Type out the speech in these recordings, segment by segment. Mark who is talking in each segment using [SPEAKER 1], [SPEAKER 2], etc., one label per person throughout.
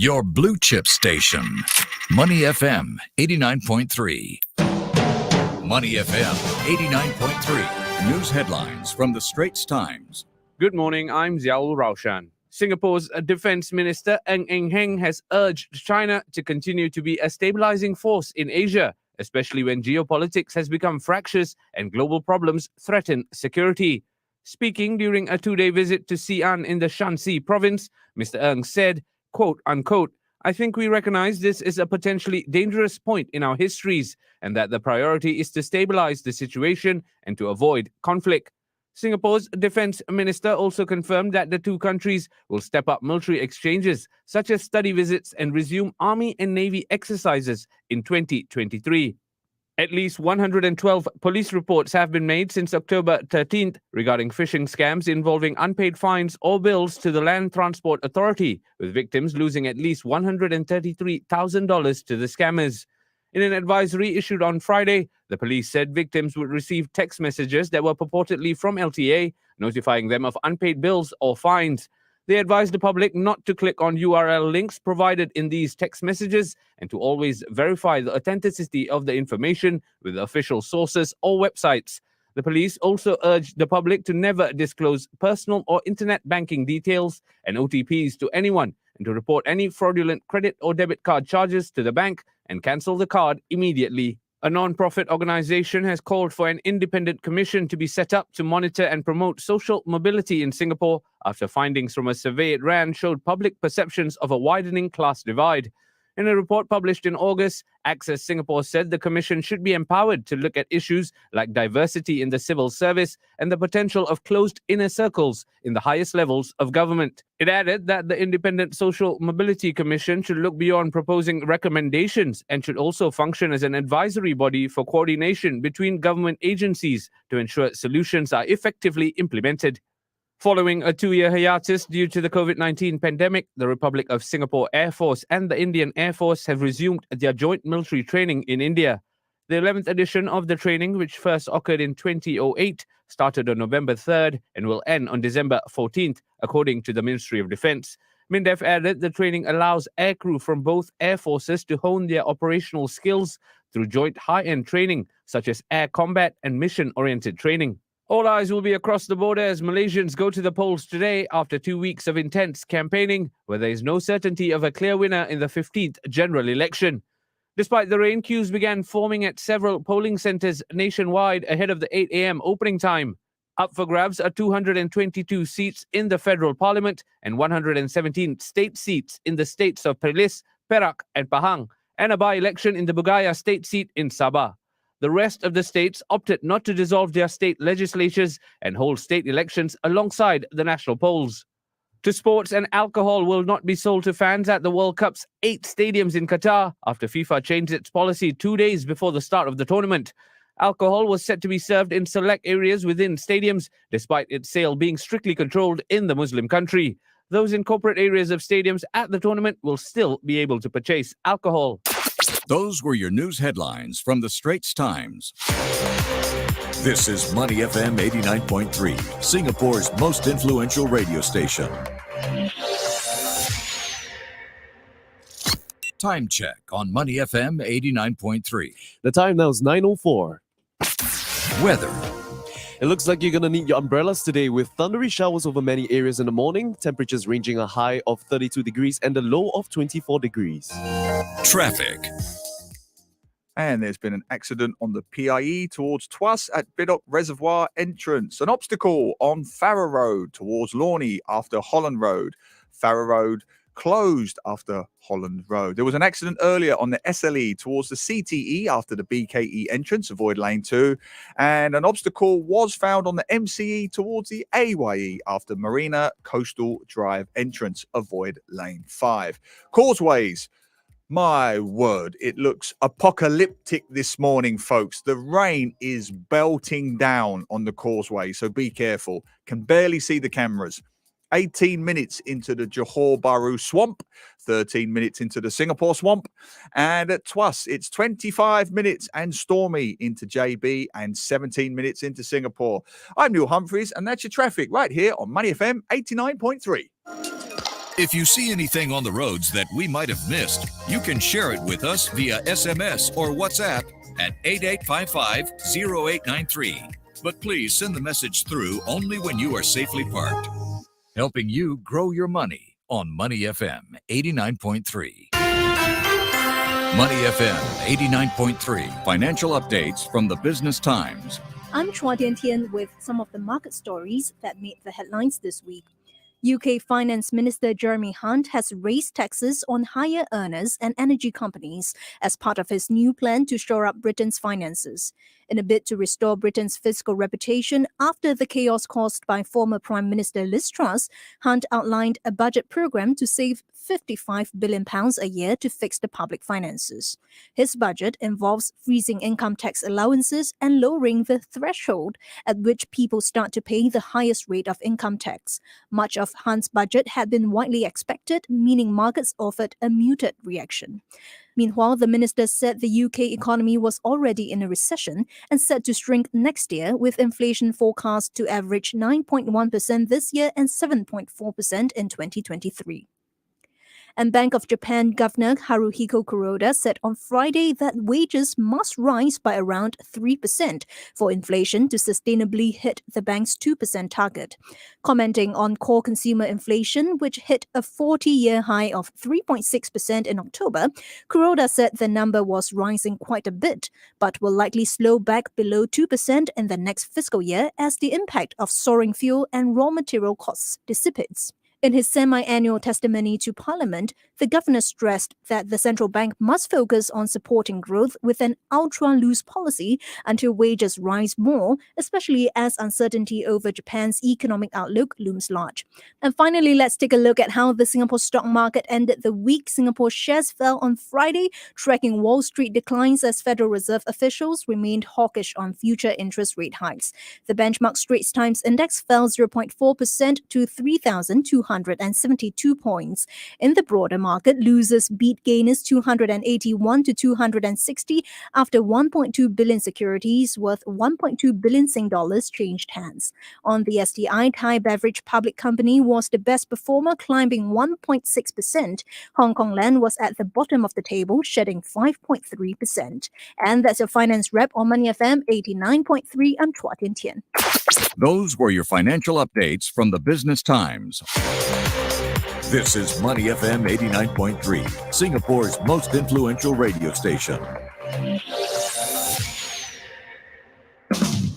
[SPEAKER 1] Your blue chip station. Money FM 89.3. Money FM 89.3. News headlines from the Straits Times.
[SPEAKER 2] Good morning, I'm Ziaul Raushan. Singapore's Defence Minister Ng Eng Heng has urged China to continue to be a stabilizing force in Asia, especially when geopolitics has become fractious and global problems threaten security. Speaking during a two-day visit to Xi'an in the Shanxi province, Mr. Ng said, quote, unquote, I think we recognize this is a potentially dangerous point in our histories and that the priority is to stabilize the situation and to avoid conflict. Singapore's defense minister also confirmed that the two countries will step up military exchanges, such as study visits, and resume army and navy exercises in 2023. At least 112 police reports have been made since October 13th regarding phishing scams involving unpaid fines or bills to the Land Transport Authority, with victims losing at least $133,000 to the scammers. In an advisory issued on Friday, the police said victims would receive text messages that were purportedly from LTA, notifying them of unpaid bills or fines. They advised the public not to click on URL links provided in these text messages and to always verify the authenticity of the information with official sources or websites. The police also urged the public to never disclose personal or internet banking details and OTPs to anyone and to report any fraudulent credit or debit card charges to the bank and cancel the card immediately. A non-profit organization has called for an independent commission to be set up to monitor and promote social mobility in Singapore after findings from a survey it ran showed public perceptions of a widening class divide. In a report published in August, Access Singapore said the commission should be empowered to look at issues like diversity in the civil service and the potential of closed inner circles in the highest levels of government. It added that the Independent Social Mobility Commission should look beyond proposing recommendations and should also function as an advisory body for coordination between government agencies to ensure solutions are effectively implemented. Following a two-year hiatus due to the COVID-19 pandemic, the Republic of Singapore Air Force and the Indian Air Force have resumed their joint military training in India. The 11th edition of the training, which first occurred in 2008, started on November 3rd and will end on December 14th, according to the Ministry of Defence. MINDEF added the training allows aircrew from both air forces to hone their operational skills through joint high-end training, such as air combat and mission-oriented training. All eyes will be across the border as Malaysians go to the polls today after 2 weeks of intense campaigning, where there is no certainty of a clear winner in the 15th general election. Despite the rain, queues began forming at several polling centres nationwide ahead of the 8 a.m. opening time. Up for grabs are 222 seats in the federal parliament and 117 state seats in the states of Perlis, Perak and Pahang, and a by-election in the Bugaya state seat in Sabah. The rest of the states opted not to dissolve their state legislatures and hold state elections alongside the national polls. To sports, and alcohol will not be sold to fans at the World Cup's 8 stadiums in Qatar after FIFA changed its policy 2 days before the start of the tournament. Alcohol was set to be served in select areas within stadiums, despite its sale being strictly controlled in the Muslim country. Those in corporate areas of stadiums at the tournament will still be able to purchase alcohol.
[SPEAKER 1] Those were your news headlines from the Straits Times. This is Money FM 89.3, Singapore's most influential radio station. Time check on Money FM 89.3.
[SPEAKER 3] The time now is 9:04.
[SPEAKER 1] Weather.
[SPEAKER 3] It looks like you're going to need your umbrellas today with thundery showers over many areas in the morning, temperatures ranging a high of 32 degrees and a low of 24 degrees.
[SPEAKER 1] Traffic.
[SPEAKER 4] And there's been an accident on the PIE towards Tuas at Bidok Reservoir entrance. An obstacle on Farrer Road towards Lornie after Holland Road. Farrer Road closed after Holland Road. There was an accident earlier on the S.League towards the CTE after the BKE entrance, avoid lane 2. And an obstacle was found on the MCE towards the AYE after Marina Coastal Drive entrance, avoid lane 5. Causeways. My word, it looks apocalyptic this morning, folks. The rain is belting down on the causeway, so be careful. Can barely see the cameras. 18 minutes into the Johor Bahru swamp, 13 minutes into the Singapore swamp, and at Tuas, it's 25 minutes and stormy into JB and 17 minutes into Singapore. I'm Neil Humphreys, and that's your traffic right here on MoneyFM 89.3.
[SPEAKER 1] If you see anything on the roads that we might have missed, you can share it with us via SMS or WhatsApp at 8855-0893. But please send the message through only when you are safely parked. Helping you grow your money on Money FM 89.3. Money FM 89.3. Financial updates from the Business Times.
[SPEAKER 5] I'm Chua Tian with some of the market stories that made the headlines this week. UK Finance Minister Jeremy Hunt has raised taxes on higher earners and energy companies as part of his new plan to shore up Britain's finances. In a bid to restore Britain's fiscal reputation after the chaos caused by former Prime Minister Liz Truss, Hunt outlined a budget programme to save £55 billion a year to fix the public finances. His budget involves freezing income tax allowances and lowering the threshold at which people start to pay the highest rate of income tax. Much of Hunt's budget had been widely expected, meaning markets offered a muted reaction. Meanwhile, the minister said the UK economy was already in a recession and set to shrink next year, with inflation forecast to average 9.1% this year and 7.4% in 2023. And Bank of Japan Governor Haruhiko Kuroda said on Friday that wages must rise by around 3% for inflation to sustainably hit the bank's 2% target. Commenting on core consumer inflation, which hit a 40-year high of 3.6% in October, Kuroda said the number was rising quite a bit, but will likely slow back below 2% in the next fiscal year as the impact of soaring fuel and raw material costs dissipates. In his semi-annual testimony to Parliament, the governor stressed that the central bank must focus on supporting growth with an ultra-loose policy until wages rise more, especially as uncertainty over Japan's economic outlook looms large. And finally, let's take a look at how the Singapore stock market ended the week. Singapore shares fell on Friday, tracking Wall Street declines as Federal Reserve officials remained hawkish on future interest rate hikes. The benchmark Straits Times Index fell 0.4% to 3,272 points. In the broader market, losers beat gainers 281 to 260 after 1.2 billion securities worth 1.2 billion Sing dollars changed hands. On the STI, Thai Beverage Public Company was the best performer, climbing 1.6%. Hong Kong Land was at the bottom of the table, shedding 5.3%. And that's your finance rep on Money FM 89.3. I'm Chua Tian Tian.
[SPEAKER 1] Those were your financial updates from the Business Times. This is Money FM 89.3, Singapore's most influential radio station.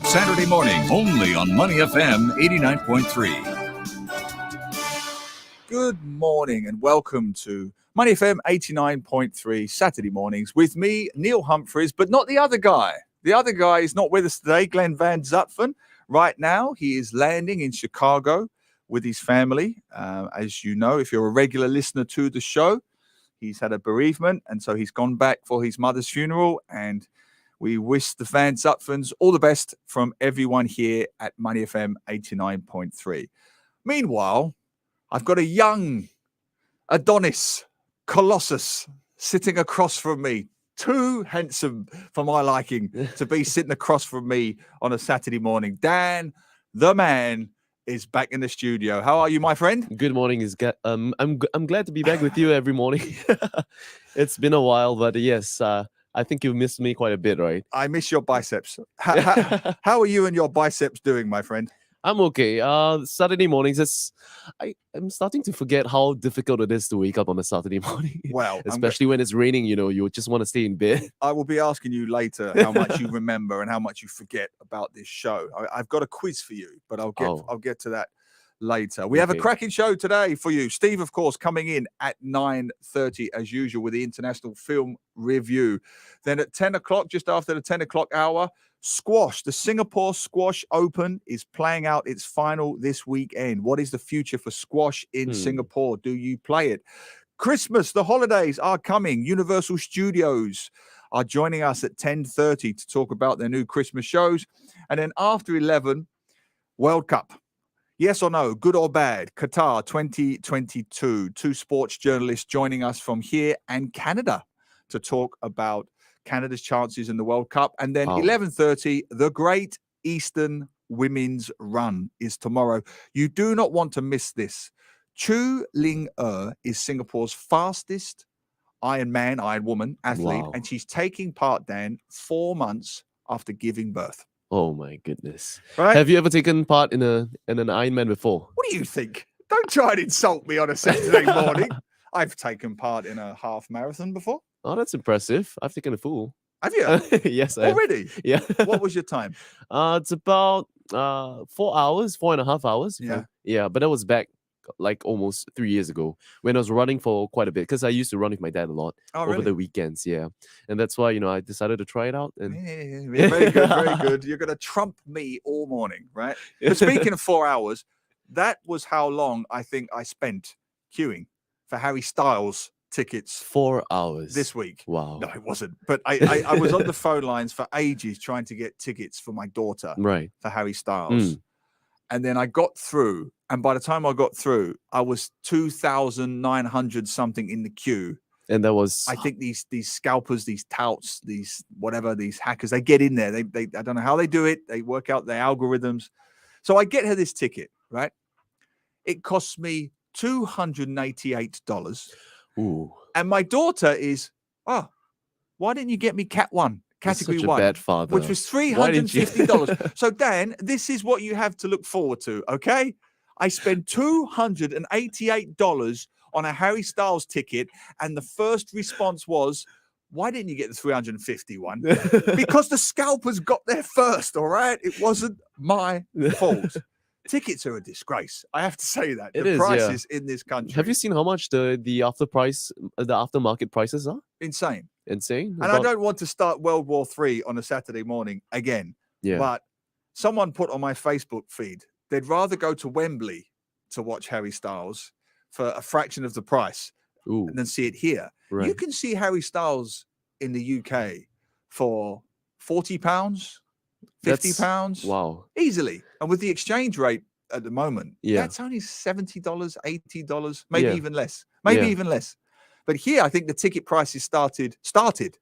[SPEAKER 1] Saturday morning, only on Money FM 89.3.
[SPEAKER 4] Good morning and welcome to Money FM 89.3 Saturday mornings with me, Neil Humphreys, but not the other guy. The other guy is not with us today, Glenn Van Zutphen. Right now, he is landing in Chicago with his family. As you know, if you're a regular listener to the show, he's had a bereavement, and so he's gone back for his mother's funeral. And we wish the Van Zutphens all the best from everyone here at Money FM 89.3. Meanwhile, I've got a young Adonis Colossus sitting across from me. Too handsome for my liking to be sitting across from me on a Saturday morning. Dan, the man, is back in the studio. How are you, my friend?
[SPEAKER 3] Good morning. I'm glad to be back with you every morning. It's been a while, but yes, I think you've missed me quite a bit, right?
[SPEAKER 4] I miss your biceps. How are you and your biceps doing, my friend?
[SPEAKER 3] I'm okay. Saturday mornings, I'm starting to forget how difficult it is to wake up on a Saturday morning.
[SPEAKER 4] Well,
[SPEAKER 3] especially when it's raining, you just want to stay in bed.
[SPEAKER 4] I will be asking you later how much you remember and how much you forget about this show. I've got a quiz for you, but I'll get to that later. We have a cracking show today for you. Steve, of course, coming in at 9:30 as usual with the International Film Review. Then at 10 o'clock, just after the 10 o'clock hour, squash. The Singapore Squash Open is playing out its final this weekend. What is the future for squash in Singapore? Do you play it? Christmas, the holidays are coming. Universal Studios are joining us at 10:30 to talk about their new Christmas shows. And then after 11, World Cup. Yes or no, good or bad? Qatar 2022. Two sports journalists joining us from here and Canada to talk about Canada's chances in the World Cup. And then 11:30, the Great Eastern Women's Run is tomorrow. You do not want to miss this. Choo Ling Er is Singapore's fastest Iron woman athlete,
[SPEAKER 3] Wow.
[SPEAKER 4] and she's taking part, Dan, 4 months after giving birth.
[SPEAKER 3] Oh my goodness.
[SPEAKER 4] Right?
[SPEAKER 3] Have you ever taken part in an Ironman before?
[SPEAKER 4] What do you think? Don't try and insult me on a Saturday morning. I've taken part in a half marathon before.
[SPEAKER 3] Oh, that's impressive. I've taken a full.
[SPEAKER 4] Have you?
[SPEAKER 3] Yes, I have.
[SPEAKER 4] Already?
[SPEAKER 3] Yeah.
[SPEAKER 4] What was your time?
[SPEAKER 3] It's about 4 hours, 4.5 hours.
[SPEAKER 4] Yeah.
[SPEAKER 3] Yeah, but that was back like almost 3 years ago when I was running for quite a bit because I used to run with my dad a lot
[SPEAKER 4] Oh,
[SPEAKER 3] over
[SPEAKER 4] really?
[SPEAKER 3] the weekends. Yeah. And that's why, I decided to try it out. And
[SPEAKER 4] Yeah, very good, very good. You're going to trump me all morning, right? But speaking of 4 hours, that was how long I think I spent queuing for Harry Styles tickets
[SPEAKER 3] 4 hours
[SPEAKER 4] this week.
[SPEAKER 3] Wow.
[SPEAKER 4] No, it wasn't. But I was on the phone lines for ages trying to get tickets for my daughter
[SPEAKER 3] Right.
[SPEAKER 4] for Harry Styles. And then I got through. And by the time I got through, I was 2,900 something in the queue.
[SPEAKER 3] And that was
[SPEAKER 4] I think these scalpers, these touts, these hackers, they get in there. They I don't know how they do it. They work out their algorithms. So I get her this ticket, right? It costs me $288.
[SPEAKER 3] ooh,
[SPEAKER 4] And my daughter is, why didn't you get me Cat 1, category
[SPEAKER 3] such a
[SPEAKER 4] 1?
[SPEAKER 3] bad father.
[SPEAKER 4] Which was
[SPEAKER 3] Why didn't you?
[SPEAKER 4] $350. So, Dan, this is what you have to look forward to, okay? I spent $288 on a Harry Styles ticket, and the first response was, why didn't you get the 351? Because the scalpers got there first, all right? It wasn't my fault. Tickets are a disgrace. I have to say that.
[SPEAKER 3] It
[SPEAKER 4] the
[SPEAKER 3] is,
[SPEAKER 4] prices in this country.
[SPEAKER 3] Have you seen how much the aftermarket prices are?
[SPEAKER 4] Insane.
[SPEAKER 3] Insane.
[SPEAKER 4] And I don't want to start World War III on a Saturday morning again.
[SPEAKER 3] Yeah.
[SPEAKER 4] But someone put on my Facebook feed, they'd rather go to Wembley to watch Harry Styles for a fraction of the price
[SPEAKER 3] Ooh,
[SPEAKER 4] than see it here.
[SPEAKER 3] right.
[SPEAKER 4] You can see Harry Styles in the UK for £40, £50
[SPEAKER 3] Wow.
[SPEAKER 4] easily. And with the exchange rate at the moment,
[SPEAKER 3] Yeah.
[SPEAKER 4] that's only $70, $80, maybe
[SPEAKER 3] Yeah.
[SPEAKER 4] even less. Maybe
[SPEAKER 3] Yeah.
[SPEAKER 4] even less. But here, I think the ticket prices started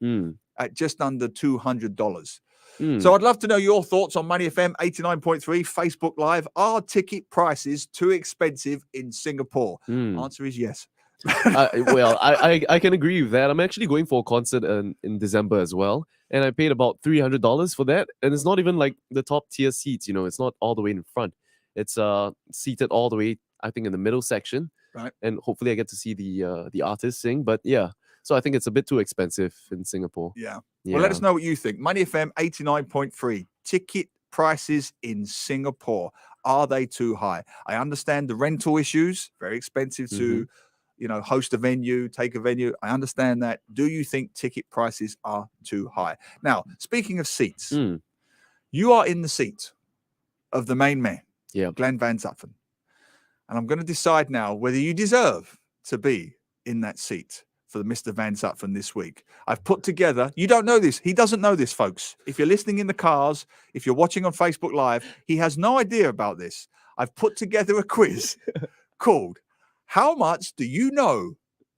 [SPEAKER 3] Mm.
[SPEAKER 4] at just under $200.
[SPEAKER 3] Mm.
[SPEAKER 4] So I'd love to know your thoughts on Money FM 89.3 Facebook Live. Are ticket prices too expensive in Singapore?
[SPEAKER 3] Mm.
[SPEAKER 4] Answer is yes.
[SPEAKER 3] Well, I can agree with that. I'm actually going for a concert in December as well, and I paid about $300 for that. And it's not even like the top tier seats. It's not all the way in front. It's seated all the way, I think, in the middle section.
[SPEAKER 4] Right.
[SPEAKER 3] And hopefully I get to see the artist sing. But yeah, so I think it's a bit too expensive in Singapore.
[SPEAKER 4] Yeah.
[SPEAKER 3] Yeah.
[SPEAKER 4] Well, let us know what you think. Money FM 89.3. Ticket prices in Singapore. Are they too high? I understand the rental issues. Very expensive to host a venue, take a venue. I understand that. Do you think ticket prices are too high? Now, speaking of seats,
[SPEAKER 3] Mm.
[SPEAKER 4] you are in the seat of the main man,
[SPEAKER 3] Yeah.
[SPEAKER 4] Glenn Van Zutphen. And I'm going to decide now whether you deserve to be in that seat for Mr. Van Zutphen this week. I've put together, you don't know this. He doesn't know this, folks. If you're listening in the cars, if you're watching on Facebook Live, he has no idea about this. I've put together a quiz called How Much Do You Know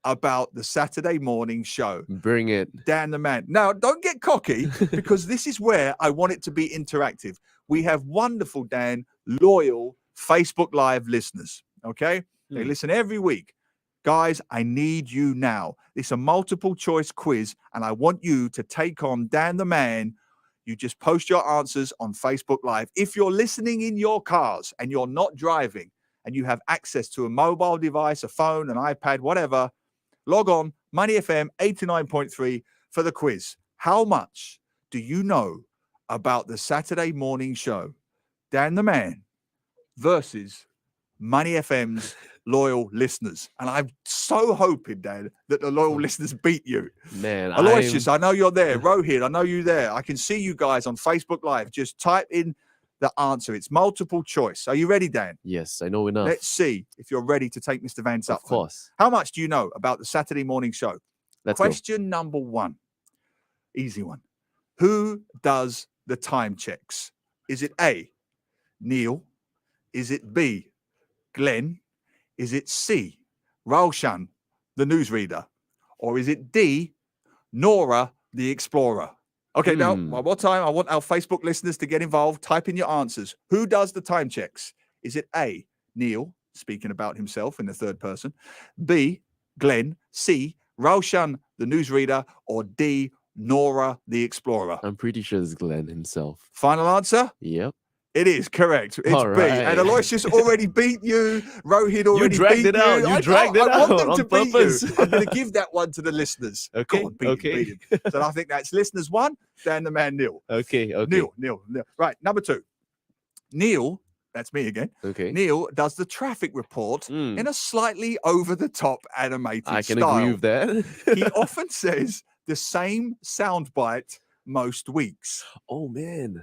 [SPEAKER 4] About the Saturday Morning Show?
[SPEAKER 3] Bring it.
[SPEAKER 4] Dan the man. Now, don't get cocky because this is where I want it to be interactive. We have wonderful, Dan, loyal Facebook Live listeners. Okay? They listen every week. Guys, I need you now. It's a multiple choice quiz, and I want you to take on Dan the man. You just post your answers on Facebook Live. If you're listening in your cars and you're not driving and you have access to a mobile device, a phone, an iPad, whatever, log on Money FM 89.3 for the quiz. How much do you know about the Saturday morning show? Dan the man versus Money FM's loyal listeners. And I'm so hoping, Dan, that the loyal listeners beat you.
[SPEAKER 3] Man,
[SPEAKER 4] Elias, I know you're there. Rohit, I know you're there. I can see you guys on Facebook Live. Just type in the answer. It's multiple choice. Are you ready, Dan?
[SPEAKER 3] Yes, I know enough.
[SPEAKER 4] Let's see if you're ready to take Mr. Van Zutphen.
[SPEAKER 3] Of course.
[SPEAKER 4] How much do you know about the Saturday morning show?
[SPEAKER 3] Let's go.
[SPEAKER 4] Question number 1. Easy one. Who does the time checks? Is it A, Neil? Is it B, Glenn? Is it C, Raushan, the newsreader? Or is it D, Nora, the explorer? Okay, now, one more time. I want our Facebook listeners to get involved. Type in your answers. Who does the time checks? Is it A, Neil, speaking about himself in the third person, B, Glenn, C, Raushan, the newsreader, or D, Nora, the explorer?
[SPEAKER 3] I'm pretty sure it's Glenn himself.
[SPEAKER 4] Final answer?
[SPEAKER 3] Yep.
[SPEAKER 4] It is correct. It's
[SPEAKER 3] All
[SPEAKER 4] B.
[SPEAKER 3] right.
[SPEAKER 4] And Aloysius already beat you. Rohit already
[SPEAKER 3] dragged
[SPEAKER 4] beat
[SPEAKER 3] it out.
[SPEAKER 4] you.
[SPEAKER 3] You
[SPEAKER 4] I
[SPEAKER 3] dragged
[SPEAKER 4] know,
[SPEAKER 3] it
[SPEAKER 4] I want
[SPEAKER 3] out
[SPEAKER 4] them
[SPEAKER 3] on
[SPEAKER 4] to beat
[SPEAKER 3] purpose.
[SPEAKER 4] you. I'm going to give that one to the listeners.
[SPEAKER 3] Okay,
[SPEAKER 4] Go on, beat him,
[SPEAKER 3] okay.
[SPEAKER 4] beat him. So I think that's listeners 1, Dan the man nil.
[SPEAKER 3] Okay.
[SPEAKER 4] Neil. Right, number 2. Neil, that's me again.
[SPEAKER 3] Okay.
[SPEAKER 4] Neil does the traffic report in a slightly over-the-top animated
[SPEAKER 3] I can
[SPEAKER 4] style.
[SPEAKER 3] agree with that.
[SPEAKER 4] He often says the same soundbite most weeks.
[SPEAKER 3] Oh, man.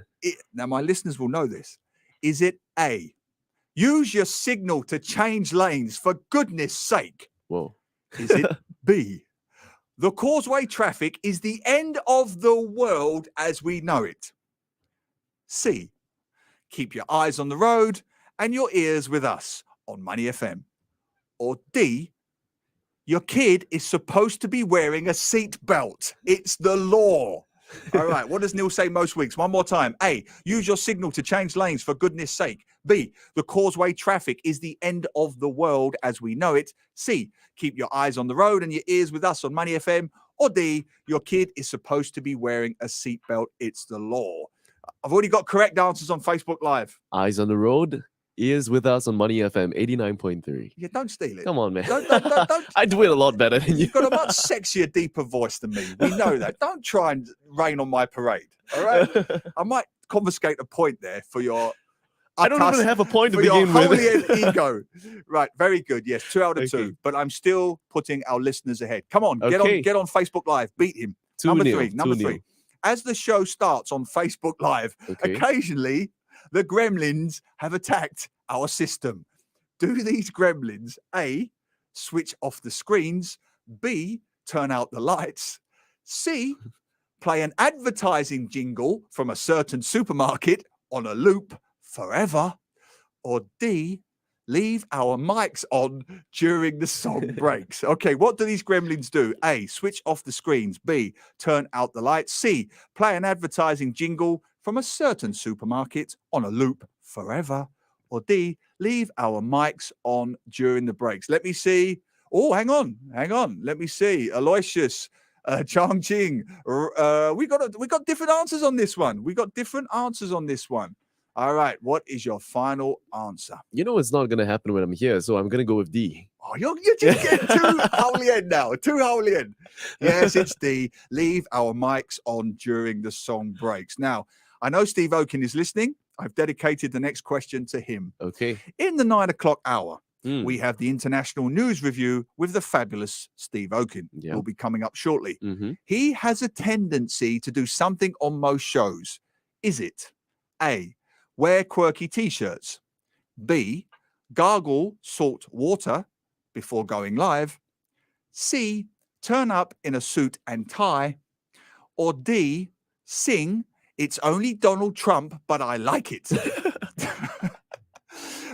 [SPEAKER 4] Now, my listeners will know this. Is it A, use your signal to change lanes for goodness sake?
[SPEAKER 3] Whoa.
[SPEAKER 4] Is it B, the causeway traffic is the end of the world as we know it? C, keep your eyes on the road and your ears with us on Money FM? Or D, your kid is supposed to be wearing a seat belt. It's the law. All right, what does Neil say most weeks? One more time. A, use your signal to change lanes for goodness sake. B, the causeway traffic is the end of the world as we know it. C, keep your eyes on the road and your ears with us on Money FM. Or D, your kid is supposed to be wearing a seatbelt. It's the law. I've already got correct answers on Facebook Live.
[SPEAKER 3] Eyes on the road, ears with us on Money FM 89.3.
[SPEAKER 4] Yeah, don't steal it.
[SPEAKER 3] Come on, man.
[SPEAKER 4] Don't.
[SPEAKER 3] I do it a lot better than you.
[SPEAKER 4] You've got a much sexier, deeper voice than me. We know that. Don't try and rain on my parade. All right? I might confiscate a point there for your...
[SPEAKER 3] I don't even have a point to
[SPEAKER 4] for your
[SPEAKER 3] begin
[SPEAKER 4] holy
[SPEAKER 3] with.
[SPEAKER 4] ego. Right, very good. Yes, 2 out of 2.
[SPEAKER 3] Okay.
[SPEAKER 4] But I'm still putting our listeners ahead. Come on,
[SPEAKER 3] Okay.
[SPEAKER 4] get on Facebook Live. Beat him.
[SPEAKER 3] 2-0,
[SPEAKER 4] Number
[SPEAKER 3] 2-0.
[SPEAKER 4] three. As the show starts on Facebook Live,
[SPEAKER 3] Okay.
[SPEAKER 4] occasionally the gremlins have attacked our system. Do these gremlins, A, switch off the screens, B, turn out the lights, C, play an advertising jingle from a certain supermarket on a loop forever, or D, leave our mics on during the song breaks? Okay, what do these gremlins do? A, switch off the screens. B, turn out the lights. C, play an advertising jingle from a certain supermarket on a loop forever. Or D, leave our mics on during the breaks. Let me see. Oh, hang on. Let me see. Aloysius, Chang Ching. We got different answers on this one. All right, what is your final answer?
[SPEAKER 3] You know it's not going to happen when I'm here, so I'm going to go with D.
[SPEAKER 4] Oh, you're just getting too holy end now. Too holy end. Yes, it's D. Leave our mics on during the song breaks. Now, I know Steve Okun is listening. I've dedicated the next question to him.
[SPEAKER 3] Okay.
[SPEAKER 4] In the 9 o'clock hour,
[SPEAKER 3] Mm.
[SPEAKER 4] we have the international news review with the fabulous Steve Okun.
[SPEAKER 3] Yeah.
[SPEAKER 4] Will be coming up shortly.
[SPEAKER 3] Mm-hmm.
[SPEAKER 4] He has a tendency to do something on most shows. Is it A, wear quirky t-shirts, B, gargle salt water before going live, C, turn up in a suit and tie, or D, sing "It's Only Donald Trump, but I Like It"?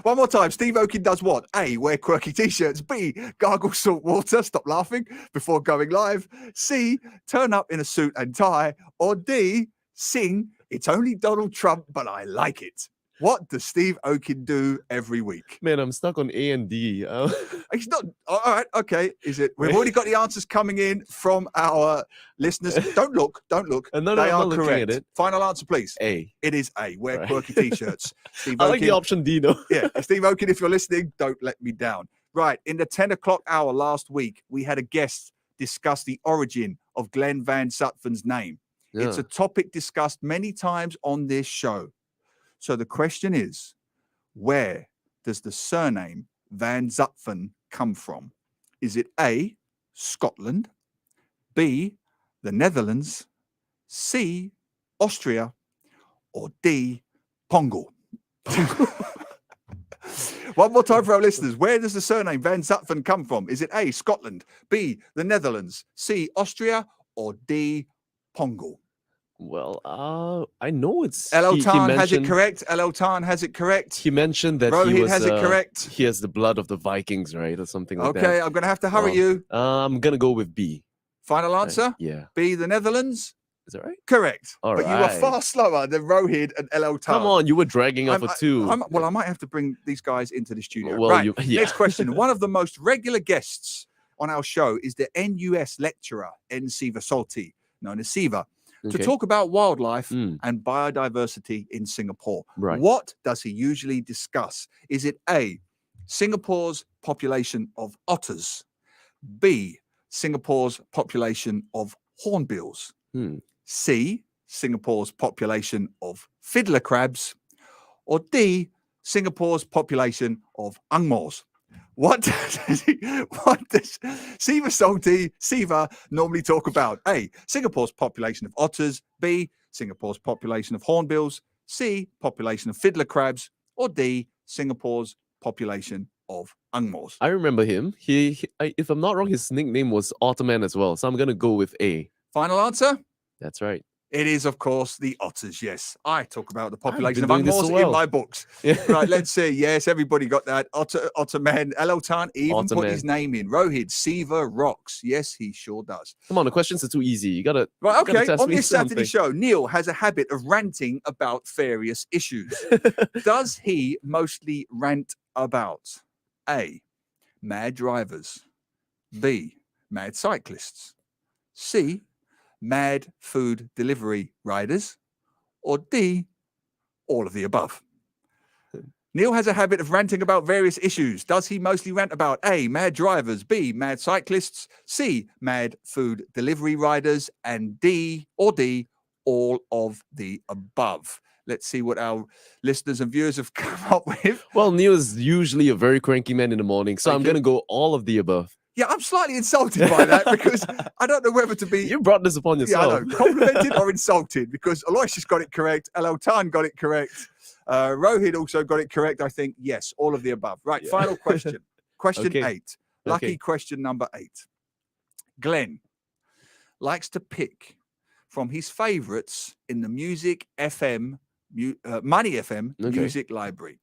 [SPEAKER 4] One more time. Steve Okun does what? A, wear quirky t-shirts. B, gargle salt water, stop laughing, before going live. C, turn up in a suit and tie. Or D, sing "It's Only Donald Trump, but I Like It"? What does Steve Okun do every week?
[SPEAKER 3] Man, I'm stuck on A and D.
[SPEAKER 4] He's not. All right. Okay. Is it? We've already got the answers coming in from our listeners. Don't look.
[SPEAKER 3] No,
[SPEAKER 4] they
[SPEAKER 3] I'm
[SPEAKER 4] are
[SPEAKER 3] not looking
[SPEAKER 4] correct.
[SPEAKER 3] at it.
[SPEAKER 4] Final answer, please.
[SPEAKER 3] A.
[SPEAKER 4] It is A. Wear
[SPEAKER 3] Right.
[SPEAKER 4] quirky t-shirts. Steve
[SPEAKER 3] I like the
[SPEAKER 4] Okun-
[SPEAKER 3] option D, though.
[SPEAKER 4] Yeah, Steve Okun, if you're listening, don't let me down. Right. In the 10 o'clock hour last week, we had a guest discuss the origin of Glenn Van Zutphen's name. It's a topic discussed many times on this show. So the question is, where does the surname Van Zutphen come from? Is it A, Scotland, B, the Netherlands, C, Austria, or D, Pongal? One more time for our listeners. Where does the surname Van Zutphen come from? Is it A, Scotland, B, the Netherlands, C, Austria, or D, Pongal?
[SPEAKER 3] Well, I know it's...
[SPEAKER 4] El
[SPEAKER 3] he
[SPEAKER 4] Tan has it
[SPEAKER 3] mentioned-
[SPEAKER 4] correct. El Tan has it correct.
[SPEAKER 3] He mentioned that he
[SPEAKER 4] Rohit
[SPEAKER 3] was...
[SPEAKER 4] has it correct.
[SPEAKER 3] He has the blood of the Vikings, right? Or something like that.
[SPEAKER 4] Okay, I'm going to have to hurry
[SPEAKER 3] Oh.
[SPEAKER 4] you.
[SPEAKER 3] I'm going to go with B.
[SPEAKER 4] Final answer?
[SPEAKER 3] Yeah.
[SPEAKER 4] B, the Netherlands.
[SPEAKER 3] Is that right?
[SPEAKER 4] Correct.
[SPEAKER 3] All
[SPEAKER 4] but you are
[SPEAKER 3] right.
[SPEAKER 4] far slower than Rohid and El Tan.
[SPEAKER 3] Come on, you were dragging up for two.
[SPEAKER 4] Well, I might have to bring these guys into the studio.
[SPEAKER 3] Well,
[SPEAKER 4] right.
[SPEAKER 3] yeah.
[SPEAKER 4] Next question. One of the most regular guests on our show is the NUS lecturer, N. Siva Salti, known as Siva, to
[SPEAKER 3] Okay.
[SPEAKER 4] talk about wildlife
[SPEAKER 3] Mm.
[SPEAKER 4] and biodiversity in Singapore.
[SPEAKER 3] Right.
[SPEAKER 4] What does he usually discuss? Is it A, Singapore's population of otters, B, Singapore's population of hornbills,
[SPEAKER 3] Hmm.
[SPEAKER 4] C, Singapore's population of fiddler crabs, or D, Singapore's population of angmos? What does Siva normally talk about? A, Singapore's population of otters, B, Singapore's population of hornbills, C, population of fiddler crabs, or D, Singapore's population of angmos?
[SPEAKER 3] I remember him. If I'm not wrong, his nickname was Ottoman as well. So I'm gonna go with A.
[SPEAKER 4] Final answer?
[SPEAKER 3] That's right.
[SPEAKER 4] It is, of course, the otters. Yes, I talk about the population of
[SPEAKER 3] been doing this
[SPEAKER 4] angmos
[SPEAKER 3] so well.
[SPEAKER 4] in my books.
[SPEAKER 3] Yeah.
[SPEAKER 4] Right, let's see. Yes, everybody got that. Ottoman. Elotan even put his
[SPEAKER 3] Ottoman.
[SPEAKER 4] name in. Rohid, Siva rocks. Yes, he sure does.
[SPEAKER 3] Come on, the questions are too easy. You gotta
[SPEAKER 4] Right,
[SPEAKER 3] you gotta
[SPEAKER 4] okay.
[SPEAKER 3] test
[SPEAKER 4] On
[SPEAKER 3] me
[SPEAKER 4] this Saturday
[SPEAKER 3] something.
[SPEAKER 4] show, Neil has a habit of ranting about various issues. Does he mostly rant about A, mad drivers, B, mad cyclists, C, mad food delivery riders, or D, all of the above? Neil has a habit of ranting about various issues. Does he mostly rant about A, mad drivers, B, mad cyclists, C, mad food delivery riders, and D, all of the above? Let's see what our listeners and viewers have come up with.
[SPEAKER 3] Well, Neil is usually a very cranky man in the morning, so
[SPEAKER 4] Thank
[SPEAKER 3] I'm
[SPEAKER 4] you.
[SPEAKER 3] gonna go all of the above.
[SPEAKER 4] Yeah, I'm slightly insulted by that because I don't know whether to be
[SPEAKER 3] You brought this upon
[SPEAKER 4] yeah, I
[SPEAKER 3] yourself.
[SPEAKER 4] know, complimented or insulted, because Elias got it correct, El Tan got it correct, Rohid also got it correct. I think yes, all of the above. Right,
[SPEAKER 3] Yeah.
[SPEAKER 4] final question. Question
[SPEAKER 3] Okay.
[SPEAKER 4] 8. Lucky
[SPEAKER 3] Okay.
[SPEAKER 4] question number 8. Glenn likes to pick from his favorites in the Music FM, Money FM
[SPEAKER 3] Okay.
[SPEAKER 4] music library.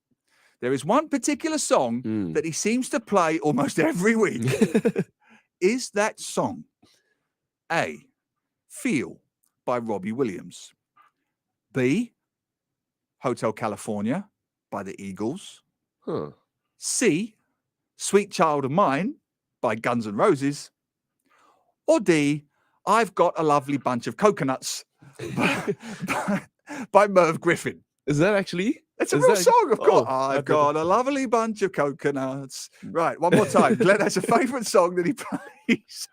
[SPEAKER 4] There is one particular song
[SPEAKER 3] Mm.
[SPEAKER 4] that he seems to play almost every week. Is that song A, Feel by Robbie Williams, B, Hotel California by the Eagles,
[SPEAKER 3] Huh.
[SPEAKER 4] C, Sweet Child of Mine by Guns N' Roses, or D, I've Got a Lovely Bunch of Coconuts by Merv Griffin?
[SPEAKER 3] Is that actually?
[SPEAKER 4] It's a
[SPEAKER 3] Is
[SPEAKER 4] real
[SPEAKER 3] that-
[SPEAKER 4] song, of course.
[SPEAKER 3] Oh, I
[SPEAKER 4] I've
[SPEAKER 3] thought-
[SPEAKER 4] got a lovely bunch of coconuts. Right, one more time. Glenn has a favourite song that he plays.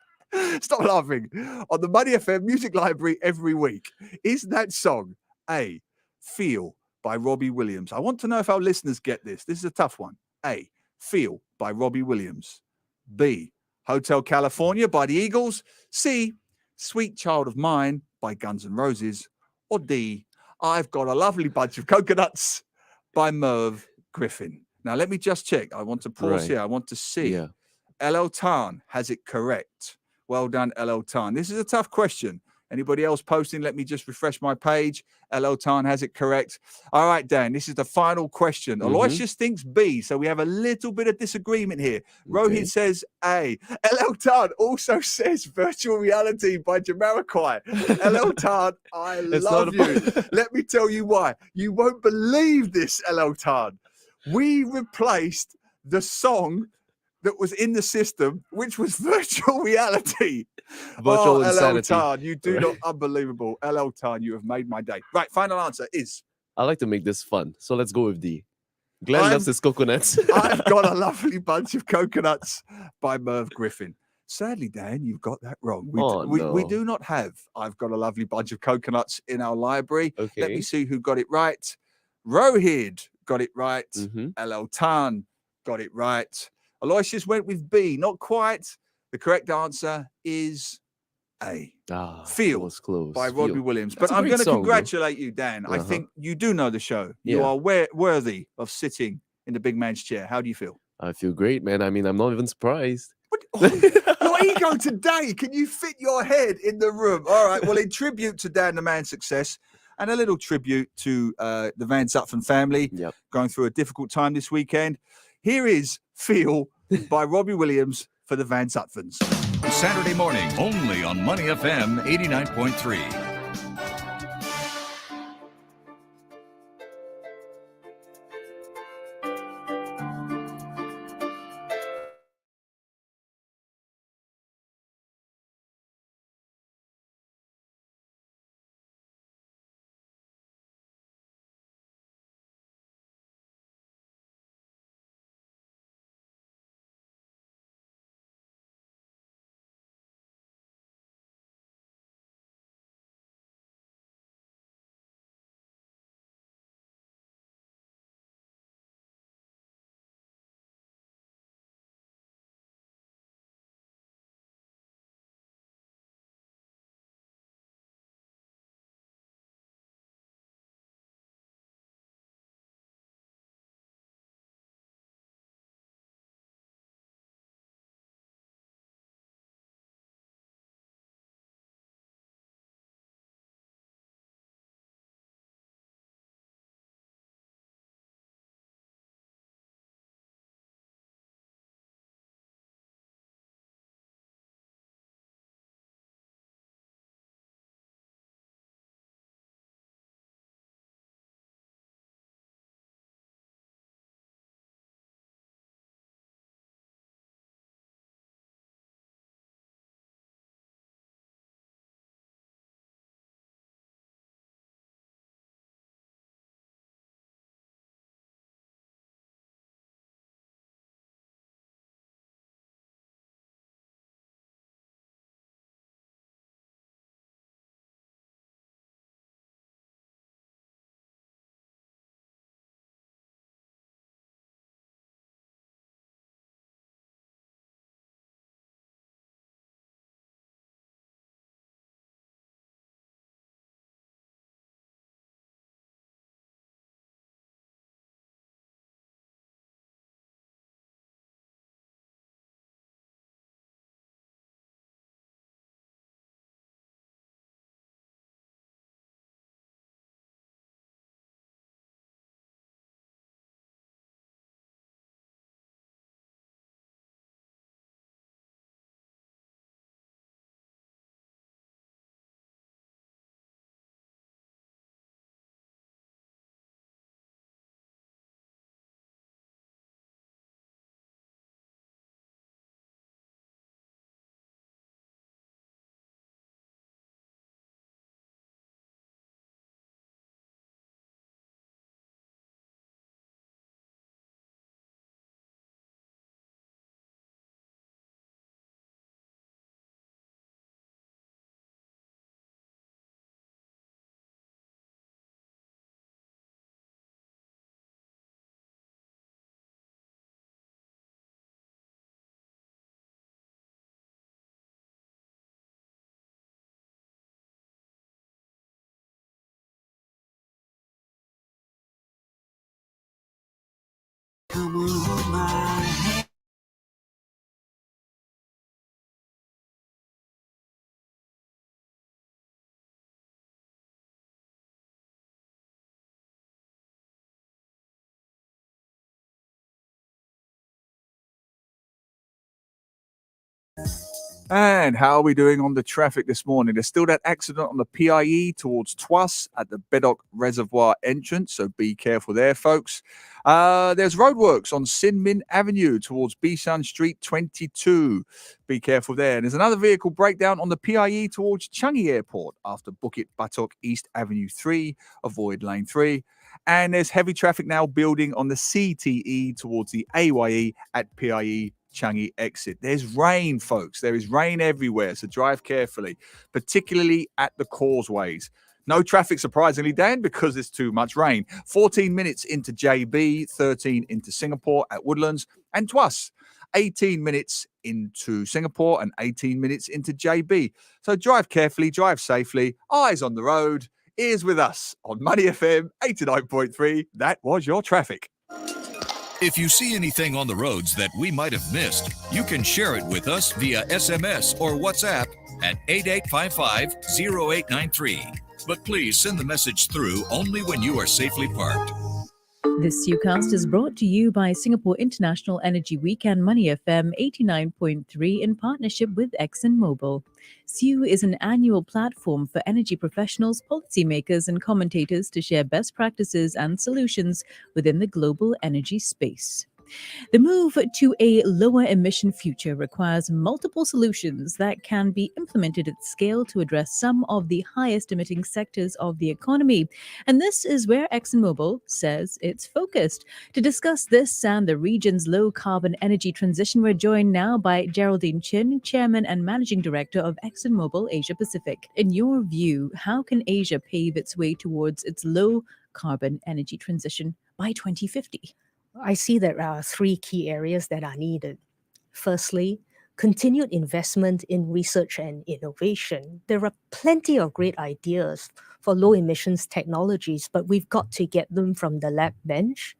[SPEAKER 4] Stop laughing. On the Money FM Music Library every week. Is that song A, Feel by Robbie Williams? I want to know if our listeners get this. This is a tough one. A, Feel by Robbie Williams. B, Hotel California by the Eagles. C, Sweet Child of Mine by Guns N' Roses. Or D, I've Got a Lovely Bunch of Coconuts by Merv Griffin. Now, let me just check. I want to pause
[SPEAKER 3] Right.
[SPEAKER 4] here. I want to see.
[SPEAKER 3] Yeah.
[SPEAKER 4] El Tan has it correct. Well done, El Tan. This is a tough question. Anybody else posting? Let me just refresh my page. El Tan has it correct. All right, Dan, this is the final question. Aloysius thinks B, so we have a little bit of disagreement here. Rohit
[SPEAKER 3] Okay.
[SPEAKER 4] says A. El Tan also says Virtual Reality by Jamiroquai. El Tan, I
[SPEAKER 3] It's
[SPEAKER 4] love
[SPEAKER 3] not a-
[SPEAKER 4] you. Let me tell you why. You won't believe this, El Tan. We replaced the song that was in the system, which was Virtual Reality.
[SPEAKER 3] Virtual
[SPEAKER 4] El
[SPEAKER 3] insanity.
[SPEAKER 4] Tan, you do
[SPEAKER 3] Right.
[SPEAKER 4] not unbelievable. El Tan, you have made my day. Right, final answer is
[SPEAKER 3] I like to make this fun, so let's go with D. Glenn
[SPEAKER 4] I'm-
[SPEAKER 3] loves his coconuts.
[SPEAKER 4] I've Got a Lovely Bunch of Coconuts by Merv Griffin. Sadly, Dan, you've got that wrong. We,
[SPEAKER 3] Oh,
[SPEAKER 4] we
[SPEAKER 3] no.
[SPEAKER 4] do not have I've Got a Lovely Bunch of Coconuts in our library. Let me
[SPEAKER 3] Okay.
[SPEAKER 4] see who got it right. Rohid got it right.
[SPEAKER 3] Mm-hmm.
[SPEAKER 4] El Tan got it right. Aloysius went with B. Not quite. The correct answer is A, Feel
[SPEAKER 3] was close.
[SPEAKER 4] by Robbie
[SPEAKER 3] Feel.
[SPEAKER 4] Williams.
[SPEAKER 3] That's
[SPEAKER 4] But
[SPEAKER 3] a
[SPEAKER 4] I'm
[SPEAKER 3] great
[SPEAKER 4] going to
[SPEAKER 3] song, though.
[SPEAKER 4] congratulate you, Dan. I
[SPEAKER 3] Uh-huh.
[SPEAKER 4] think you do know the show. You
[SPEAKER 3] Yeah.
[SPEAKER 4] are worthy of sitting in the big man's chair. How do you feel?
[SPEAKER 3] I feel great, man. I mean, I'm not even surprised.
[SPEAKER 4] What? Oh, your ego today. Can you fit your head in the room? All right. Well, in tribute to Dan the Man's success and a little tribute to the Van Zutphen family
[SPEAKER 3] Yep.
[SPEAKER 4] going through a difficult time this weekend, here is Feel by Robbie Williams for the Van Zutphens.
[SPEAKER 1] Saturday morning, only on Money FM 89.3.
[SPEAKER 4] And how are we doing on the traffic this morning? There's still that accident on the PIE towards Twas at the Bedok Reservoir entrance, so be careful there, folks. There's roadworks on Sin Min Avenue towards Bishan Street 22. Be careful there. And there's another vehicle breakdown on the PIE towards Changi Airport after Bukit Batok East Avenue 3. Avoid lane 3. And there's heavy traffic now building on the CTE towards the AYE at PIE Changi exit. There's rain, folks. There is rain everywhere, so drive carefully, particularly at the causeways. No traffic, surprisingly, Dan, because there's too much rain. 14 minutes into JB, 13 into Singapore at Woodlands, and Twas. 18 minutes into Singapore and 18 minutes into JB. So drive carefully, drive safely, eyes on the road, ears with us on Money FM 89.3. That was your traffic.
[SPEAKER 1] If you see anything on the roads that we might have missed, you can share it with us via SMS or WhatsApp at 8855-0893. But please send the message through only when you are safely parked.
[SPEAKER 6] This Ucast is brought to you by Singapore International Energy Week and Money FM 89.3 in partnership with ExxonMobil. SIU is an annual platform for energy professionals, policymakers, and commentators to share best practices and solutions within the global energy space. The move to a lower emission future requires multiple solutions that can be implemented at scale to address some of the highest emitting sectors of the economy. And this is where ExxonMobil says it's focused. To discuss this and the region's low carbon energy transition, we're joined now by Geraldine Chin, Chairman and Managing Director of ExxonMobil Asia Pacific. In your view, how can Asia pave its way towards its low carbon energy transition by 2050?
[SPEAKER 7] I see there are three key areas that are needed. Firstly, continued investment in research and innovation. There are plenty of great ideas for low emissions technologies, but we've got to get them from the lab bench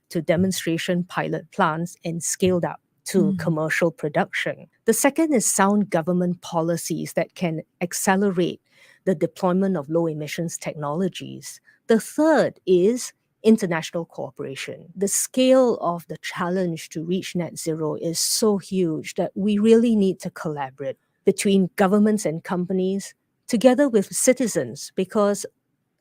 [SPEAKER 7] to demonstration pilot plants and scaled up to commercial production. The second is sound government policies that can accelerate the deployment of low emissions technologies. The third is international cooperation. The scale of the challenge to reach net zero is so huge that we really need to collaborate between governments and companies together with citizens, because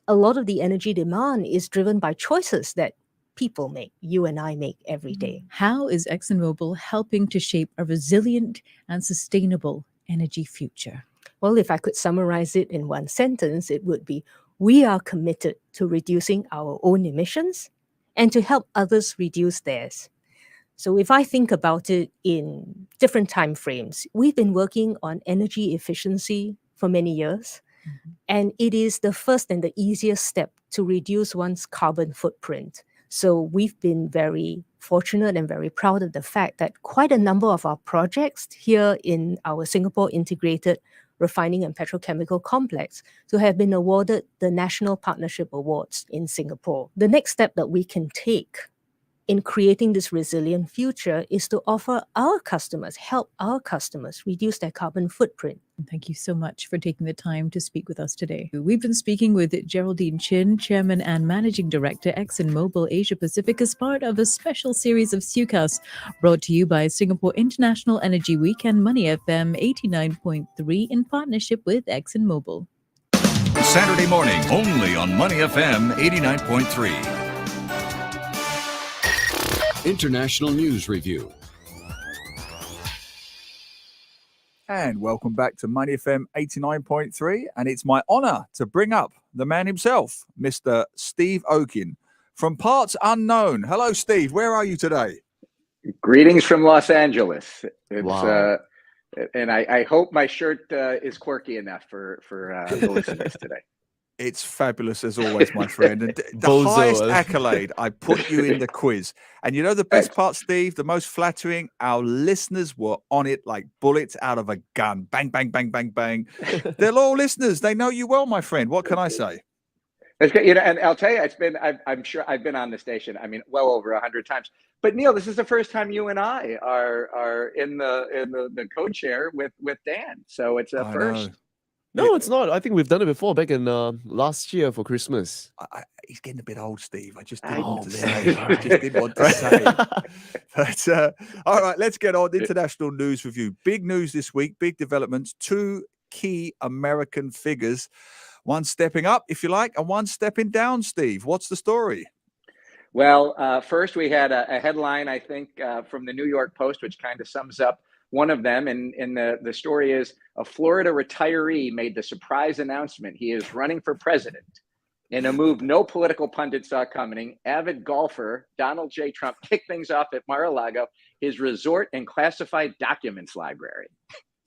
[SPEAKER 7] a lot of the energy demand is driven by choices that people make, you and I make every day.
[SPEAKER 6] How is ExxonMobil helping to shape a resilient and sustainable energy future?
[SPEAKER 7] Well, if I could summarize it in one sentence, it would be, we are committed to reducing our own emissions and to help others reduce theirs. So if I think about it in different time frames, we've been working on energy efficiency for many years, and it is the first and the easiest step to reduce one's carbon footprint. So we've been very fortunate and very proud of the fact that quite a number of our projects here in our Singapore Integrated Refining and Petrochemical Complex to have been awarded the National Partnership Awards in Singapore. The next step that we can take in creating this resilient future is to offer our customers, help our customers reduce their carbon footprint.
[SPEAKER 6] Thank you so much for taking the time to speak with us today. We've been speaking with Geraldine Chin, Chairman and Managing Director, ExxonMobil Asia Pacific, as part of a special series of Sucasts brought to you by Singapore International Energy Week and Money FM 89.3 in partnership with ExxonMobil.
[SPEAKER 1] Saturday morning, only on Money FM 89.3.
[SPEAKER 8] International News Review.
[SPEAKER 4] And welcome back to Money FM 89.3. And it's my honor to bring up the man himself, Mr. Steve Okun, from parts unknown. Hello, Steve. Where are you today?
[SPEAKER 9] Greetings from Los Angeles. It's,
[SPEAKER 3] Wow.
[SPEAKER 9] And I hope my shirt is quirky enough for the listeners today.
[SPEAKER 4] It's fabulous as always, my friend. And the
[SPEAKER 3] Bozo.
[SPEAKER 4] highest accolade, I put you in the quiz. And you know the best part, Steve, the most flattering, our listeners were on it like bullets out of a gun. Bang, bang, bang, bang, bang. They're loyal listeners. They know you well, my friend. What can I say?
[SPEAKER 9] It's good, and I'll tell you, I'm sure I've been on the station, well over 100 times. But Neil, this is the first time you and I are in the co-chair with Dan. So it's a first.
[SPEAKER 4] Know.
[SPEAKER 3] No, it's not. I think we've done it before back in last year for Christmas.
[SPEAKER 4] He's getting a bit old, Steve. I just
[SPEAKER 9] I-
[SPEAKER 4] didn't want to
[SPEAKER 3] Oh,
[SPEAKER 4] say.
[SPEAKER 3] man.
[SPEAKER 4] I just didn't want to say. But all right, let's get on. International news review. Big news this week. Big developments. Two key American figures. One stepping up, if you like, and one stepping down, Steve. What's the story?
[SPEAKER 9] Well, first we had a headline, I think, from the New York Post, which kind of sums up one of them. And the story is a Florida retiree made the surprise announcement he is running for president in a move no political pundit saw coming. Avid golfer Donald J. Trump kicked things off at Mar-a-Lago, his resort and classified documents library.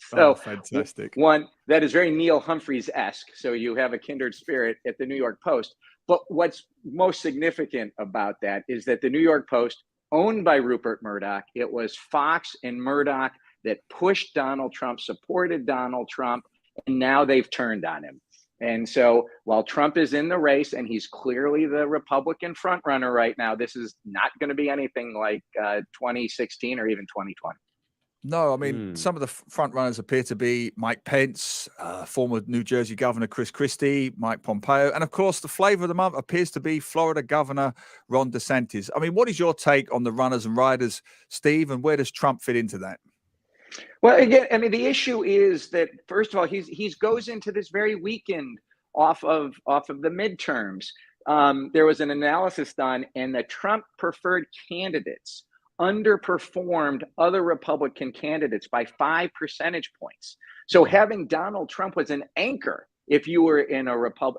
[SPEAKER 9] So
[SPEAKER 4] fantastic.
[SPEAKER 9] One that is very Neil Humphreys-esque. So you have a kindred spirit at the New York Post. But what's most significant about that is that the New York Post, owned by Rupert Murdoch, it was Fox and Murdoch that pushed Donald Trump, supported Donald Trump, and now they've turned on him. And so while Trump is in the race and he's clearly the Republican frontrunner right now, this is not going to be anything like 2016 or even 2020.
[SPEAKER 4] No, I mean, some of the front runners appear to be Mike Pence, former New Jersey Governor Chris Christie, Mike Pompeo, and of course, the flavor of the month appears to be Florida Governor Ron DeSantis. I mean, what is your take on the runners and riders, Steve, and where does Trump fit into that?
[SPEAKER 9] Well, again, I mean, the issue is that first of all, he's goes into this very weekend off of the midterms. There was an analysis done, and the Trump preferred candidates underperformed other Republican candidates by 5 percentage points. So having Donald Trump was an anchor if you were in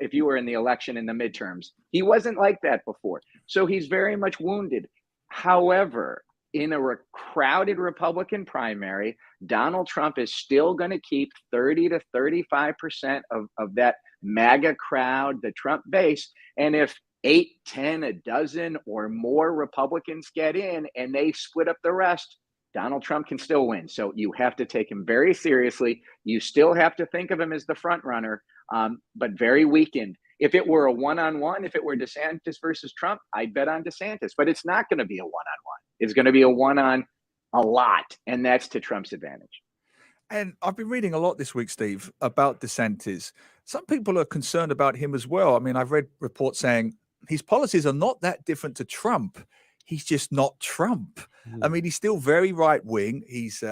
[SPEAKER 9] if you were in the election in the midterms. He wasn't like that before. So he's very much wounded. However, in a crowded Republican primary, Donald Trump is still going to keep 30 to 35% of that MAGA crowd, the Trump base. And if 8, 10, a dozen or more Republicans get in and they split up the rest, Donald Trump can still win. So you have to take him very seriously. You still have to think of him as the front runner, but very weakened. If it were a one-on-one, if it were DeSantis versus Trump, I'd bet on DeSantis, but it's not going to be a one-on-one. It's going to be a one-on a lot, and that's to Trump's advantage.
[SPEAKER 4] And I've been reading a lot this week, Steve, about DeSantis. Some people are concerned about him as well. I mean, I've read reports saying his policies are not that different to Trump. He's just not Trump. I mean, he's still very right wing. He's,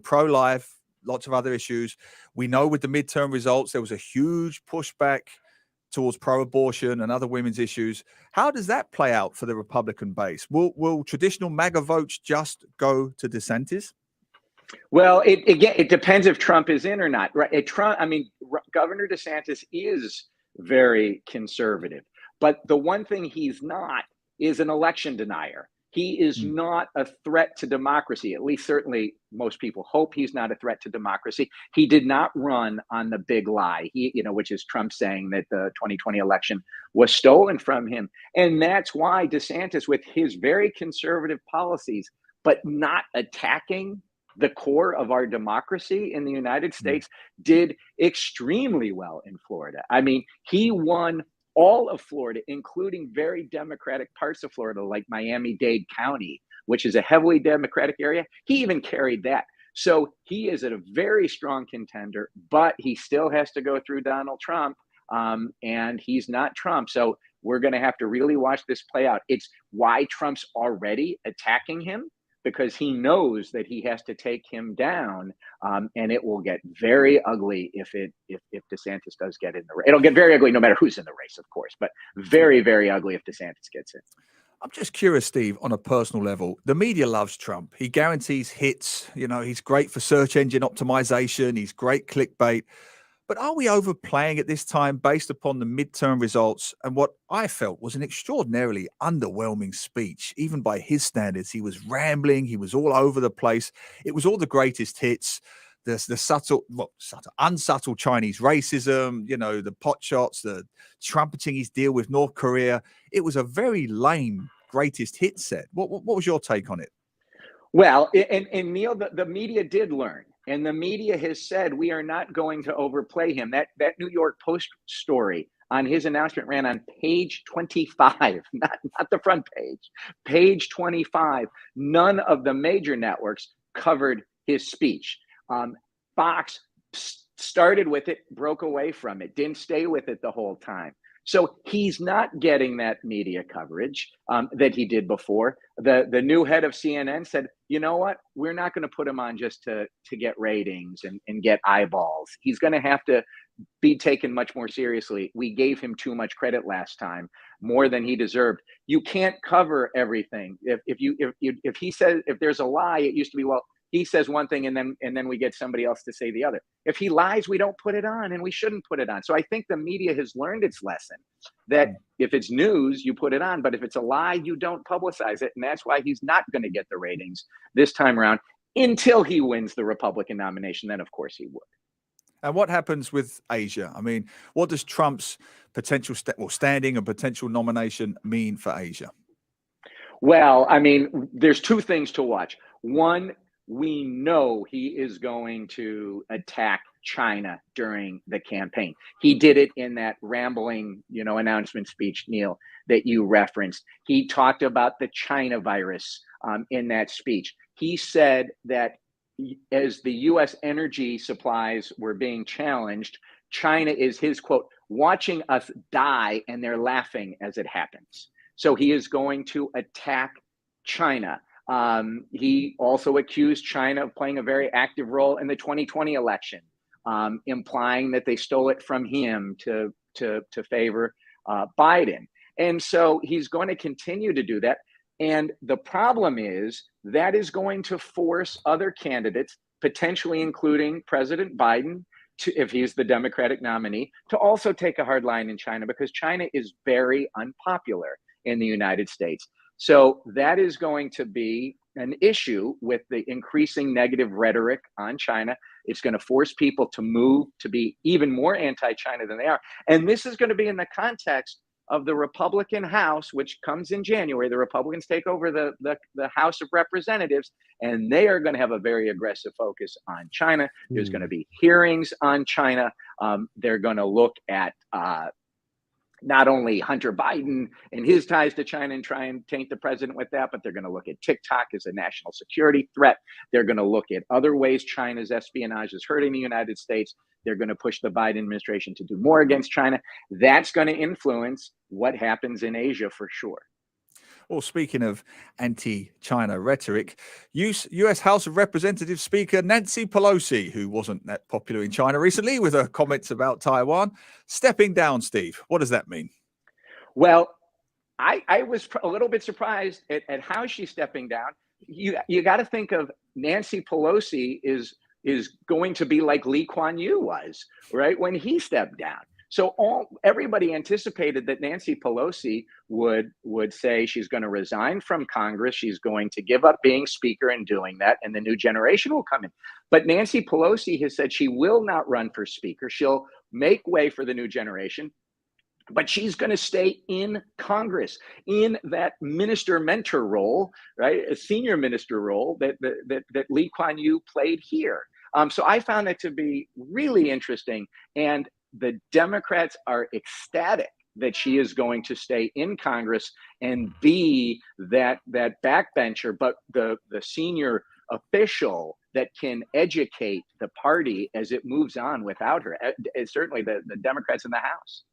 [SPEAKER 4] pro-life, lots of other issues. We know with the midterm results, there was a huge pushback towards pro-abortion and other women's issues. How does that play out for the Republican base? Will traditional MAGA votes just go to DeSantis?
[SPEAKER 9] Well, it depends if Trump is in or not. Right? Governor DeSantis is very conservative. But the one thing he's not is an election denier. He is not a threat to democracy. At least certainly most people hope he's not a threat to democracy. He did not run on the big lie, which is Trump saying that the 2020 election was stolen from him. And that's why DeSantis, with his very conservative policies, but not attacking the core of our democracy in the United States, did extremely well in Florida. I mean, he won all of Florida, including very Democratic parts of Florida, like Miami-Dade County, which is a heavily Democratic area. He even carried that. So he is a very strong contender, but he still has to go through Donald Trump, and he's not Trump. So we're going to have to really watch this play out. It's why Trump's already attacking him, because he knows that he has to take him down, and it will get very ugly if DeSantis does get in the race. It'll get very ugly no matter who's in the race, of course, but very, very ugly if DeSantis gets in.
[SPEAKER 4] I'm just curious, Steve, on a personal level. The media loves Trump. He guarantees hits. He's great for search engine optimization. He's great clickbait. But are we overplaying at this time based upon the midterm results and what I felt was an extraordinarily underwhelming speech, even by his standards? He was rambling. He was all over the place. It was all the greatest hits. The unsubtle Chinese racism, the pot shots, the trumpeting his deal with North Korea. It was a very lame greatest hit set. What was your take on it?
[SPEAKER 9] Well, and Neil, the media did learn. And the media has said we are not going to overplay him. That New York Post story on his announcement ran on page 25, not the front page, page 25. None of the major networks covered his speech. Fox started with it, broke away from it, didn't stay with it the whole time. So he's not getting that media coverage that he did before. The new head of CNN said, you know what? We're not going to put him on just to get ratings and get eyeballs. He's going to have to be taken much more seriously. We gave him too much credit last time, more than he deserved. You can't cover everything. If he says, if there's a lie, it used to be, well, he says one thing and then we get somebody else to say the other. If he lies, we don't put it on, and we shouldn't put it on. So I think the media has learned its lesson that if it's news, you put it on, but if it's a lie, you don't publicize it. And that's why he's not going to get the ratings this time around until he wins the Republican nomination. Then, of course, he would.
[SPEAKER 4] And what happens with Asia? I mean, what does Trump's potential standing and potential nomination mean for Asia?
[SPEAKER 9] Well, I mean, there's two things to watch. One, we know he is going to attack China during the campaign. He did it in that rambling, announcement speech, Neil, that you referenced. He talked about the China virus in that speech. He said that as the U.S. energy supplies were being challenged, China is, his quote, watching us die, and they're laughing as it happens. So he is going to attack China. He also accused China of playing a very active role in the 2020 election, implying that they stole it from him to favor Biden. And so he's going to continue to do that. And the problem is that is going to force other candidates, potentially including President Biden, if he's the Democratic nominee, to also take a hard line in China, because China is very unpopular in the United States. So that is going to be an issue with the increasing negative rhetoric on China. It's going to force people to move to be even more anti-China than they are. And this is going to be in the context of the Republican House, which comes in January. The Republicans take over the House of Representatives, and they are going to have a very aggressive focus on China. There's going to be hearings on China. They're going to look at not only Hunter Biden and his ties to China and try and taint the president with that, but they're going to look at TikTok as a national security threat. They're going to look at other ways China's espionage is hurting the United States. They're going to push the Biden administration to do more against China. That's going to influence what happens in Asia for sure.
[SPEAKER 4] Well, speaking of anti-China rhetoric, U.S. House of Representatives Speaker Nancy Pelosi, who wasn't that popular in China recently with her comments about Taiwan, stepping down, Steve. What does that mean?
[SPEAKER 9] Well, I was a little bit surprised at how she's stepping down. You got to think of Nancy Pelosi is going to be like Lee Kuan Yew was, right, when he stepped down. So everybody anticipated that Nancy Pelosi would say she's going to resign from Congress. She's going to give up being speaker and doing that, and the new generation will come in. But Nancy Pelosi has said she will not run for speaker. She'll make way for the new generation, but she's going to stay in Congress in that minister mentor role, right? A senior minister role that Lee Kuan Yew played here. So I found it to be really interesting, and the Democrats are ecstatic that she is going to stay in Congress and be that backbencher, but the senior official that can educate the party as it moves on without her. Certainly the Democrats in the House.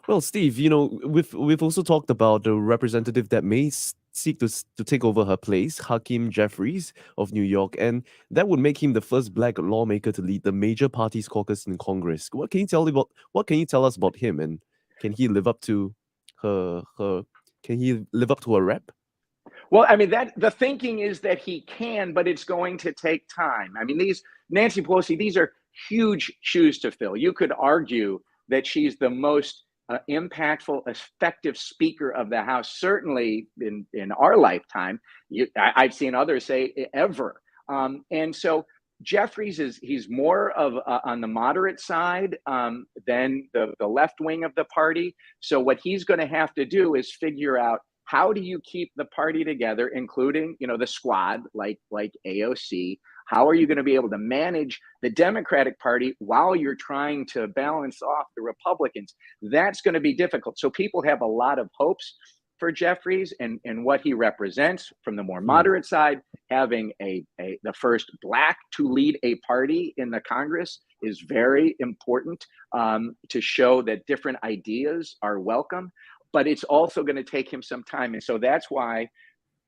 [SPEAKER 3] Well, Steve, we've also talked about the representative that may seek to take over her place, Hakeem Jeffries of New York, and that would make him the first black lawmaker to lead the major party's caucus in Congress. What can you tell us about him, and can he live up to her rep?
[SPEAKER 9] Well, I mean, the thinking is that he can, but it's going to take time. I mean, Nancy Pelosi, these are huge shoes to fill. You could argue that she's the most impactful, effective speaker of the House, certainly in our lifetime. I've seen others say ever. And so Jeffries he's more of on the moderate side than the left wing of the party. So what he's going to have to do is figure out, how do you keep the party together, including, the squad like AOC? How are you going to be able to manage the Democratic Party while you're trying to balance off the Republicans? That's going to be difficult. So people have a lot of hopes for Jeffries and what he represents from the more moderate side, having the first Black to lead a party in the Congress is very important to show that different ideas are welcome. But it's also going to take him some time. And so that's why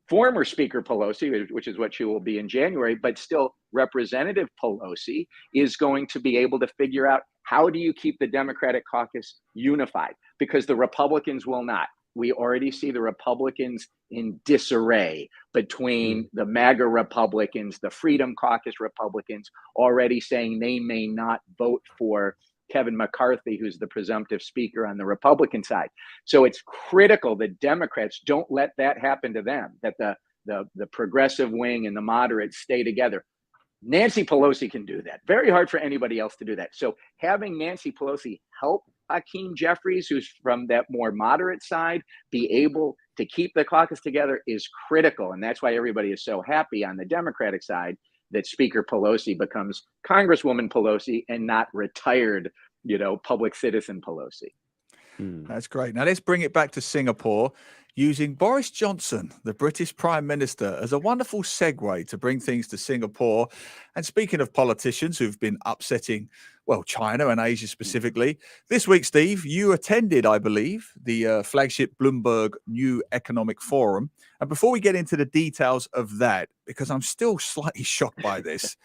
[SPEAKER 9] former Speaker Pelosi, which is what she will be in January, but still Representative Pelosi is going to be able to figure out, how do you keep the Democratic caucus unified? Because the Republicans will not. We already see the Republicans in disarray between the MAGA Republicans, the Freedom Caucus Republicans, already saying they may not vote for Kevin McCarthy, who's the presumptive speaker on the Republican side. So it's critical that Democrats don't let that happen to them, that the progressive wing and the moderates stay together. Nancy Pelosi can do that. Very hard for anybody else to do that. So having Nancy Pelosi help Hakeem Jeffries, who's from that more moderate side, be able to keep the caucus together is critical. And that's why everybody is so happy on the Democratic side that Speaker Pelosi becomes Congresswoman Pelosi and not retired, public citizen Pelosi.
[SPEAKER 4] That's great. Now let's bring it back to Singapore, using Boris Johnson, the British Prime Minister, as a wonderful segue to bring things to Singapore. And speaking of politicians who've been upsetting, China and Asia specifically, this week, Steve, you attended, I believe, the flagship Bloomberg New Economic Forum. And before we get into the details of that, because I'm still slightly shocked by this,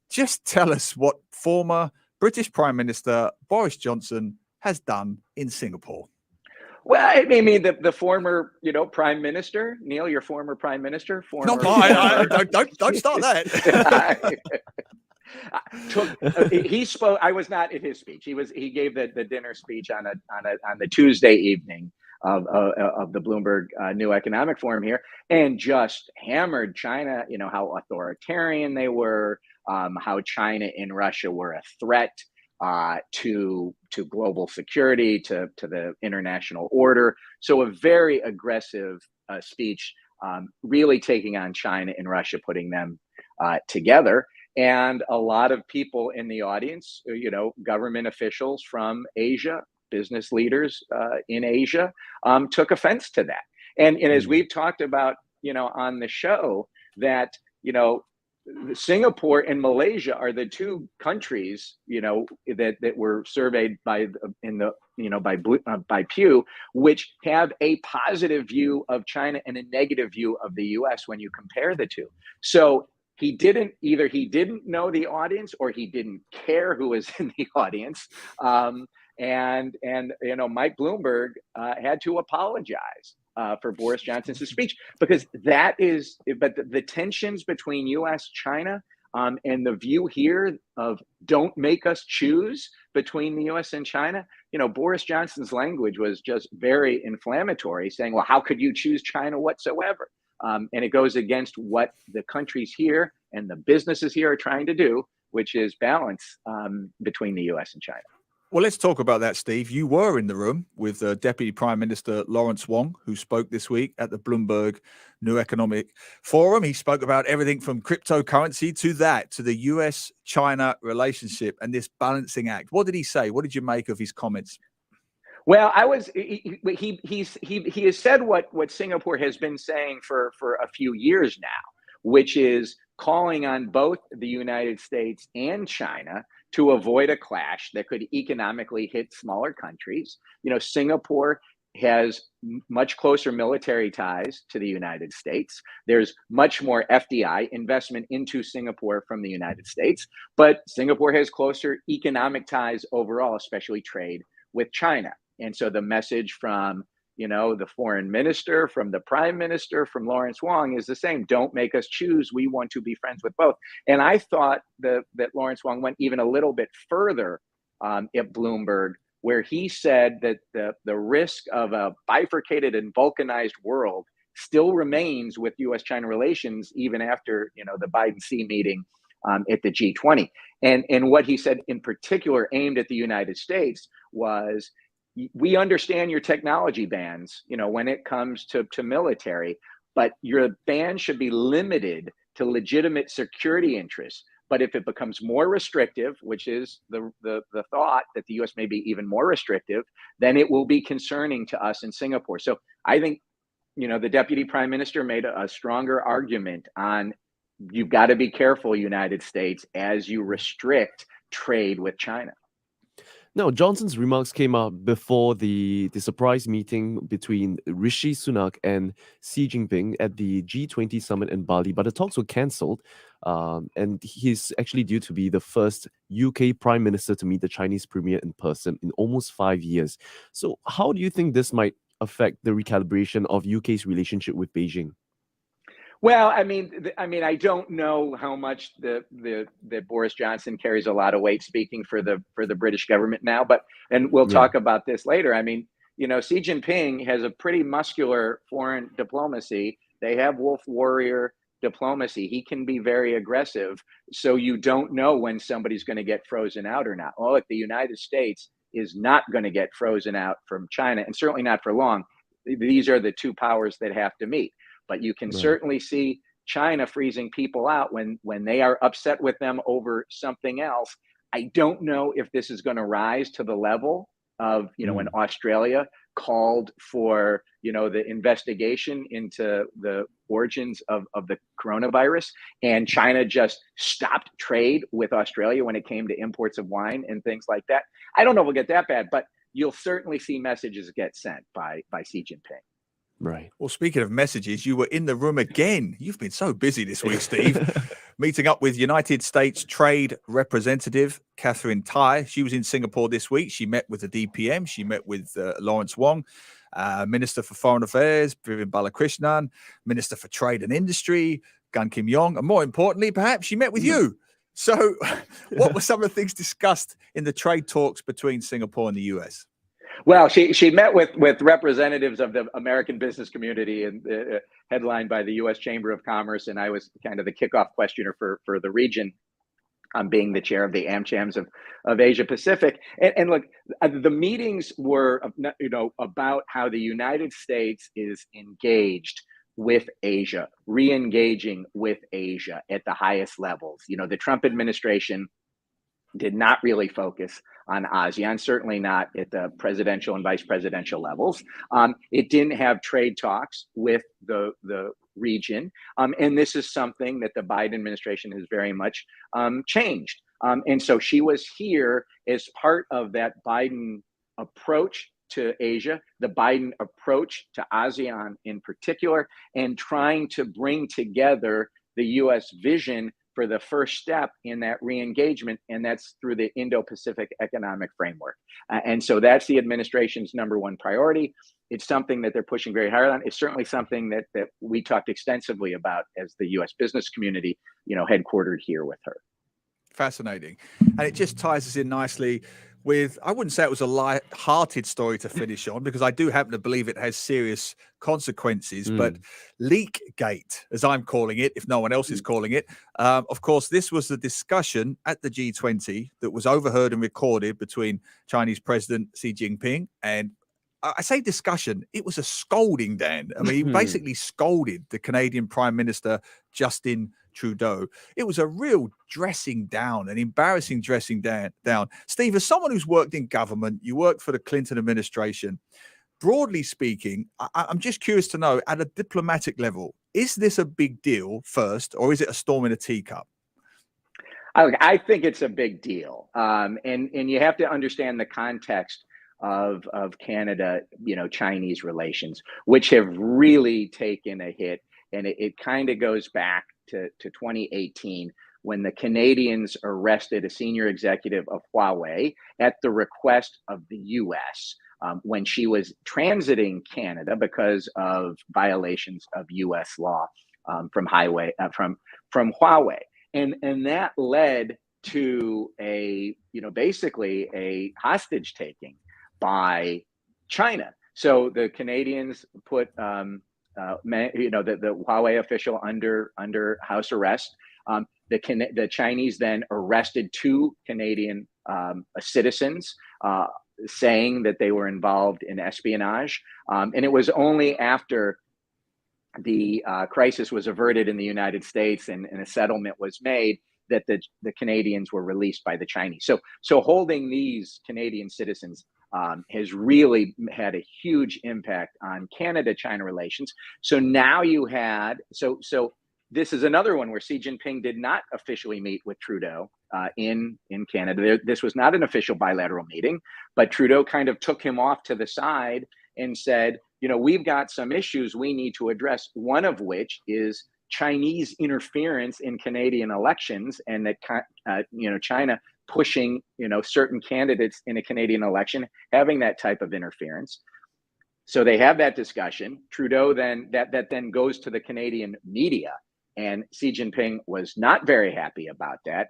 [SPEAKER 4] just tell us what former British Prime Minister Boris Johnson has done in Singapore.
[SPEAKER 9] Well, I mean, the former, Prime Minister, Neil, your former Prime Minister.
[SPEAKER 4] Not mine. Don't start that.
[SPEAKER 9] He spoke. I was not at his speech. He gave the dinner speech on the Tuesday evening of the Bloomberg New Economic Forum here, and just hammered China. How authoritarian they were, how China and Russia were a threat to global security, to the international order. So a very aggressive speech, really taking on China and Russia, putting them together. And a lot of people in the audience, government officials from Asia, business leaders in Asia, took offense to that. And as we've talked about, on the show, that, Singapore and Malaysia are the two countries, that were surveyed by Pew, which have a positive view of China and a negative view of the U.S. when you compare the two. So he didn't know the audience, or he didn't care who was in the audience. And Mike Bloomberg had to apologize for Boris Johnson's speech, because but the tensions between U.S., China, and the view here of don't make us choose between the U.S. and China, Boris Johnson's language was just very inflammatory, saying, well, how could you choose China whatsoever? And it goes against what the countries here and the businesses here are trying to do, which is balance between the U.S. and China.
[SPEAKER 4] Well, let's talk about that, Steve. You were in the room with Deputy Prime Minister Lawrence Wong, who spoke this week at the Bloomberg New Economic Forum. He spoke about everything from cryptocurrency to the US-China relationship and this balancing act. What did he say? What did you make of his comments?
[SPEAKER 9] Well, he has said what Singapore has been saying for a few years now, which is calling on both the United States and China to avoid a clash that could economically hit smaller countries. Singapore has much closer military ties to the United States. There's much more FDI investment into Singapore from the United States, but Singapore has closer economic ties overall, especially trade with China. And so the message from the foreign minister, from the prime minister, from Lawrence Wong is the same. Don't make us choose. We want to be friends with both. And I thought that Lawrence Wong went even a little bit further at Bloomberg, where he said that the risk of a bifurcated and balkanized world still remains with U.S.-China relations, even after the Biden-Xi meeting at the G20. And what he said in particular aimed at the United States was, we understand your technology bans, when it comes to military, but your ban should be limited to legitimate security interests. But if it becomes more restrictive, which is the thought that the U.S. may be even more restrictive, then it will be concerning to us in Singapore. So I think, the Deputy Prime Minister made a stronger argument on you've got to be careful, United States, as you restrict trade with China.
[SPEAKER 3] Now, Johnson's remarks came out before the surprise meeting between Rishi Sunak and Xi Jinping at the G20 summit in Bali, but the talks were cancelled. And he's actually due to be the first UK Prime Minister to meet the Chinese Premier in person in almost 5 years. So how do you think this might affect the recalibration of UK's relationship with Beijing?
[SPEAKER 9] Well, I mean, I don't know how much that Boris Johnson carries a lot of weight speaking for the British government now, and we'll talk about this later. I mean, Xi Jinping has a pretty muscular foreign diplomacy. They have wolf warrior diplomacy. He can be very aggressive, so you don't know when somebody's going to get frozen out or not. Well, look, the United States is not going to get frozen out from China, and certainly not for long. These are the two powers that have to meet. But you can certainly see China freezing people out when they are upset with them over something else. I don't know if this is going to rise to the level of, when Australia called for, the investigation into the origins of the coronavirus, and China just stopped trade with Australia when it came to imports of wine and things like that. I don't know if we'll get that bad, but you'll certainly see messages get sent by Xi Jinping.
[SPEAKER 3] Right.
[SPEAKER 4] Well, speaking of messages, you were in the room again. You've been so busy this week, Steve. Meeting up with United States Trade Representative Catherine Tai. She was in Singapore this week. She met with the DPM. She met with Lawrence Wong, Minister for Foreign Affairs, Vivian Balakrishnan, Minister for Trade and Industry, Gan Kim Yong, and more importantly, perhaps she met with you. So what were some of the things discussed in the trade talks between Singapore and the US?
[SPEAKER 9] Well, she met with representatives of the American business community and headlined by the U.S. Chamber of Commerce, and I was kind of the kickoff questioner for the region, being the chair of the AmChams of Asia Pacific. And look, the meetings were, about how the United States is engaged with Asia, re-engaging with Asia at the highest levels. The Trump administration did not really focus on ASEAN, certainly not at the presidential and vice presidential levels. It didn't have trade talks with the region. And this is something that the Biden administration has very much changed. And so she was here as part of that Biden approach to Asia, the Biden approach to ASEAN in particular, and trying to bring together the U.S. vision for the first step in that re-engagement, and that's through the Indo-Pacific Economic Framework. And so that's the administration's number one priority. It's something that they're pushing very hard on. It's certainly something that we talked extensively about as the U.S. business community, headquartered here with her.
[SPEAKER 4] Fascinating. And it just ties us in nicely with, I wouldn't say it was a light-hearted story to finish on, because I do happen to believe it has serious consequences, but Leakgate, as I'm calling it, if no one else is calling it. Of course, this was the discussion at the G20 that was overheard and recorded between Chinese President Xi Jinping and, I say discussion, it was a scolding, Dan. I mean, he basically scolded the Canadian Prime Minister, Justin Trudeau. It was a real dressing down, an embarrassing dressing down. Steve, as someone who's worked in government, you worked for the Clinton administration. Broadly speaking, I'm just curious to know, at a diplomatic level, is this a big deal first, or is it a storm in a teacup?
[SPEAKER 9] I think it's a big deal. And you have to understand the context of Canada, Chinese relations, which have really taken a hit. And it kind of goes back to 2018, when the Canadians arrested a senior executive of Huawei at the request of the US when she was transiting Canada because of violations of US law from Huawei. And that led to basically a hostage taking by China. So the Canadians put the Huawei official under house arrest. The Chinese then arrested 2 Canadian citizens, saying that they were involved in espionage. And it was only after the crisis was averted in the United States and a settlement was made that the Canadians were released by the Chinese. So holding these Canadian citizens has really had a huge impact on Canada-China relations. So now you had, so this is another one where Xi Jinping did not officially meet with Trudeau in Canada. This was not an official bilateral meeting, but Trudeau kind of took him off to the side and said, we've got some issues we need to address, one of which is Chinese interference in Canadian elections, and that China pushing certain candidates in a Canadian election, having that type of interference. So they have that discussion. Trudeau then that then goes to the Canadian media, and Xi Jinping was not very happy about that.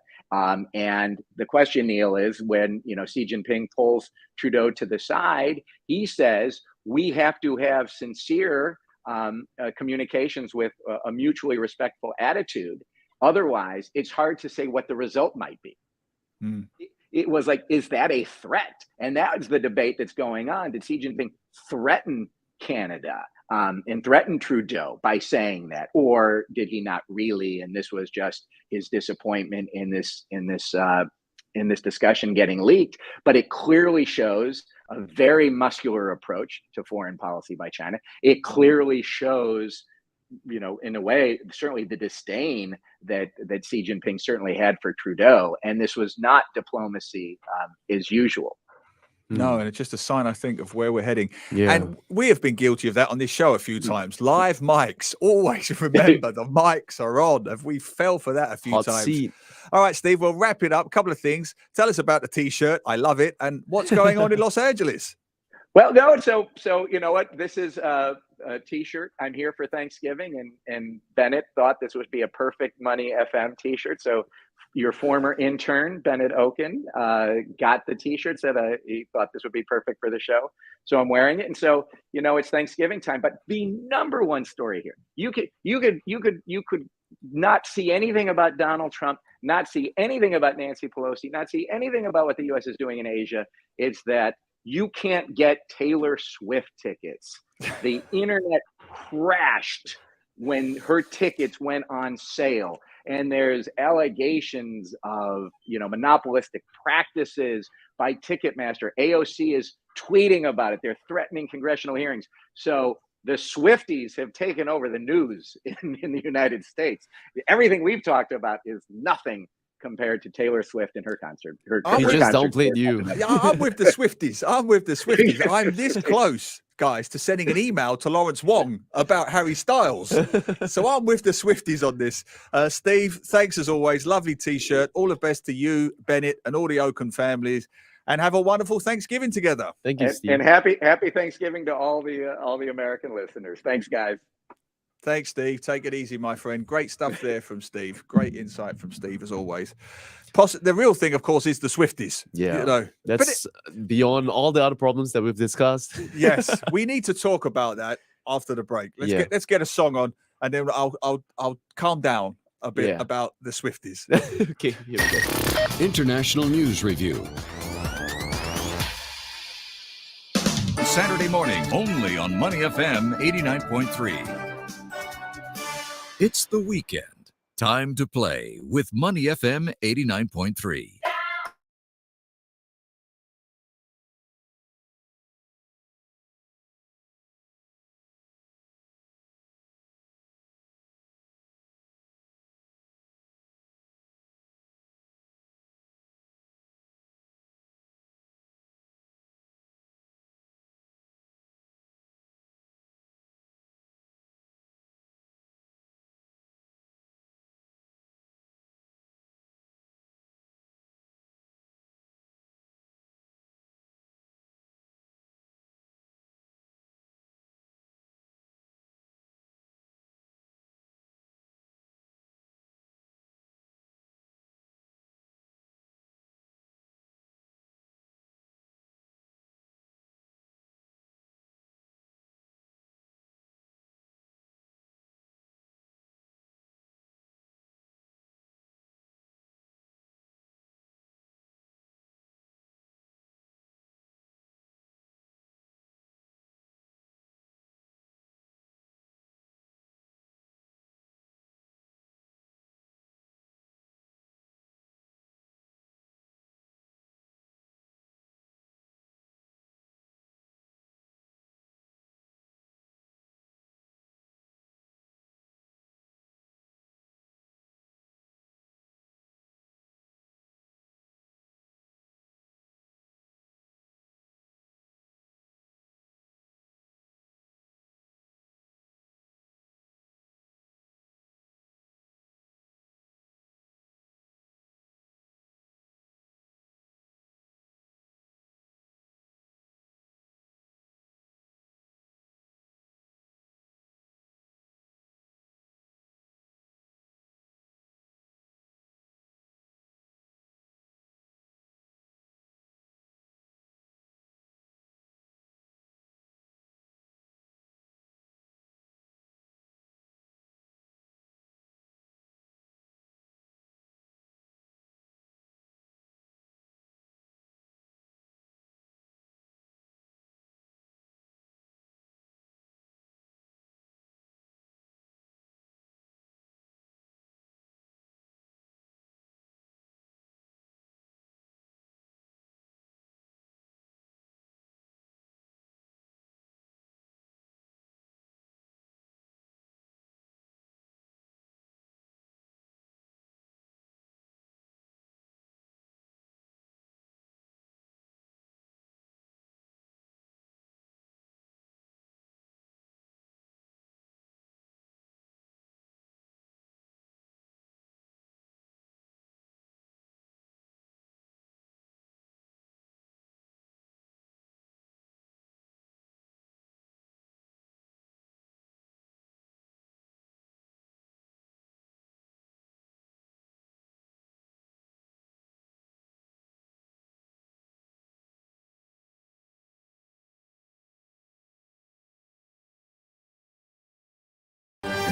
[SPEAKER 9] And the question, Neil, is when Xi Jinping pulls Trudeau to the side, he says we have to have sincere communications with a mutually respectful attitude. Otherwise, it's hard to say what the result might be.
[SPEAKER 4] Mm.
[SPEAKER 9] It was like, is that a threat? And that's the debate that's going on. Did Xi Jinping threaten Canada and threaten Trudeau by saying that, or did he not really? And this was just his disappointment in this discussion getting leaked. But it clearly shows a very muscular approach to foreign policy by China. It clearly shows, in a way, certainly the disdain that Xi Jinping certainly had for Trudeau. And this was not diplomacy as usual.
[SPEAKER 4] No, and it's just a sign, I think, of where we're heading.
[SPEAKER 3] Yeah.
[SPEAKER 4] And we have been guilty of that on this show a few times. Live mics. Always remember the mics are on. We fell for that a few
[SPEAKER 3] Hot
[SPEAKER 4] times.
[SPEAKER 3] seat.
[SPEAKER 4] All right, Steve, we'll wrap it up. A couple of things. Tell us about the T-shirt. I love it. And what's going on in Los Angeles?
[SPEAKER 9] Well, no, so you know what? This is a T-shirt. I'm here for Thanksgiving, and Bennett thought this would be a perfect Money FM T-shirt. So your former intern, Bennett Okun, got the T-shirt, said he thought this would be perfect for the show. So I'm wearing it. And so, it's Thanksgiving time. But the number one story here, you could not see anything about Donald Trump, not see anything about Nancy Pelosi, not see anything about what the U.S. is doing in Asia. It's that you can't get Taylor Swift tickets. The internet crashed when her tickets went on sale. And there's allegations of, monopolistic practices by Ticketmaster. AOC is tweeting about it. They're threatening congressional hearings. So the Swifties have taken over the news in the United States. Everything we've talked about is nothing compared to Taylor Swift and her concert.
[SPEAKER 3] He just downplayed you.
[SPEAKER 4] Yeah, I'm with the Swifties. I'm this close, guys, to sending an email to Lawrence Wong about Harry Styles. So I'm with the Swifties on this. Steve, thanks as always. Lovely T-shirt. All the best to you, Bennett, and all the Okun families. And have a wonderful Thanksgiving together.
[SPEAKER 3] Thank you, Steve.
[SPEAKER 9] And happy Thanksgiving to all the American listeners. Thanks, guys.
[SPEAKER 4] Thanks, Steve. Take it easy, my friend. Great stuff there from Steve. Great insight from Steve, as always. The real thing, of course, is the Swifties.
[SPEAKER 3] Yeah, that's beyond all the other problems that we've discussed.
[SPEAKER 4] Yes, we need to talk about that after the break. Let's get a song on, and then I'll calm down a bit about the Swifties.
[SPEAKER 3] Okay, here we go.
[SPEAKER 8] International News Review.
[SPEAKER 1] Saturday morning, only on Money FM 89.3. It's the weekend. Time to play with Money FM 89.3.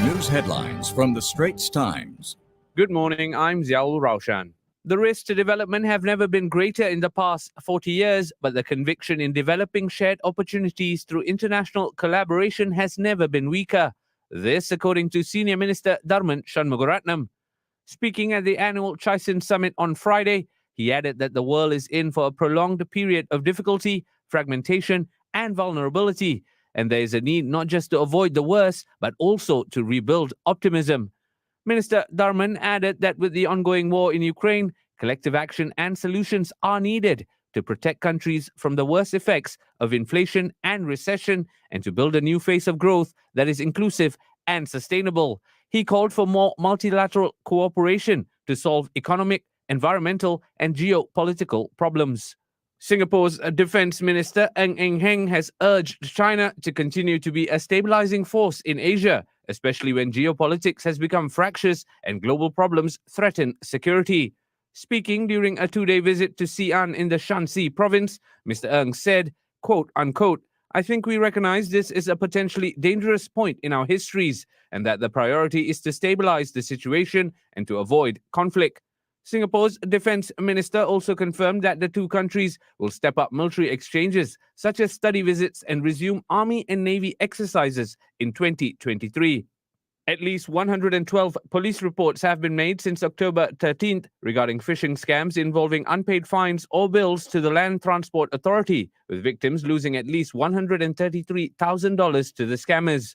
[SPEAKER 1] news headlines from the Straits Times.
[SPEAKER 2] Good morning, I'm Ziaul Raushan. The risks to development have never been greater in the past 40 years, but the conviction in developing shared opportunities through international collaboration has never been weaker. This, according to Senior Minister Dharman Shanmugaratnam. Speaking at the annual Chaisin Summit on Friday, he added that the world is in for a prolonged period of difficulty, fragmentation, and vulnerability, and there is a need not just to avoid the worst, but also to rebuild optimism. Minister Dharman added that with the ongoing war in Ukraine, collective action and solutions are needed to protect countries from the worst effects of inflation and recession and to build a new phase of growth that is inclusive and sustainable. He called for more multilateral cooperation to solve economic, environmental, and geopolitical problems. Singapore's Defence Minister Ng Heng has urged China to continue to be a stabilizing force in Asia, especially when geopolitics has become fractious and global problems threaten security. Speaking during a two-day visit to Xi'an in the Shanxi province, Mr. Ng said, quote, unquote, I think we recognize this is a potentially dangerous point in our histories and that the priority is to stabilize the situation and to avoid conflict. Singapore's defense minister also confirmed that the two countries will step up military exchanges, such as study visits, and resume army and navy exercises in 2023. At least 112 police reports have been made since October 13th regarding phishing scams involving unpaid fines or bills to the Land Transport Authority, with victims losing at least $133,000 to the scammers.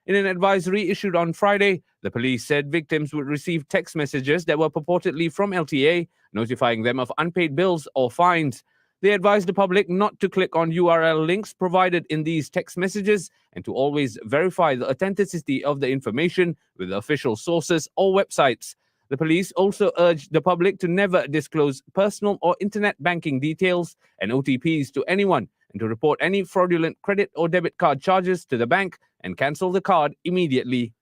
[SPEAKER 2] In an advisory issued on Friday, the police said victims would receive text messages that were purportedly from LTA, notifying them of unpaid bills or fines. They advised the public not to click on URL links provided in these text messages and to always verify the authenticity of the information with official sources or websites. The police also urged the public to never disclose personal or internet banking details and OTPs to anyone and to report any fraudulent credit or debit card charges to the bank and cancel the card immediately.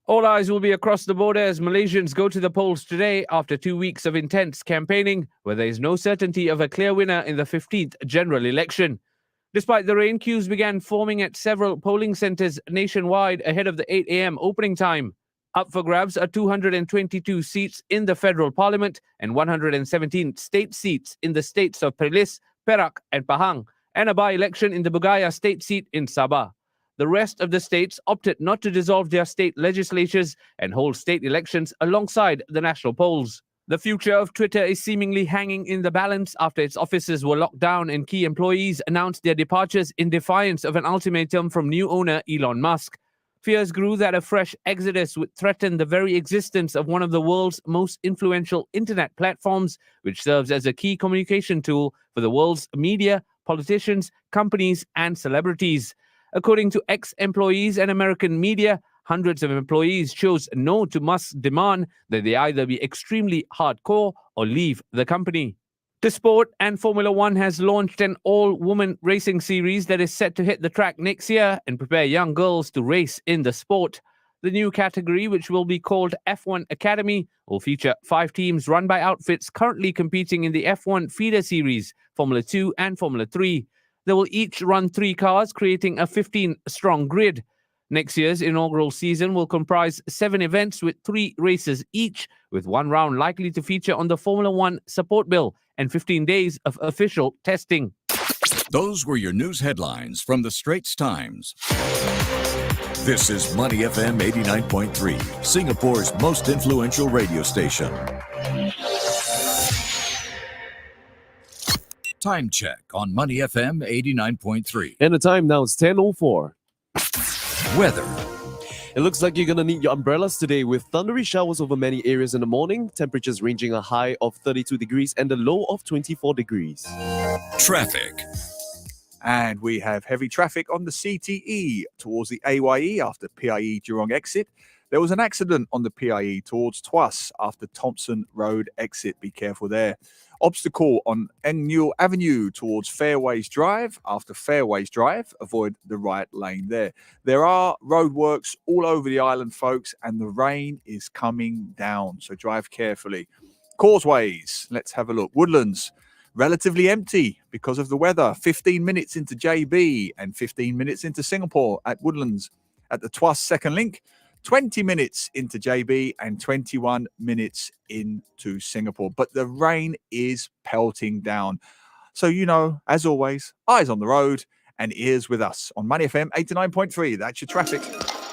[SPEAKER 2] All eyes will be across the border as Malaysians go to the polls today after 2 weeks of intense campaigning, where there is no certainty of a clear winner in the 15th general election. Despite the rain, queues began forming at several polling centres nationwide ahead of the 8 a.m. opening time. Up for grabs are 222 seats in the federal parliament and 117 state seats in the states of Perlis, Perak and Pahang, and a by-election in the Bugaya state seat in Sabah. The rest of the states opted not to dissolve their state legislatures and hold state elections alongside the national polls. The future of Twitter is seemingly hanging in the balance after its offices were locked down and key employees announced their departures in defiance of an ultimatum from new owner Elon Musk. Fears grew that a fresh exodus would threaten the very existence of one of the world's most influential internet platforms, which serves as a key communication tool for the world's media, politicians, companies, and celebrities. According to ex-employees and American media, hundreds of employees chose no to Musk's demand that they either be extremely hardcore or leave the company. The sport and Formula One has launched an all-woman racing series that is set to hit the track next year and prepare young girls to race in the sport. The new category, which will be called F1 Academy, will feature 5 teams run by outfits currently competing in the F1 feeder series, Formula 2 and Formula 3. They will each run 3 cars, creating a 15-strong grid. Next year's inaugural season will comprise 7 events with 3 races each, with 1 round likely to feature on the Formula One support bill and 15 days of official testing.
[SPEAKER 1] Those were your news headlines from the Straits Times. This is Money FM 89.3, Singapore's most influential radio station. Time check on Money FM 89.3.
[SPEAKER 3] And the time now is 10:04.
[SPEAKER 1] Weather.
[SPEAKER 3] It looks like you're going to need your umbrellas today with thundery showers over many areas in the morning, temperatures ranging a high of 32 degrees and a low of 24 degrees.
[SPEAKER 1] Traffic.
[SPEAKER 4] And we have heavy traffic on the CTE towards the AYE after PIE Jurong exit. There was an accident on the PIE towards Tuas after Thompson Road exit. Be careful there. Obstacle on Eng Newell Avenue towards Fairways Drive. After Fairways Drive, avoid the right lane there. There are roadworks all over the island, folks, and the rain is coming down, so drive carefully. Causeways, let's have a look. Woodlands, relatively empty because of the weather. 15 minutes into JB and 15 minutes into Singapore at Woodlands. At the Tuas Second Link, 20 minutes into JB and 21 minutes into Singapore. But the rain is pelting down. So, as always, eyes on the road and ears with us on Money FM 89.3. That's your traffic.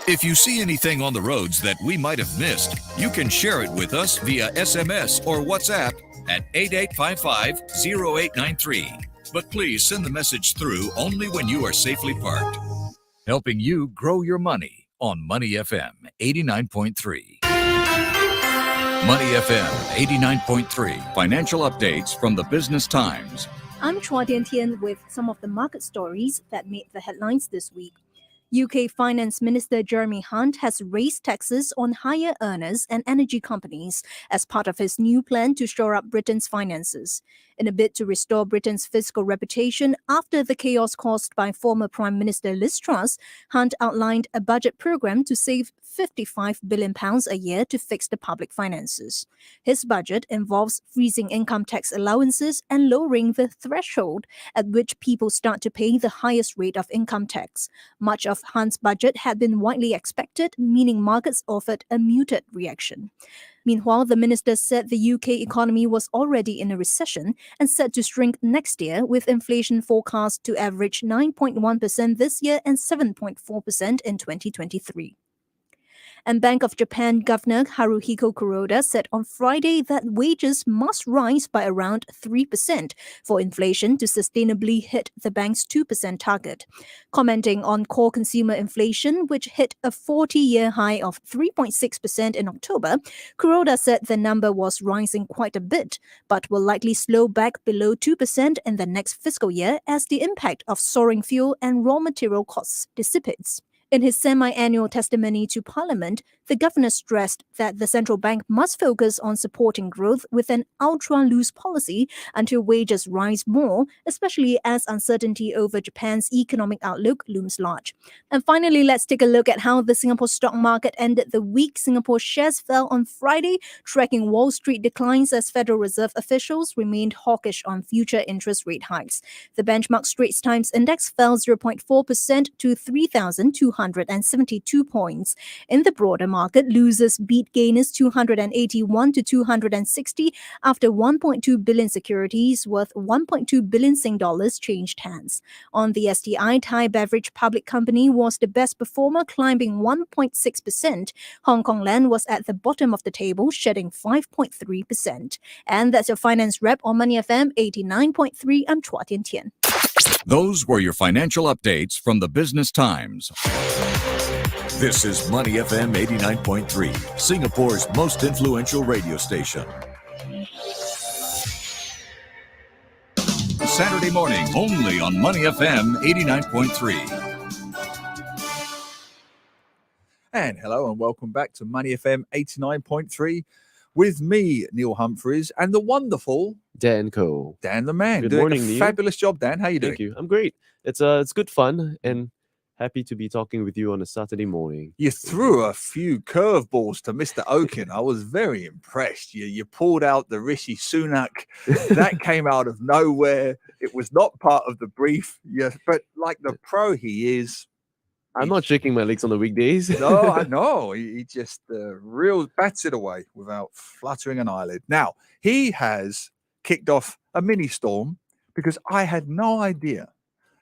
[SPEAKER 1] If you see anything on the roads that we might have missed, you can share it with us via SMS or WhatsApp at 8855-0893. But please send the message through only when you are safely parked. Helping you grow your money on Money FM 89.3. Money FM 89.3. Financial updates from the Business Times.
[SPEAKER 5] I'm Chua Tian with some of the market stories that made the headlines this week. UK Finance Minister Jeremy Hunt has raised taxes on higher earners and energy companies as part of his new plan to shore up Britain's finances. In a bid to restore Britain's fiscal reputation after the chaos caused by former Prime Minister Liz Truss, Hunt outlined a budget programme to save £55 billion a year to fix the public finances. His budget involves freezing income tax allowances and lowering the threshold at which people start to pay the highest rate of income tax. Much of Hunt's budget had been widely expected, meaning markets offered a muted reaction. Meanwhile, the minister said the UK economy was already in a recession and set to shrink next year, with inflation forecast to average 9.1% this year and 7.4% in 2023. And Bank of Japan Governor Haruhiko Kuroda said on Friday that wages must rise by around 3% for inflation to sustainably hit the bank's 2% target. Commenting on core consumer inflation, which hit a 40-year high of 3.6% in October, Kuroda said the number was rising quite a bit, but will likely slow back below 2% in the next fiscal year as the impact of soaring fuel and raw material costs dissipates. In his semi-annual testimony to Parliament, the governor stressed that the central bank must focus on supporting growth with an ultra-loose policy until wages rise more, especially as uncertainty over Japan's economic outlook looms large. And finally, let's take a look at how the Singapore stock market ended the week. Singapore shares fell on Friday, tracking Wall Street declines as Federal Reserve officials remained hawkish on future interest rate hikes. The benchmark Straits Times Index fell 0.4% to 3,272 points. In the broader market, losers beat gainers 281 to 260 after 1.2 billion securities worth 1.2 billion Sing dollars changed hands. On the STI, Thai Beverage Public Company was the best performer, climbing 1.6%. Hong Kong Land was at the bottom of the table, shedding 5.3%. And that's your finance wrap on Money FM 89.3. I'm Chua Tian Tian.
[SPEAKER 1] Those were your financial updates from the Business Times. This is Money FM 89.3, Singapore's most influential radio station. Saturday morning, only on Money FM 89.3.
[SPEAKER 4] And hello and welcome back to Money FM 89.3 with me, Neil Humphreys, and the wonderful
[SPEAKER 3] Dan Co.
[SPEAKER 4] Dan the Man.
[SPEAKER 3] Good
[SPEAKER 4] Doing
[SPEAKER 3] morning,
[SPEAKER 4] a
[SPEAKER 3] Neil.
[SPEAKER 4] fabulous job, Dan. How you doing?
[SPEAKER 3] Thank you. I'm great. It's good fun and happy to be talking with you on a Saturday morning.
[SPEAKER 4] You threw a few curveballs to Mr. Okun. I was very impressed. You pulled out the Rishi Sunak. That came out of nowhere. It was not part of the brief. Yes, but like the pro he is.
[SPEAKER 3] I'm not shaking my legs on the weekdays.
[SPEAKER 4] No, I know. He just real bats it away without fluttering an eyelid. Now, he has kicked off a mini storm because I had no idea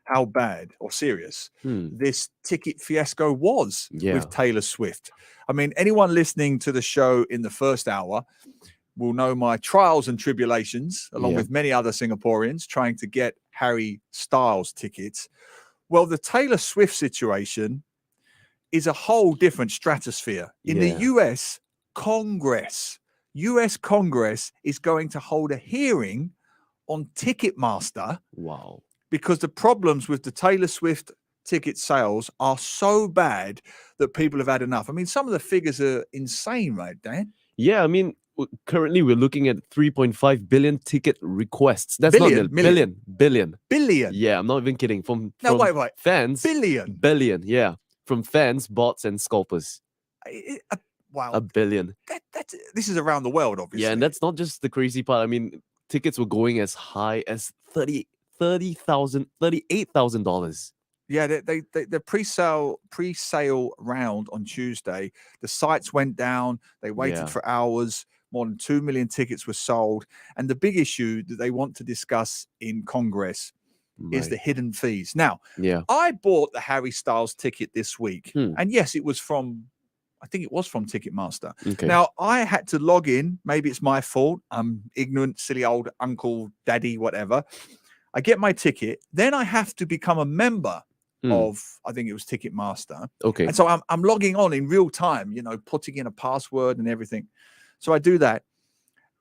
[SPEAKER 4] how bad or serious this ticket fiasco was with Taylor Swift. I mean, anyone listening to the show in the first hour will know my trials and tribulations, along with many other Singaporeans, trying to get Harry Styles tickets. Well, the Taylor Swift situation is a whole different stratosphere. In the US Congress is going to hold a hearing on Ticketmaster.
[SPEAKER 3] Wow.
[SPEAKER 4] Because the problems with the Taylor Swift ticket sales are so bad that people have had enough. I mean, some of the figures are insane, right, Dan?
[SPEAKER 3] Yeah, I mean, currently we're looking at 3.5 billion ticket requests. That's
[SPEAKER 4] Billion,
[SPEAKER 3] not million. Billion.
[SPEAKER 4] Billion.
[SPEAKER 3] Yeah, I'm not even kidding. From
[SPEAKER 4] Wait.
[SPEAKER 3] fans.
[SPEAKER 4] Billion.
[SPEAKER 3] Yeah. From fans, bots, and scalpers.
[SPEAKER 4] Wow.
[SPEAKER 3] A billion.
[SPEAKER 4] This is around the world, obviously.
[SPEAKER 3] Yeah, and that's not just the crazy part. I mean, tickets were going as high as $38,000.
[SPEAKER 4] Yeah, the pre-sale round on Tuesday, the sites went down. They waited
[SPEAKER 3] Yeah.
[SPEAKER 4] for hours. More than 2 million tickets were sold. And the big issue that they want to discuss in Congress is the
[SPEAKER 3] Right.
[SPEAKER 4] hidden fees. Now,
[SPEAKER 3] Yeah.
[SPEAKER 4] I bought the Harry Styles ticket this week.
[SPEAKER 3] Hmm.
[SPEAKER 4] And yes, it was from, I think it was from Ticketmaster.
[SPEAKER 3] Okay.
[SPEAKER 4] Now, I had to log in. Maybe it's my fault. I'm ignorant, silly old uncle, daddy, whatever. I get my ticket. Then I have to become a member of, I think it was Ticketmaster.
[SPEAKER 3] Okay.
[SPEAKER 4] And so I'm logging on in real time, putting in a password and everything. So I do that.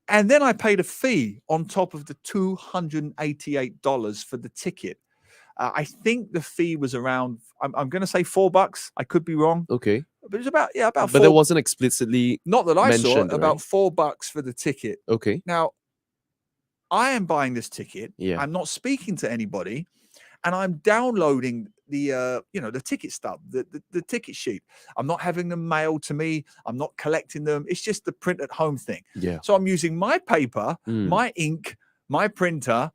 [SPEAKER 4] And then I paid a fee on top of the $288 for the ticket. I think the fee was around, I'm going to say $4. I could be wrong.
[SPEAKER 3] Okay.
[SPEAKER 4] But it's about
[SPEAKER 3] But
[SPEAKER 4] four.
[SPEAKER 3] that wasn't explicitly
[SPEAKER 4] Not that I saw,
[SPEAKER 3] mentioned,
[SPEAKER 4] about
[SPEAKER 3] right?
[SPEAKER 4] $4 for the ticket.
[SPEAKER 3] Okay.
[SPEAKER 4] Now, I am buying this ticket.
[SPEAKER 3] Yeah.
[SPEAKER 4] I'm not speaking to anybody, and I'm downloading the the ticket stub, the ticket sheet. I'm not having them mailed to me. I'm not collecting them. It's just the print at home thing.
[SPEAKER 3] Yeah.
[SPEAKER 4] So I'm using my paper, my ink, my printer.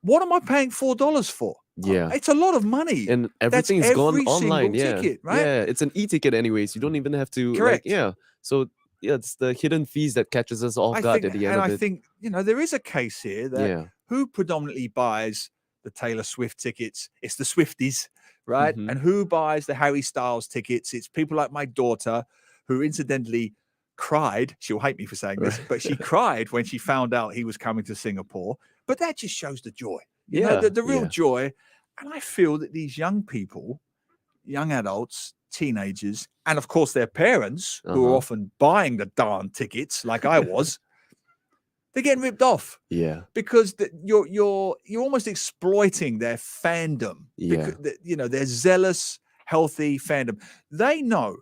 [SPEAKER 4] What am I paying $4 for?
[SPEAKER 3] Yeah.
[SPEAKER 4] It's a lot of money.
[SPEAKER 3] And
[SPEAKER 4] That's
[SPEAKER 3] everything's gone
[SPEAKER 4] every single
[SPEAKER 3] online. Yeah.
[SPEAKER 4] ticket, right?
[SPEAKER 3] Yeah. It's an e-ticket anyways. You don't even have to.
[SPEAKER 4] Correct.
[SPEAKER 3] Yeah. So yeah, it's the hidden fees that catches us off guard at the end of
[SPEAKER 4] I
[SPEAKER 3] it.
[SPEAKER 4] think there is a case here that
[SPEAKER 3] Yeah.
[SPEAKER 4] who predominantly buys the Taylor Swift tickets? It's the Swifties, right?
[SPEAKER 3] Mhm.
[SPEAKER 4] And who buys the Harry Styles tickets? It's people like my daughter, who incidentally cried. She'll hate me for saying this, but she cried when she found out he was coming to Singapore. But that just shows the joy, the real
[SPEAKER 3] Yeah.
[SPEAKER 4] joy. And I feel that these young people, young adults, teenagers, and of course their parents, who are
[SPEAKER 3] Uh-huh.
[SPEAKER 4] often buying the darn tickets, like I was, they're getting ripped off
[SPEAKER 3] Yeah.
[SPEAKER 4] because you're almost exploiting their fandom.
[SPEAKER 3] Yeah.
[SPEAKER 4] Because, their zealous, healthy fandom. They know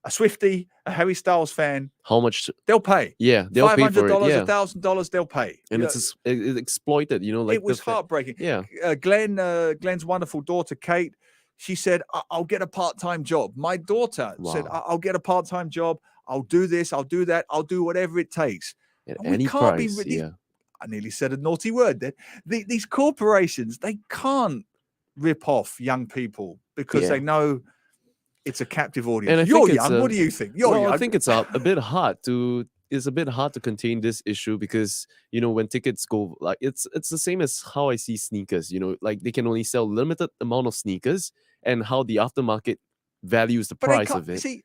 [SPEAKER 4] a Swiftie, a Harry Styles fan,
[SPEAKER 3] How much?
[SPEAKER 4] they'll pay.
[SPEAKER 3] Yeah. They'll pay for it.
[SPEAKER 4] $500,
[SPEAKER 3] Yeah.
[SPEAKER 4] $1,000, they'll pay.
[SPEAKER 3] And
[SPEAKER 4] You
[SPEAKER 3] it's exploited. Like
[SPEAKER 4] it was heartbreaking.
[SPEAKER 3] Yeah.
[SPEAKER 4] Glenn's wonderful daughter, Kate, she said, I'll get a part-time job. My daughter said,
[SPEAKER 3] Wow.
[SPEAKER 4] I'll get a part-time job. I'll do this. I'll do that. I'll do whatever it takes.
[SPEAKER 3] At
[SPEAKER 4] And we
[SPEAKER 3] any
[SPEAKER 4] can't be
[SPEAKER 3] price.
[SPEAKER 4] these-
[SPEAKER 3] Yeah.
[SPEAKER 4] I nearly said a naughty word there. These corporations, they can't rip off young people because
[SPEAKER 3] Yeah.
[SPEAKER 4] they know it's a captive audience.
[SPEAKER 3] And I
[SPEAKER 4] You're
[SPEAKER 3] think it's
[SPEAKER 4] young. What do you think? You're young.
[SPEAKER 3] I think it's a bit hard to. It's a bit hard to contain this issue because when tickets go like it's the same as how I see sneakers. Like they can only sell limited amount of sneakers, and how the aftermarket values the
[SPEAKER 4] But they
[SPEAKER 3] price
[SPEAKER 4] can't-
[SPEAKER 3] of it.
[SPEAKER 4] See,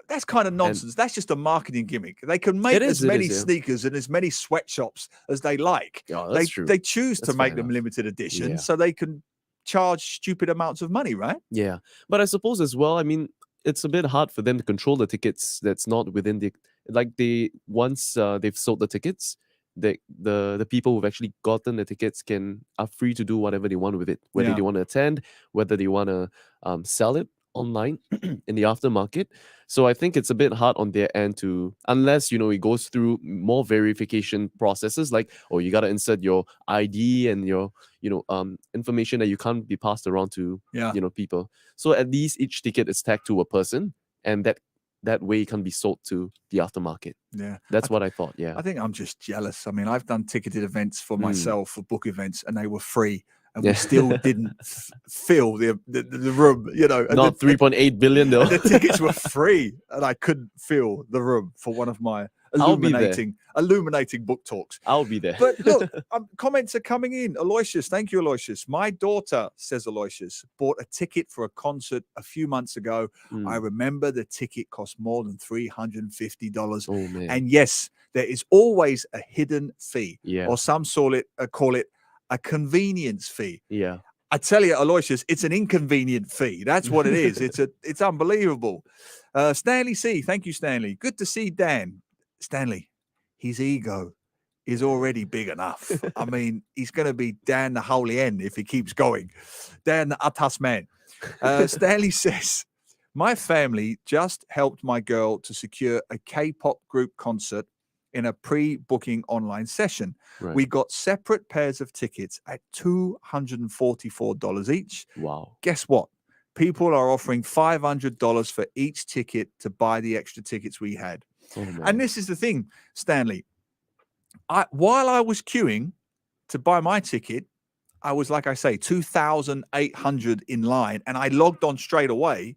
[SPEAKER 4] that's kind of nonsense. That's just a marketing gimmick. They can make
[SPEAKER 3] It
[SPEAKER 4] as
[SPEAKER 3] is,
[SPEAKER 4] many
[SPEAKER 3] yeah.
[SPEAKER 4] sneakers and as many sweatshops as they like.
[SPEAKER 3] Yeah,
[SPEAKER 4] They
[SPEAKER 3] that's true.
[SPEAKER 4] they choose to
[SPEAKER 3] That's
[SPEAKER 4] make
[SPEAKER 3] fair
[SPEAKER 4] them
[SPEAKER 3] enough.
[SPEAKER 4] limited edition
[SPEAKER 3] Yeah.
[SPEAKER 4] so they can charge stupid amounts of money, right?
[SPEAKER 3] Yeah, but I suppose as well. I mean, it's a bit hard for them to control the tickets. That's not within the once they've sold the tickets, the people who've actually gotten the tickets are free to do whatever they want with it. Whether
[SPEAKER 4] Yeah.
[SPEAKER 3] they want to attend, whether they want to sell it online in the aftermarket. So I think it's a bit hard on their end to, unless it goes through more verification processes, like you got to insert your ID and your information that you can't be passed around to
[SPEAKER 4] Yeah.
[SPEAKER 3] people. So at least each ticket is tagged to a person, and that way it can be sold to the aftermarket.
[SPEAKER 4] Yeah.
[SPEAKER 3] That's what I thought. Yeah.
[SPEAKER 4] I think I'm just jealous. I mean, I've done ticketed events for
[SPEAKER 3] Mm.
[SPEAKER 4] myself, for book events, and they were free. And
[SPEAKER 3] Yeah.
[SPEAKER 4] we still didn't fill the room, and
[SPEAKER 3] Not 3.8 billion though.
[SPEAKER 4] and the tickets were free, and I couldn't fill the room for one of my
[SPEAKER 3] I'll be there.
[SPEAKER 4] illuminating book talks.
[SPEAKER 3] I'll be there.
[SPEAKER 4] But look, comments are coming in. Aloysius, thank you, Aloysius. My daughter, says Aloysius, bought a ticket for a concert a few months ago. I remember the ticket cost more than $350.
[SPEAKER 3] Oh man.
[SPEAKER 4] And yes, there is always a hidden fee,
[SPEAKER 3] Yeah.
[SPEAKER 4] or some call it a convenience fee.
[SPEAKER 3] Yeah.
[SPEAKER 4] I tell you, Aloysius, it's an inconvenient fee. That's what it is. It's unbelievable. Stanley C, thank you, Stanley. Good to see Dan. Stanley, his ego is already big enough. I mean, he's going to be Dan the Holy End if he keeps going. Dan the Atas man. Stanley says, my family just helped my girl to secure a K-pop group concert in a pre-booking online session.
[SPEAKER 3] Right.
[SPEAKER 4] We got separate pairs of tickets at $244 each.
[SPEAKER 3] Wow.
[SPEAKER 4] Guess what? People are offering $500 for each ticket to buy the extra tickets we had.
[SPEAKER 3] Oh, man.
[SPEAKER 4] And this is the thing, Stanley. While I was queuing to buy my ticket, I was, like I say, 2,800 in line, and I logged on straight away.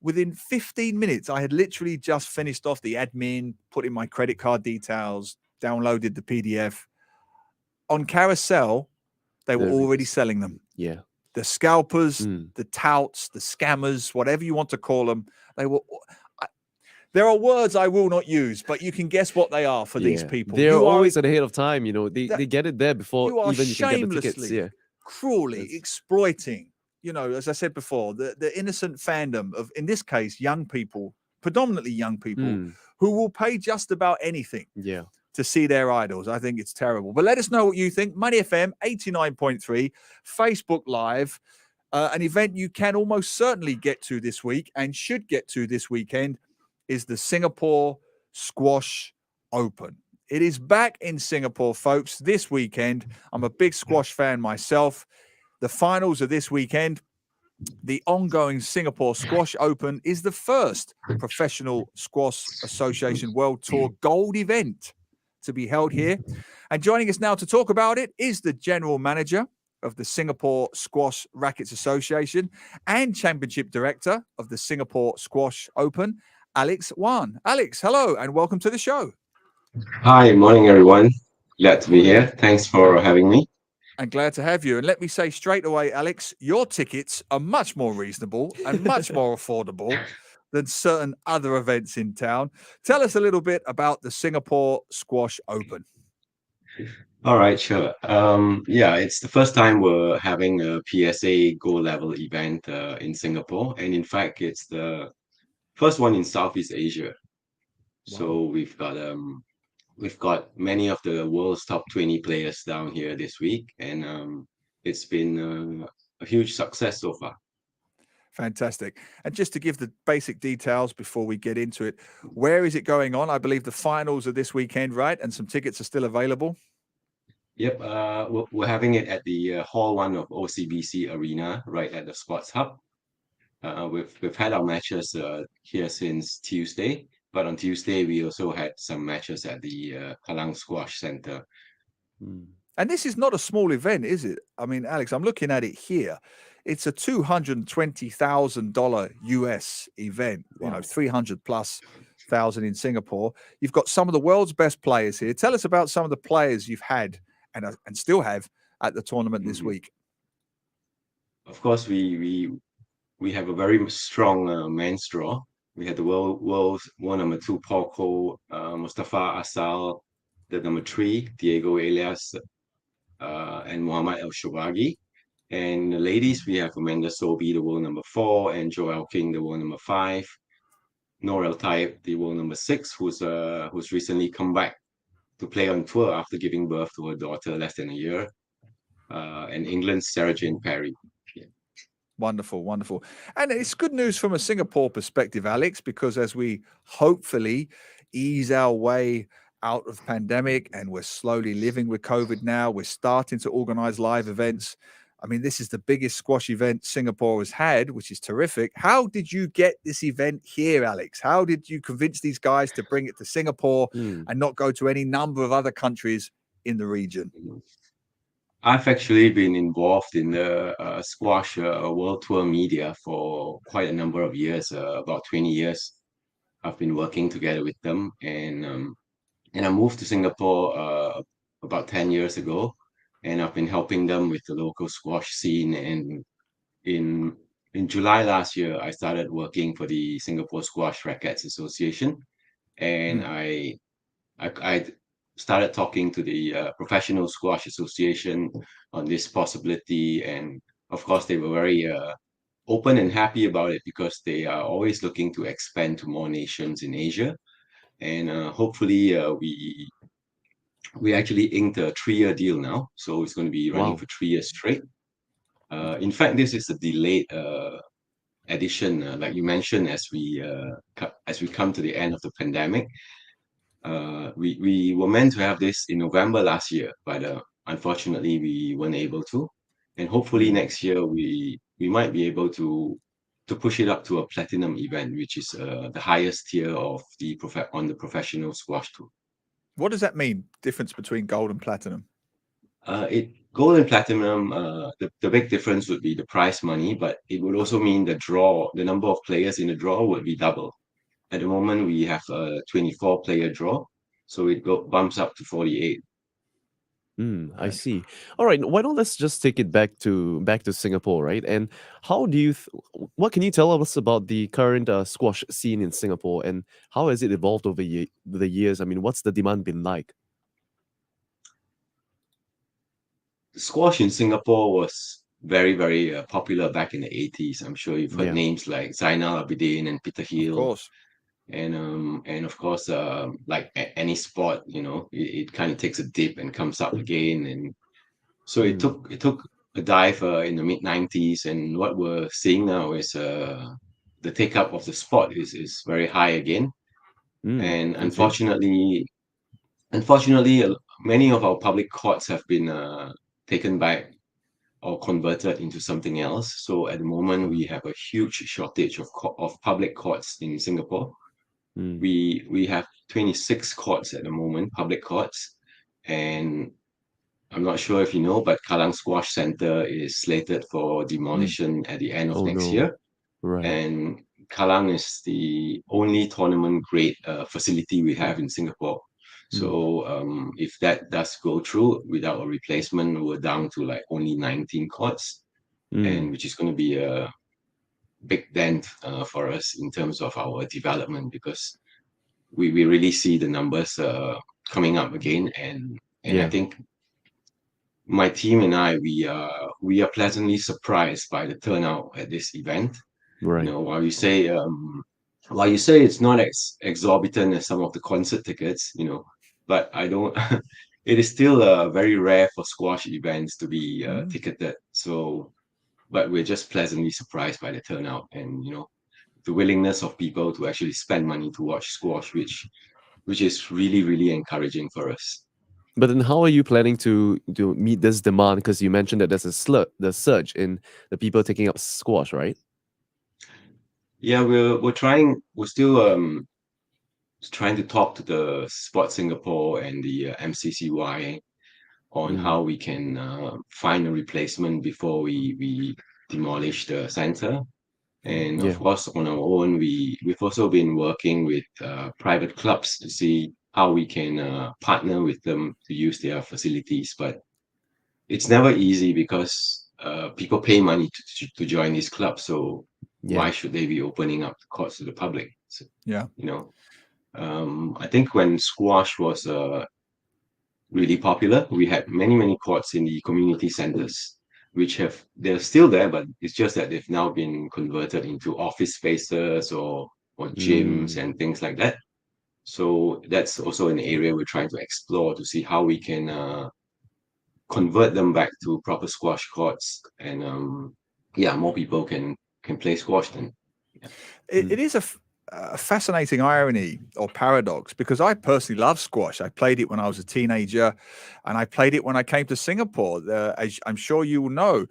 [SPEAKER 4] Within 15 minutes, I had literally just finished off the admin, put in my credit card details, downloaded the PDF. On Carousel, they were
[SPEAKER 3] There it
[SPEAKER 4] already
[SPEAKER 3] is.
[SPEAKER 4] selling them.
[SPEAKER 3] Yeah.
[SPEAKER 4] The scalpers,
[SPEAKER 3] Mm.
[SPEAKER 4] the touts, the scammers, whatever you want to call them, they were. There are words I will not use, but you can guess what they are for these
[SPEAKER 3] Yeah.
[SPEAKER 4] people.
[SPEAKER 3] They're
[SPEAKER 4] You are
[SPEAKER 3] always ahead of time,
[SPEAKER 4] that-
[SPEAKER 3] they get it there before
[SPEAKER 4] you are
[SPEAKER 3] even you can get the tickets.
[SPEAKER 4] shamelessly,
[SPEAKER 3] Yeah.
[SPEAKER 4] cruelly
[SPEAKER 3] That's-
[SPEAKER 4] exploiting, as I said before, the innocent fandom of, in this case, young people, predominantly young people,
[SPEAKER 3] Mm.
[SPEAKER 4] who will pay just about anything
[SPEAKER 3] Yeah.
[SPEAKER 4] to see their idols. I think it's terrible. But let us know what you think. Money FM 89.3, Facebook Live, an event you can almost certainly get to this week and should get to this weekend is the Singapore Squash Open. It is back in Singapore, folks, this weekend. I'm a big squash fan myself. The finals are this weekend. The ongoing Singapore Squash Open is the first Professional Squash Association World Tour Gold event to be held here. And joining us now to talk about it is the General Manager of the Singapore Squash Racquets Association and Championship Director of the Singapore Squash Open, Alex Wan. Alex, hello and welcome to the show.
[SPEAKER 10] Hi, morning everyone. Glad to be here. Thanks for having me.
[SPEAKER 4] And glad to have you. And let me say straight away, Alex, your tickets are much more reasonable and much more affordable than certain other events in town. Tell us a little bit about the Singapore Squash Open.
[SPEAKER 10] All right, sure. Yeah, it's the first time we're having a PSA Gold level event in Singapore, and in fact, it's the first one in Southeast Asia. So we've got many of the world's top 20 players down here this week, and it's been a huge success so far.
[SPEAKER 4] Fantastic. And just to give the basic details before we get into it, where is it going on? I believe the finals are this weekend, right? And some tickets are still available.
[SPEAKER 10] Yep, we're having it at the Hall 1 of OCBC Arena, right at the Sports Hub. We've had our matches here since Tuesday, but on Tuesday we also had some matches at the Kallang Squash Center.
[SPEAKER 4] And this is not a small event, is it? I mean, Alex, I'm looking at it here. It's a $220,000 US event,
[SPEAKER 3] Wow.
[SPEAKER 4] 300 plus thousand in Singapore. You've got some of the world's best players here. Tell us about some of the players you've had and still have at the tournament this week.
[SPEAKER 10] Of course, we have a very strong men's draw. We had the world number 2 Paul Cole, Mustafa Asal, the number 3 Diego Elias, and Muhammad El Shawagi. And the ladies, we have Amanda Sobey, the world number 4, and Joelle King, the world number 5. Norel Taib, the world number 6, who's recently come back to play on tour after giving birth to her daughter less than a year. And England's Sarah Jane Perry. Yeah.
[SPEAKER 4] Wonderful, wonderful. And it's good news from a Singapore perspective, Alex, because as we hopefully ease our way out of pandemic and we're slowly living with COVID now, we're starting to organize live events. I mean, this is the biggest squash event Singapore has had, which is terrific. How did you get this event here, Alex? How did you convince these guys to bring it to Singapore and not go to any number of other countries in the region?
[SPEAKER 10] I've actually been involved in the squash world tour media for quite a number of years, about 20 years. I've been working together with them, and I moved to Singapore about 10 years ago, and I've been helping them with the local squash scene. And in July last year, I started working for the Singapore Squash Racquets Association, and I started talking to the Professional Squash Association on this possibility, and of course they were very open and happy about it because they are always looking to expand to more nations in Asia, and hopefully we actually inked a 3-year deal now, so it's going to be running for 3 years straight. In fact, this is a delayed edition, like you mentioned, as we come to the end of the pandemic. We were meant to have this in November last year, but unfortunately we weren't able to. And hopefully next year we might be able to push it up to a platinum event, which is the highest tier of on the professional squash tour.
[SPEAKER 4] What does that mean? Difference between gold and platinum?
[SPEAKER 10] gold and platinum, the big difference would be the prize money, but it would also mean the number of players in the draw would be double. At the moment, we have a 24-player draw, so it bumps up to 48.
[SPEAKER 3] I see. All right, why don't let's just take it back to Singapore, right? And how do you what can you tell us about the current squash scene in Singapore, and how has it evolved over the years? I mean, what's the demand been like?
[SPEAKER 10] Squash in Singapore was very, very popular back in the 80s. I'm sure you've heard
[SPEAKER 3] Yeah.
[SPEAKER 10] names like Zainal Abidin and Peter
[SPEAKER 4] Of
[SPEAKER 10] Hill.
[SPEAKER 4] course.
[SPEAKER 10] And of course, like any sport, it kind of takes a dip and comes up again. And so it took a dive in the mid-90s. And what we're seeing now is the take-up of the sport is very high again. And
[SPEAKER 3] I see.
[SPEAKER 10] unfortunately, many of our public courts have been taken back or converted into something else. So at the moment, we have a huge shortage of public courts in Singapore. We have 26 courts at the moment, public courts, and I'm not sure if you know, but Kallang Squash Centre is slated for demolition at the end of
[SPEAKER 3] Oh
[SPEAKER 10] next
[SPEAKER 3] no.
[SPEAKER 10] year.
[SPEAKER 3] Right.
[SPEAKER 10] And Kallang is the only tournament grade facility we have in Singapore. So if that does go through without a replacement, we're down to like only 19 courts, and which is going to be a big dent for us in terms of our development, because we really see the numbers coming up again, and I
[SPEAKER 3] Yeah.
[SPEAKER 10] think my team and I, we are pleasantly surprised by the turnout at this event.
[SPEAKER 3] Right.
[SPEAKER 10] While you say it's not as exorbitant as some of the concert tickets, but I don't. It is still very rare for squash events to be ticketed. So, but we're just pleasantly surprised by the turnout, and the willingness of people to actually spend money to watch squash, which is really, really encouraging for us.
[SPEAKER 3] But then, how are you planning to meet this demand? Because you mentioned that there's the surge in the people taking up squash, right?
[SPEAKER 10] Yeah, we're still trying to talk to the Sport Singapore and the MCCY on how we can find a replacement before we demolish the center. And of
[SPEAKER 3] Yeah.
[SPEAKER 10] course, on our own, we've also been working with private clubs to see how we can partner with them to use their facilities. But it's never easy because people pay money to join these clubs. So
[SPEAKER 3] Yeah.
[SPEAKER 10] why should they be opening up the courts to the public? So,
[SPEAKER 4] Yeah.
[SPEAKER 10] I think when squash was really popular, we had many, many courts in the community centers, they're still there, but it's just that they've now been converted into office spaces or gyms and things like that. So that's also an area we're trying to explore to see how we can convert them back to proper squash courts, and more people can play squash then. Yeah.
[SPEAKER 4] It is a fascinating irony or paradox, because I personally love squash. I played it when I was a teenager, and I played it when I came to Singapore. As I'm sure you will know,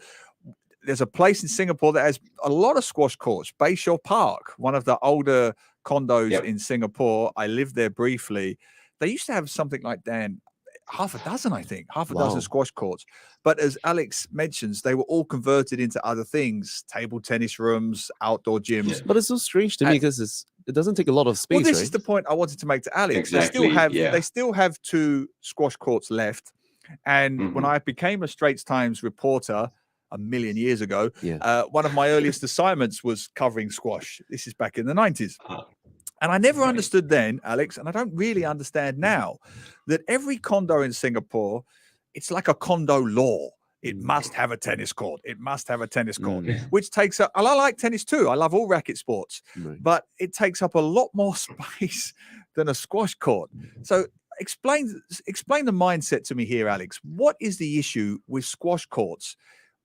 [SPEAKER 4] there's a place in Singapore that has a lot of squash courts. Bayshore Park, one of the older condos in Singapore. I lived there briefly. They used to have something like, Dan, half a dozen, I think, half a dozen squash courts. But as Alex mentions, they were all converted into other things: table tennis rooms, outdoor gyms.
[SPEAKER 3] But it's so strange to me because it doesn't take a lot of space.
[SPEAKER 4] Well, this
[SPEAKER 3] right?
[SPEAKER 4] is the point I wanted to make to Alex.
[SPEAKER 10] Exactly,
[SPEAKER 4] They still have 2 squash courts left. And when I became a Straits Times reporter a million years ago, one of my earliest assignments was covering squash. This is back in the 90s. And I never understood then, Alex, and I don't really understand now, that every condo in Singapore, it's like a condo law. It must have a tennis court. It must have a tennis court, which takes up, and I like tennis too. I love all racket sports, but it takes up a lot more space than a squash court. So explain the mindset to me here, Alex. What is the issue with squash courts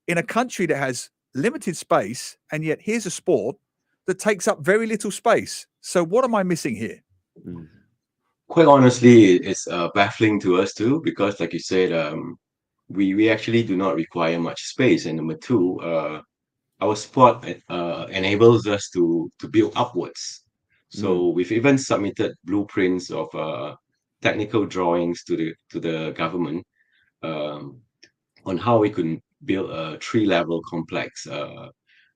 [SPEAKER 4] in a country that has limited space, and yet here's a sport that takes up very little space? So what am I missing here?
[SPEAKER 10] Quite honestly, it's baffling to us too, because like you said, we actually do not require much space. And number two, our sport enables us to build upwards. So we've even submitted blueprints of technical drawings to the government on how we could build a three-level complex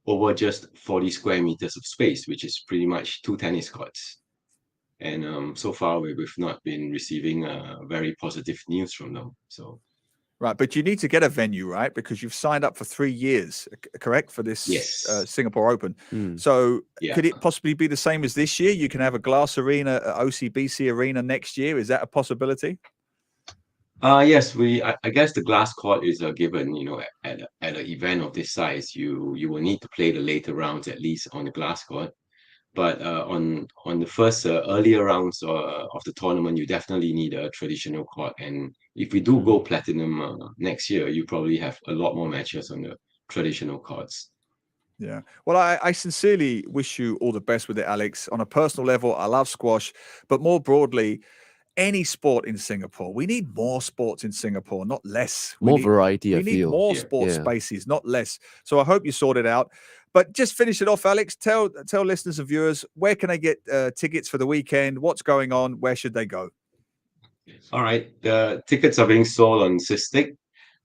[SPEAKER 10] over just 40 square meters of space, which is pretty much 2 tennis courts. And so far, we've not been receiving very positive news from them. So,
[SPEAKER 4] Right, but you need to get a venue, right? Because you've signed up for 3 years, correct, for this
[SPEAKER 10] yes,
[SPEAKER 4] Singapore Open.
[SPEAKER 3] Mm.
[SPEAKER 4] So
[SPEAKER 10] yeah.
[SPEAKER 4] could it possibly be the same as this year? You can have a glass arena, OCBC arena next year. Is that a possibility?
[SPEAKER 10] Yes, I guess the glass court is a given. You know, at an event of this size, you will need to play the later rounds at least on the glass court. But on the first earlier rounds of the tournament, you definitely need a traditional court. And if we do go platinum next year, you probably have a lot more matches on the traditional courts.
[SPEAKER 4] Yeah. Well, I sincerely wish you all the best with it, Alex. On a personal level, I love squash, but more broadly, any sport in Singapore. We need more sports in Singapore, not less.
[SPEAKER 3] More variety,
[SPEAKER 4] We
[SPEAKER 3] I
[SPEAKER 4] need
[SPEAKER 3] feel.
[SPEAKER 4] more
[SPEAKER 10] Yeah.
[SPEAKER 4] sports
[SPEAKER 3] Yeah.
[SPEAKER 4] spaces, not less. So I hope you sort it out. But just finish it off, Alex. Tell listeners and viewers, where can they get tickets for the weekend? What's going on? Where should they go?
[SPEAKER 10] All right. The tickets are being sold on S.League.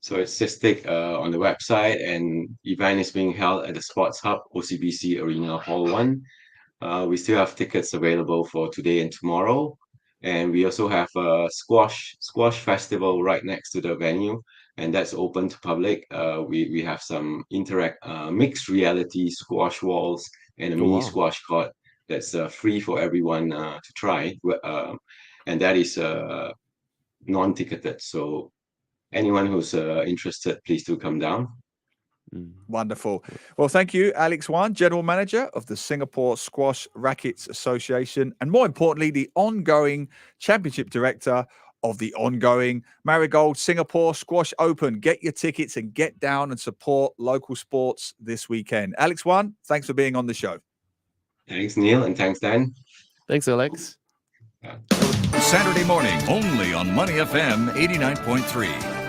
[SPEAKER 10] So it's S.League on the website, and event is being held at the Sports Hub, OCBC Arena Hall 1. We still have tickets available for today and tomorrow. And we also have a squash festival right next to the venue, and that's open to public. We have some mixed reality squash walls and a
[SPEAKER 3] Oh,
[SPEAKER 10] mini
[SPEAKER 3] wow.
[SPEAKER 10] squash court that's free for everyone to try. And that is non-ticketed. So anyone who's interested, please do come down.
[SPEAKER 3] Mm.
[SPEAKER 4] Wonderful. Well, thank you, Alex Wan, General Manager of the Singapore Squash Rackets Association, and more importantly, the ongoing Championship Director of the ongoing MARIGOLD Singapore Squash Open. Get your tickets and get down and support local sports this weekend. Alex Wan, thanks for being on the show.
[SPEAKER 10] Thanks, Neil, and thanks, Dan.
[SPEAKER 3] Thanks, Alex.
[SPEAKER 1] Saturday morning, only on Money FM 89.3.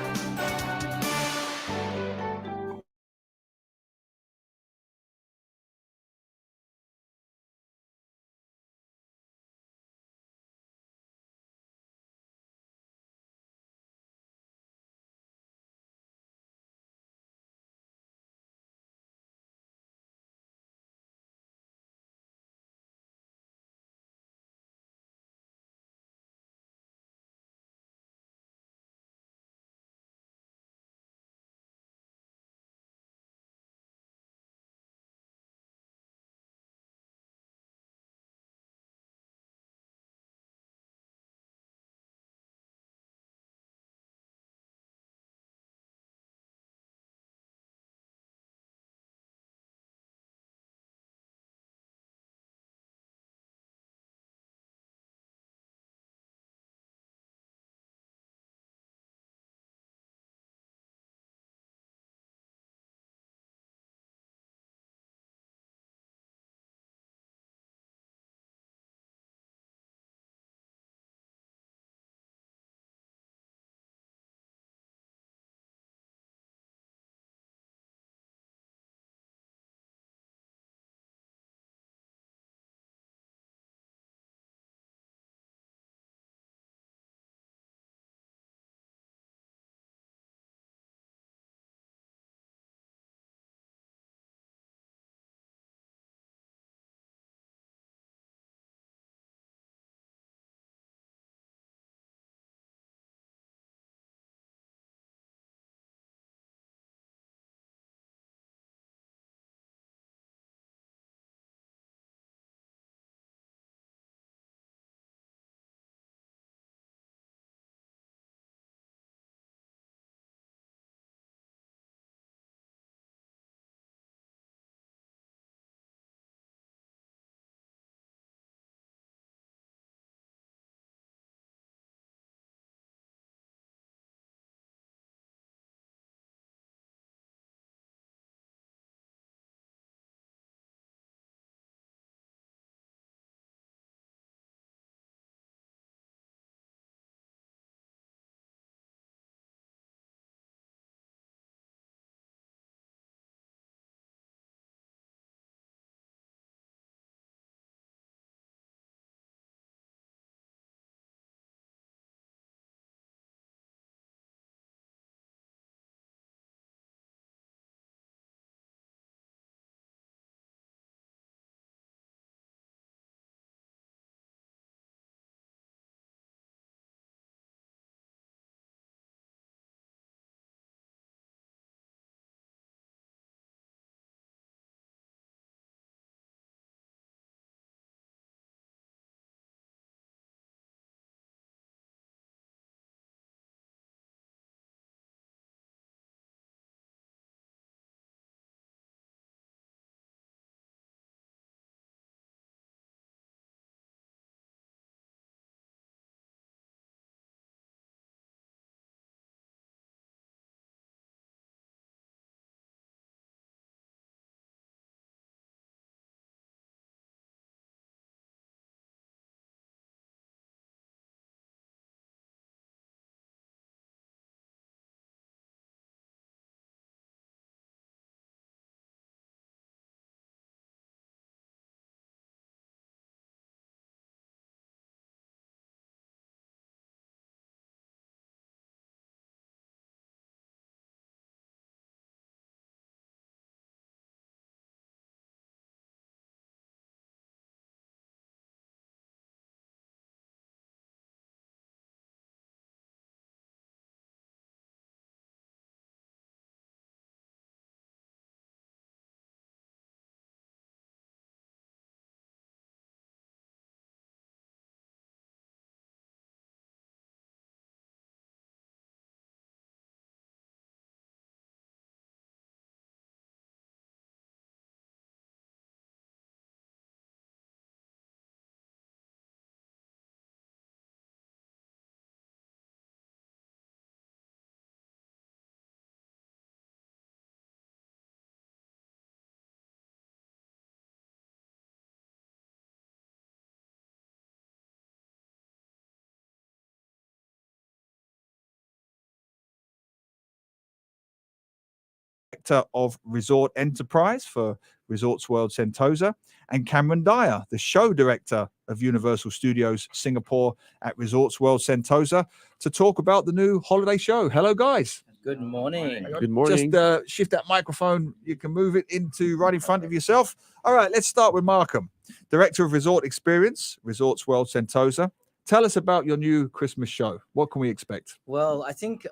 [SPEAKER 4] Director of Resort Enterprise for Resorts World Sentosa, and Cameron Dyer, the Show Director of Universal Studios Singapore at Resorts World Sentosa, to talk about the new holiday show. Hello, guys.
[SPEAKER 11] Good morning.
[SPEAKER 3] Good morning.
[SPEAKER 4] Just shift that microphone. You can move it into right in front of yourself. All right, let's start with Markham, Director of Resort Experience, Resorts World Sentosa. Tell us about your new Christmas show. What can we expect?
[SPEAKER 11] Well, I think,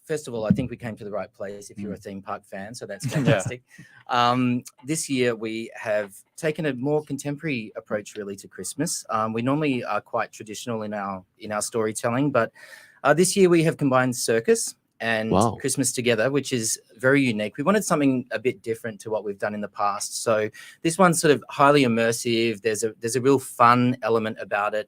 [SPEAKER 11] first of all, I think we came to the right place if you're a theme park fan, so that's fantastic. This year, we have taken a more contemporary approach, really, to Christmas. We normally are quite traditional in our storytelling, but this year we have combined circus and Christmas together, which is very unique. We wanted something a bit different to what we've done in the past. So this one's sort of highly immersive. There's a real fun element about it.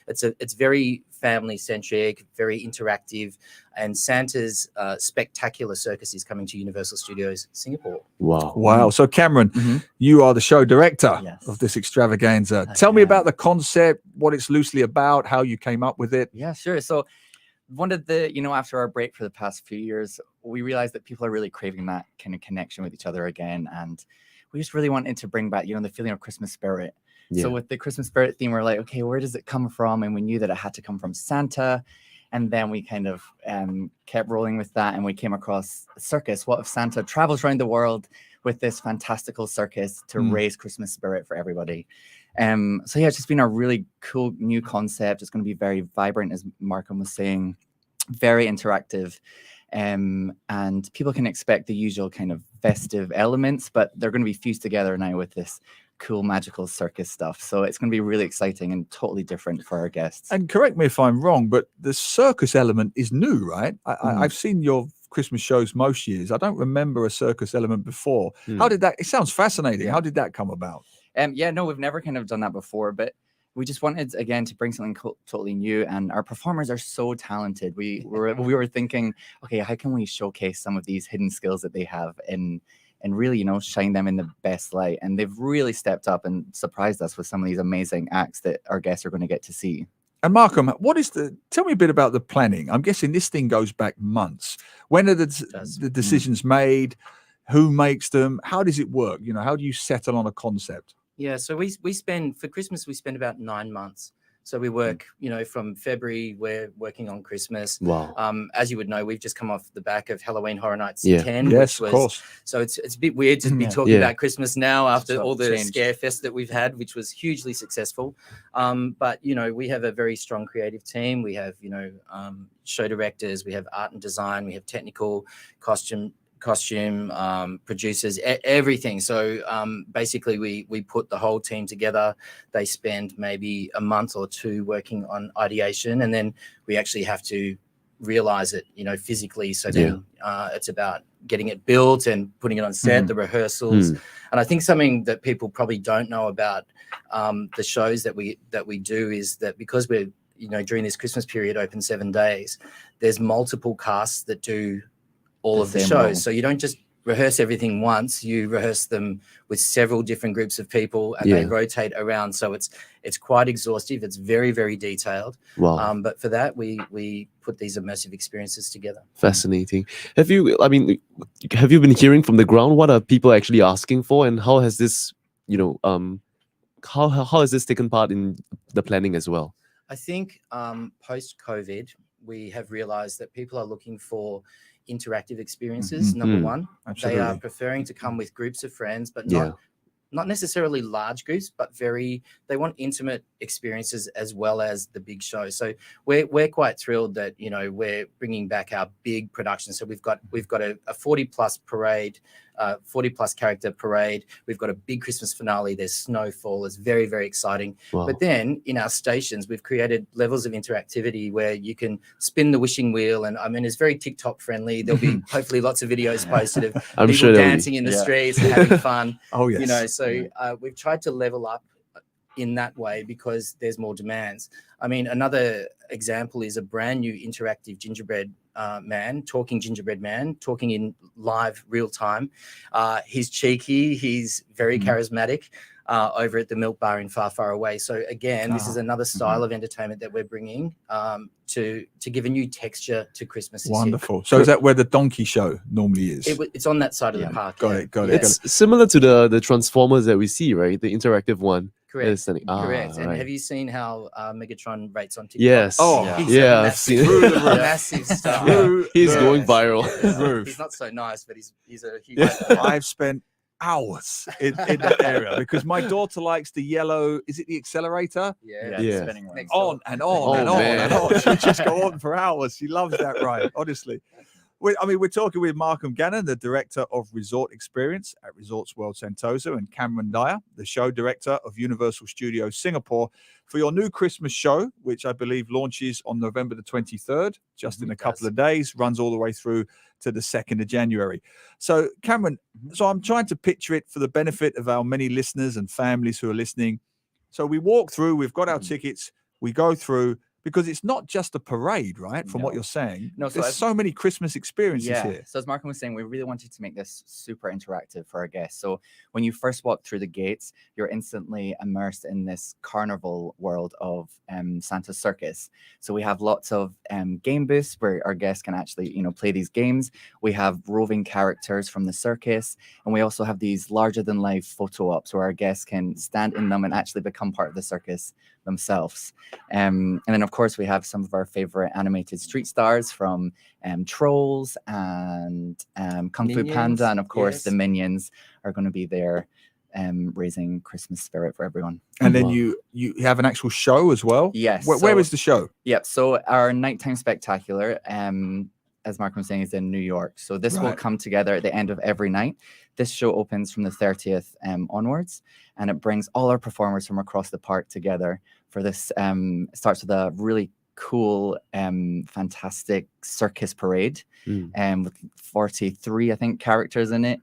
[SPEAKER 11] It's very family centric, very interactive, and Santa's spectacular circus is coming to Universal Studios Singapore.
[SPEAKER 4] Wow. So Cameron, you are the show director of this extravaganza. Tell me about the concept, what it's loosely about, how you came up with it.
[SPEAKER 12] Yeah, sure. So one of the, after our break for the past few years, we realized that people are really craving that kind of connection with each other again. And we just really wanted to bring back, the feeling of Christmas spirit. So with the Christmas spirit theme, we're like, okay, where does it come from? And we knew that it had to come from Santa. And then we kind of kept rolling with that. And we came across a circus. What if Santa travels around the world with this fantastical circus to raise Christmas spirit for everybody? So yeah, it's just been a really cool new concept. It's going to be very vibrant, as Markham was saying, very interactive. And people can expect the usual kind of festive elements, but they're going to be fused together now with this cool magical circus stuff. So it's going to be really exciting and totally different for our guests.
[SPEAKER 4] And correct me if I'm wrong, but the circus element is new, right? I've seen your Christmas shows most years. I don't remember a circus element before. How did that? It sounds fascinating. How did that come about?
[SPEAKER 12] No, we've never kind of done that before, but we just wanted, again, to bring something totally new. And our performers are so talented. We were thinking, okay, how can we showcase some of these hidden skills that they have and really, shine them in the best light? And they've really stepped up and surprised us with some of these amazing acts that our guests are going to get to see.
[SPEAKER 4] And Markham, tell me a bit about the planning. I'm guessing this thing goes back months. When are the decisions made? Who makes them? How does it work? How do you settle on a concept?
[SPEAKER 11] Yeah, so we spend, for Christmas, we spend about 9 months. So we work, from February, we're working on Christmas.
[SPEAKER 3] Wow.
[SPEAKER 11] As you would know, we've just come off the back of Halloween Horror Nights 10.
[SPEAKER 4] Yes, of course.
[SPEAKER 11] So it's a bit weird to be talking about Christmas now after all the scare fest that we've had, which was hugely successful. But, we have a very strong creative team. We have, show directors, we have art and design, we have technical costume producers, everything. So basically we put the whole team together. They spend maybe a month or two working on ideation, and then we actually have to realize it, physically. So then it's about getting it built and putting it on set, the rehearsals. And I think something that people probably don't know about the shows that we do is that because we're, during this Christmas period, open 7 days, there's multiple casts that do all of the shows. So you don't just rehearse everything once, you rehearse them with several different groups of people, and they rotate around. So it's quite exhaustive. It's very, very detailed.
[SPEAKER 3] Wow.
[SPEAKER 11] But for that, we put these immersive experiences together.
[SPEAKER 3] Fascinating. Have you been hearing from the ground what are people actually asking for, and how has this, how has this taken part in the planning as well?
[SPEAKER 11] I think post-COVID, we have realized that people are looking for interactive experiences. Number one,
[SPEAKER 4] Absolutely.
[SPEAKER 11] They are preferring to come with groups of friends, but not necessarily large groups, but they want intimate experiences as well as the big show. So we're quite thrilled that we're bringing back our big production. So we've got a 40+ parade, 40+ character parade. We've got a big Christmas finale. There's snowfall. It's very, very exciting.
[SPEAKER 3] Wow.
[SPEAKER 11] But then in our stations, we've created levels of interactivity where you can spin the wishing wheel, and it's very TikTok friendly. There'll be hopefully lots of videos posted of people dancing in the streets and having fun.
[SPEAKER 4] Oh yes.
[SPEAKER 11] So we've tried to level up in that way because there's more demands. Another example is a brand new interactive gingerbread man talking in live real time. He's cheeky, he's very charismatic, over at the Milk Bar in Far Far Away. So again, this is another style of entertainment that we're bringing to give a new texture to Christmas.
[SPEAKER 4] Wonderful. So is that where the donkey show normally is?
[SPEAKER 11] It's on that side of the park.
[SPEAKER 4] Got it.
[SPEAKER 3] It's similar to the Transformers that we see, right? The interactive one.
[SPEAKER 11] Correct.
[SPEAKER 3] Correct.
[SPEAKER 11] And have you seen how Megatron rates on TikTok?
[SPEAKER 3] Yes.
[SPEAKER 4] Oh,
[SPEAKER 3] yeah. I've seen it.
[SPEAKER 11] Massive stuff.
[SPEAKER 3] He's going viral.
[SPEAKER 11] He's not so nice, but he's a huge.
[SPEAKER 4] I've spent hours in that area because my daughter likes the yellow. Is it the accelerator?
[SPEAKER 11] Yeah.
[SPEAKER 4] On and on and on and on. She just go on for hours. She loves that ride. Honestly. We're talking with Markham Gannon, the director of Resort Experience at Resorts World Sentosa, and Cameron Dyer, the show director of Universal Studios Singapore, for your new Christmas show, which I believe launches on November the 23rd, just in a couple of days, runs all the way through to the 2nd of January. So, Cameron, so I'm trying to picture it for the benefit of our many listeners and families who are listening. So we walk through, we've got our tickets, we go through, because it's not just a parade, right? From what you're saying.
[SPEAKER 12] No,
[SPEAKER 4] there's so many Christmas experiences here.
[SPEAKER 12] So as Markham was saying, we really wanted to make this super interactive for our guests. So when you first walk through the gates, you're instantly immersed in this carnival world of Santa's Circus. So we have lots of game booths where our guests can actually, play these games. We have roving characters from the circus, and we also have these larger than life photo ops where our guests can stand in them and actually become part of the circus themselves. And then of course we have some of our favorite animated street stars from Trolls and Kung Fu Panda, and of course the Minions are going to be there raising Christmas spirit for everyone.
[SPEAKER 4] And then you have an actual show as well?
[SPEAKER 12] Yes.
[SPEAKER 4] Where is the show?
[SPEAKER 12] Yep. So our nighttime spectacular, as Markham was saying, is in New York. So this will come together at the end of every night. This show opens from the 30th onwards, and it brings all our performers from across the park together for this. It starts with a really cool, fantastic circus parade, with 43, I think, characters in it,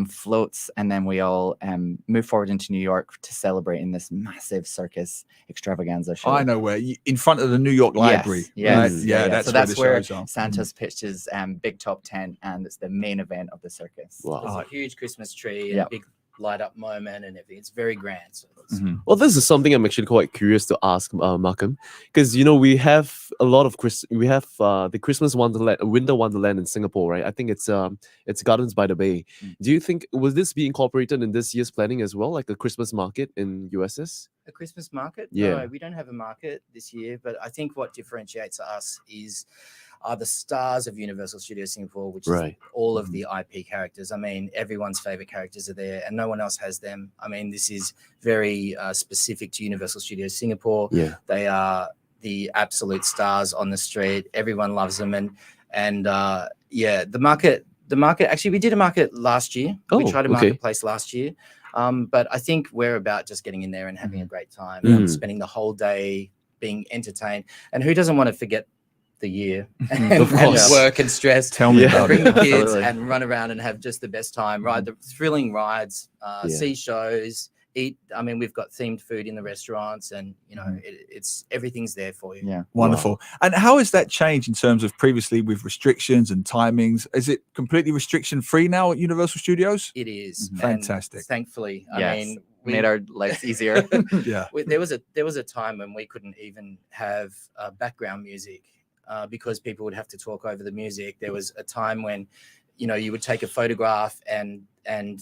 [SPEAKER 12] floats, and then we all move forward into New York to celebrate in this massive circus extravaganza show.
[SPEAKER 4] I know where, in front of the New York Library.
[SPEAKER 12] Yes,
[SPEAKER 4] right?
[SPEAKER 12] yeah. That's where
[SPEAKER 4] shows are.
[SPEAKER 12] Santa's pitched his big top tent, and it's the main event of the circus.
[SPEAKER 11] There's a huge Christmas tree and a big light up moment and everything. It's very grand. So
[SPEAKER 3] Well, this is something I'm actually quite curious to ask Markham, because we have a lot of the Christmas Wonderland, Winter Wonderland in Singapore, right? I think it's Gardens by the Bay. Do you think will this be incorporated in this year's planning as well, like a Christmas market in USS?
[SPEAKER 11] a Christmas market?
[SPEAKER 3] Yeah.
[SPEAKER 11] No, we don't have a market this year, but I think what differentiates us are the stars of Universal Studios Singapore, which is all of the IP characters. I mean, everyone's favorite characters are there and no one else has them. I mean, this is very specific to Universal Studios Singapore.
[SPEAKER 3] Yeah.
[SPEAKER 11] They are the absolute stars on the street. Everyone loves them. And the market, actually, we did a market last year. We tried a marketplace last year. But I think we're about just getting in there and having a great time, spending the whole day being entertained. And who doesn't want to forget the year and work and stress?
[SPEAKER 4] Tell me about
[SPEAKER 11] bring
[SPEAKER 4] it.
[SPEAKER 11] the kids and run around and have just the best time, ride the thrilling rides, see shows, eat. I mean, we've got themed food in the restaurants, and it's everything's there for you.
[SPEAKER 12] Yeah,
[SPEAKER 4] wonderful. And how has that changed in terms of previously with restrictions and timings? Is it completely restriction free now at Universal Studios?
[SPEAKER 11] It is
[SPEAKER 4] fantastic.
[SPEAKER 11] And thankfully,
[SPEAKER 12] yes.
[SPEAKER 11] I mean,
[SPEAKER 12] we made our lives easier.
[SPEAKER 11] There was a time when we couldn't even have background music because people would have to talk over the music. There was a time when you would take a photograph and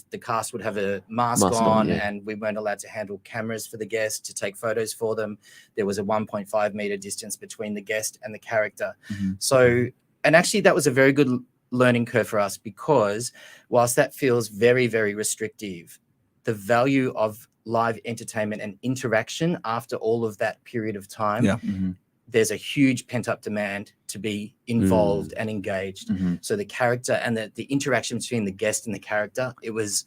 [SPEAKER 11] the cast would have a mask on, and we weren't allowed to handle cameras for the guests to take photos for them. There was a 1.5 meter distance between the guest and the character. So, and actually that was a very good learning curve for us, because whilst that feels very, very restrictive, the value of live entertainment and interaction after all of that period of time, there's a huge pent-up demand to be involved and engaged. So the character and the interaction between the guest and the character, it was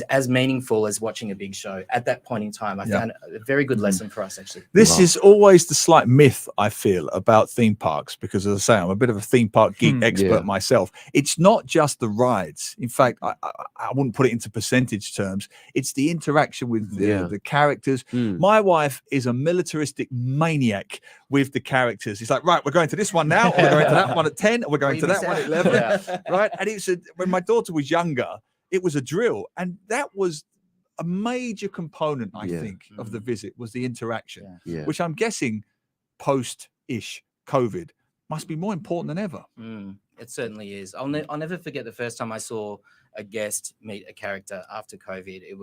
[SPEAKER 11] as meaningful as watching a big show at that point in time. I found a very good lesson for us, actually.
[SPEAKER 4] This is always the slight myth I feel about theme parks, because as I say, I'm a bit of a theme park geek expert myself. It's not just the rides. In fact, I wouldn't put it into percentage terms. It's the interaction with the characters. My wife is a militaristic maniac with the characters. It's like, right, we're going to this one now, or we're going to that one at 10, or we're going to that one at 11. Right. And when my daughter was younger, it was a drill, and that was a major component, I
[SPEAKER 3] Yeah.
[SPEAKER 4] think, of the visit was the interaction,
[SPEAKER 3] Yeah.
[SPEAKER 4] which I'm guessing post-ish COVID must be more important than ever.
[SPEAKER 11] It certainly is. I'll never forget the first time I saw a guest meet a character after COVID. It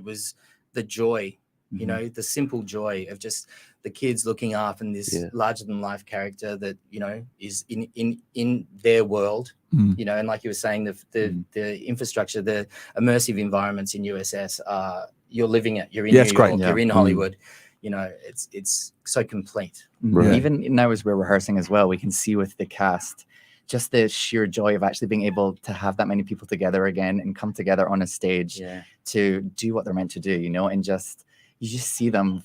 [SPEAKER 11] was the joy, you know, the simple joy of just the kids looking up and this larger than life character that, you know, is in their world, you know, and like you were saying, the infrastructure, the immersive environments in USS you're living it. You're in New York, you're in Hollywood. You know, it's so complete.
[SPEAKER 3] Right.
[SPEAKER 12] Even now as we're rehearsing as well, we can see with the cast just the sheer joy of actually being able to have that many people together again and come together on a stage to do what they're meant to do, you know, and you just see them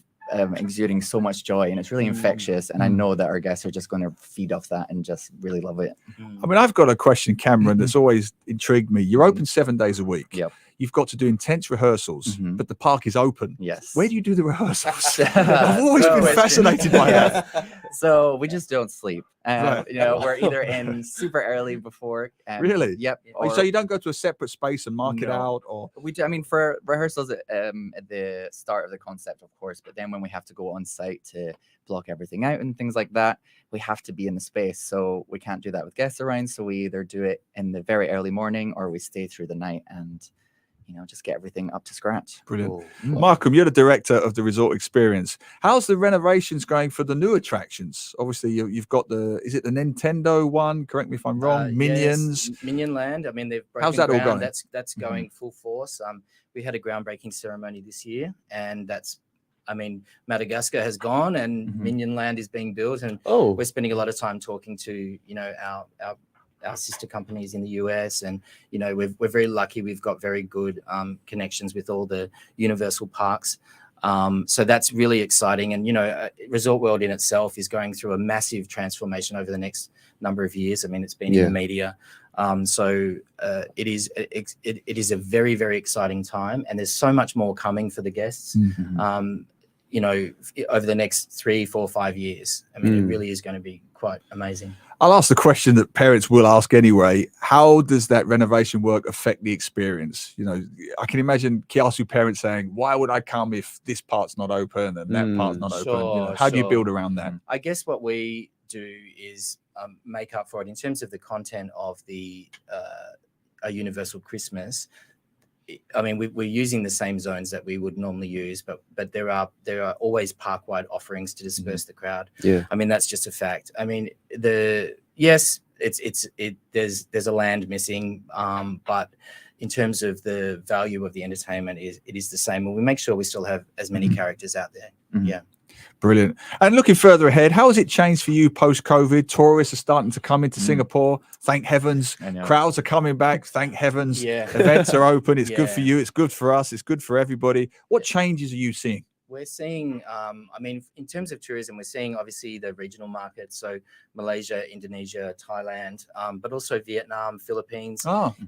[SPEAKER 12] exuding so much joy, and it's really infectious. And I know that our guests are just going to feed off that and just really love it.
[SPEAKER 4] I mean, I've got a question, Cameron, that's always intrigued me. You're open 7 days a week.
[SPEAKER 12] Yep.
[SPEAKER 4] You've got to do intense rehearsals, but the park is open.
[SPEAKER 12] Yes.
[SPEAKER 4] Where do you do the rehearsals? I've always been fascinated by that.
[SPEAKER 12] So we just don't sleep.
[SPEAKER 4] Right.
[SPEAKER 12] You know, we're either in super early before.
[SPEAKER 4] Really?
[SPEAKER 12] Yep.
[SPEAKER 4] So you don't go to a separate space and mark it out, or
[SPEAKER 12] we do. I mean, for rehearsals at the start of the concept, of course, but then when we have to go on site to block everything out and things like that, we have to be in the space. So we can't do that with guests around. So we either do it in the very early morning or we stay through the night and, you know, just get everything up to scratch.
[SPEAKER 4] Brilliant. Markham, you're the director of the resort experience. How's the renovations going for the new attractions? Obviously, you've got is it the Nintendo one? Correct me if I'm wrong. Minions.
[SPEAKER 11] Yes, Minion Land. I mean, they've broken
[SPEAKER 4] How's that all
[SPEAKER 11] ground.
[SPEAKER 4] going?
[SPEAKER 11] That's going full force. We had a groundbreaking ceremony this year, and Madagascar has gone, and Minion Land is being built, and we're spending a lot of time talking to, you know, our sister companies in the US, and you know we're very lucky. We've got very good connections with all the Universal parks, so that's really exciting. And you know, Resort World in itself is going through a massive transformation over the next number of years. I mean, it's been in the media, so it is a very, very exciting time, and there's so much more coming for the guests. You know, over the next 3, 4, 5 years. I mean, it really is going to be quite amazing.
[SPEAKER 4] I'll ask the question that parents will ask anyway. How does that renovation work affect the experience? You know, I can imagine Kiasu parents saying, why would I come if this part's not open and that part's not open? You know, how do you build around that?
[SPEAKER 11] I guess what we do is make up for it in terms of the content of the a Universal Christmas. I mean, we're using the same zones that we would normally use, but there are always park-wide offerings to disperse the crowd.
[SPEAKER 3] Yeah.
[SPEAKER 11] I mean, that's just a fact. I mean, there's a land missing, but in terms of the value of the entertainment, it is the same. And we make sure we still have as many characters out there. Yeah.
[SPEAKER 4] Brilliant. And looking further ahead, how has it changed for you post-COVID? Tourists are starting to come into Singapore. Thank heavens. Crowds are coming back. Thank heavens. Events are open. It's good for you. It's good for us. It's good for everybody. What changes are you seeing?
[SPEAKER 11] We're seeing, I mean, in terms of tourism, we're seeing obviously the regional markets. So Malaysia, Indonesia, Thailand, but also Vietnam, Philippines,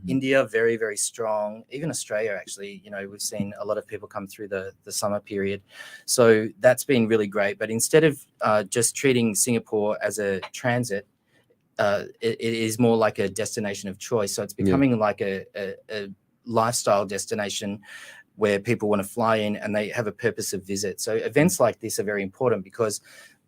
[SPEAKER 11] India, very, very strong. Even Australia, actually, you know, we've seen a lot of people come through the summer period. So that's been really great. But instead of just treating Singapore as a transit, it is more like a destination of choice. So it's becoming like a lifestyle destination where people want to fly in and they have a purpose of visit. So events like this are very important because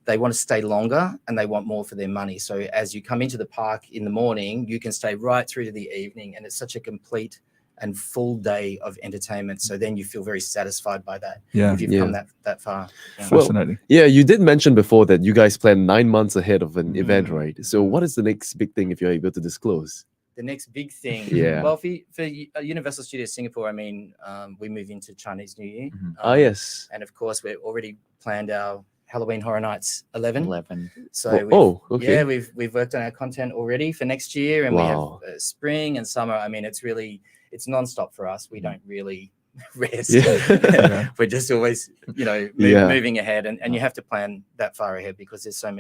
[SPEAKER 11] they want to stay longer and they want more for their money. So as you come into the park in the morning, you can stay right through to the evening, and it's such a complete and full day of entertainment. So then you feel very satisfied by that if you've come that far.
[SPEAKER 4] Fascinating.
[SPEAKER 3] Well, you did mention before that you guys plan 9 months ahead of an event, right? So what is the next big thing if you're able to disclose?
[SPEAKER 11] The next big thing. Well, for Universal Studios Singapore, I mean, we move into Chinese New Year.
[SPEAKER 3] Yes.
[SPEAKER 11] And of course, we've already planned our Halloween Horror Nights 11. So
[SPEAKER 3] okay.
[SPEAKER 11] We've worked on our content already for next year, and we have spring and summer. I mean, it's nonstop for us. We don't really rest. We're just always, you know, moving ahead, and you have to plan that far ahead because there's so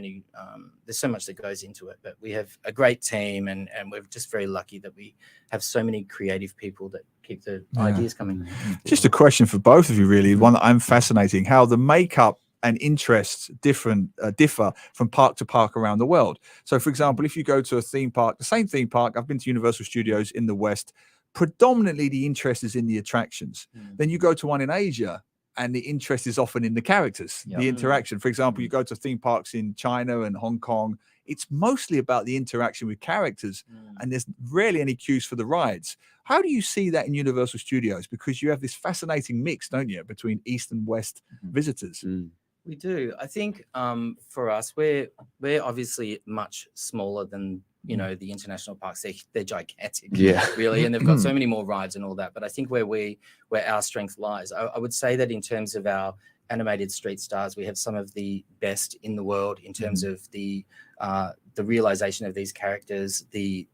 [SPEAKER 11] much that goes into it. But we have a great team, and we're just very lucky that we have so many creative people that keep the ideas coming.
[SPEAKER 4] Just a question for both of you, really, one that I'm fascinating, how the makeup and interests differ from park to park around the world. So, for example, if you go to a theme park, the same theme park, I've been to Universal Studios in the West, predominantly the interest is in the attractions. Then you go to one in Asia, and the interest is often in the characters, the interaction. For example, you go to theme parks in China and Hong Kong, it's mostly about the interaction with characters, and there's rarely any cues for the rides. How do you see that in Universal Studios? Because you have this fascinating mix, don't you, between East and West visitors?
[SPEAKER 11] We do. I think for us, we're obviously much smaller than the international parks. They're gigantic, really, and they've got so many more rides and all that. But I think where our strength lies, I would say that in terms of our animated street stars, we have some of the best in the world in terms of the realization of these characters, the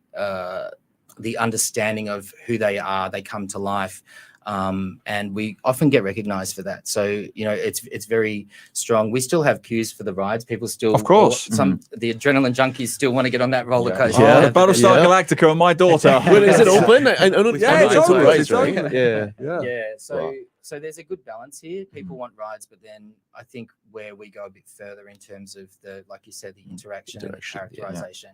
[SPEAKER 11] understanding of who they are. They come to life. And we often get recognized for that. So, it's very strong. We still have queues for the rides. People still,
[SPEAKER 4] of course,
[SPEAKER 11] the adrenaline junkies still want to get on that roller coaster.
[SPEAKER 4] The Battlestar Galactica and my daughter.
[SPEAKER 3] When is it open? I know
[SPEAKER 4] it's open.
[SPEAKER 3] Rides, right?
[SPEAKER 11] Yeah. So there's a good balance here. People want rides, but then I think where we go a bit further in terms of like you said, the interaction and the characterization.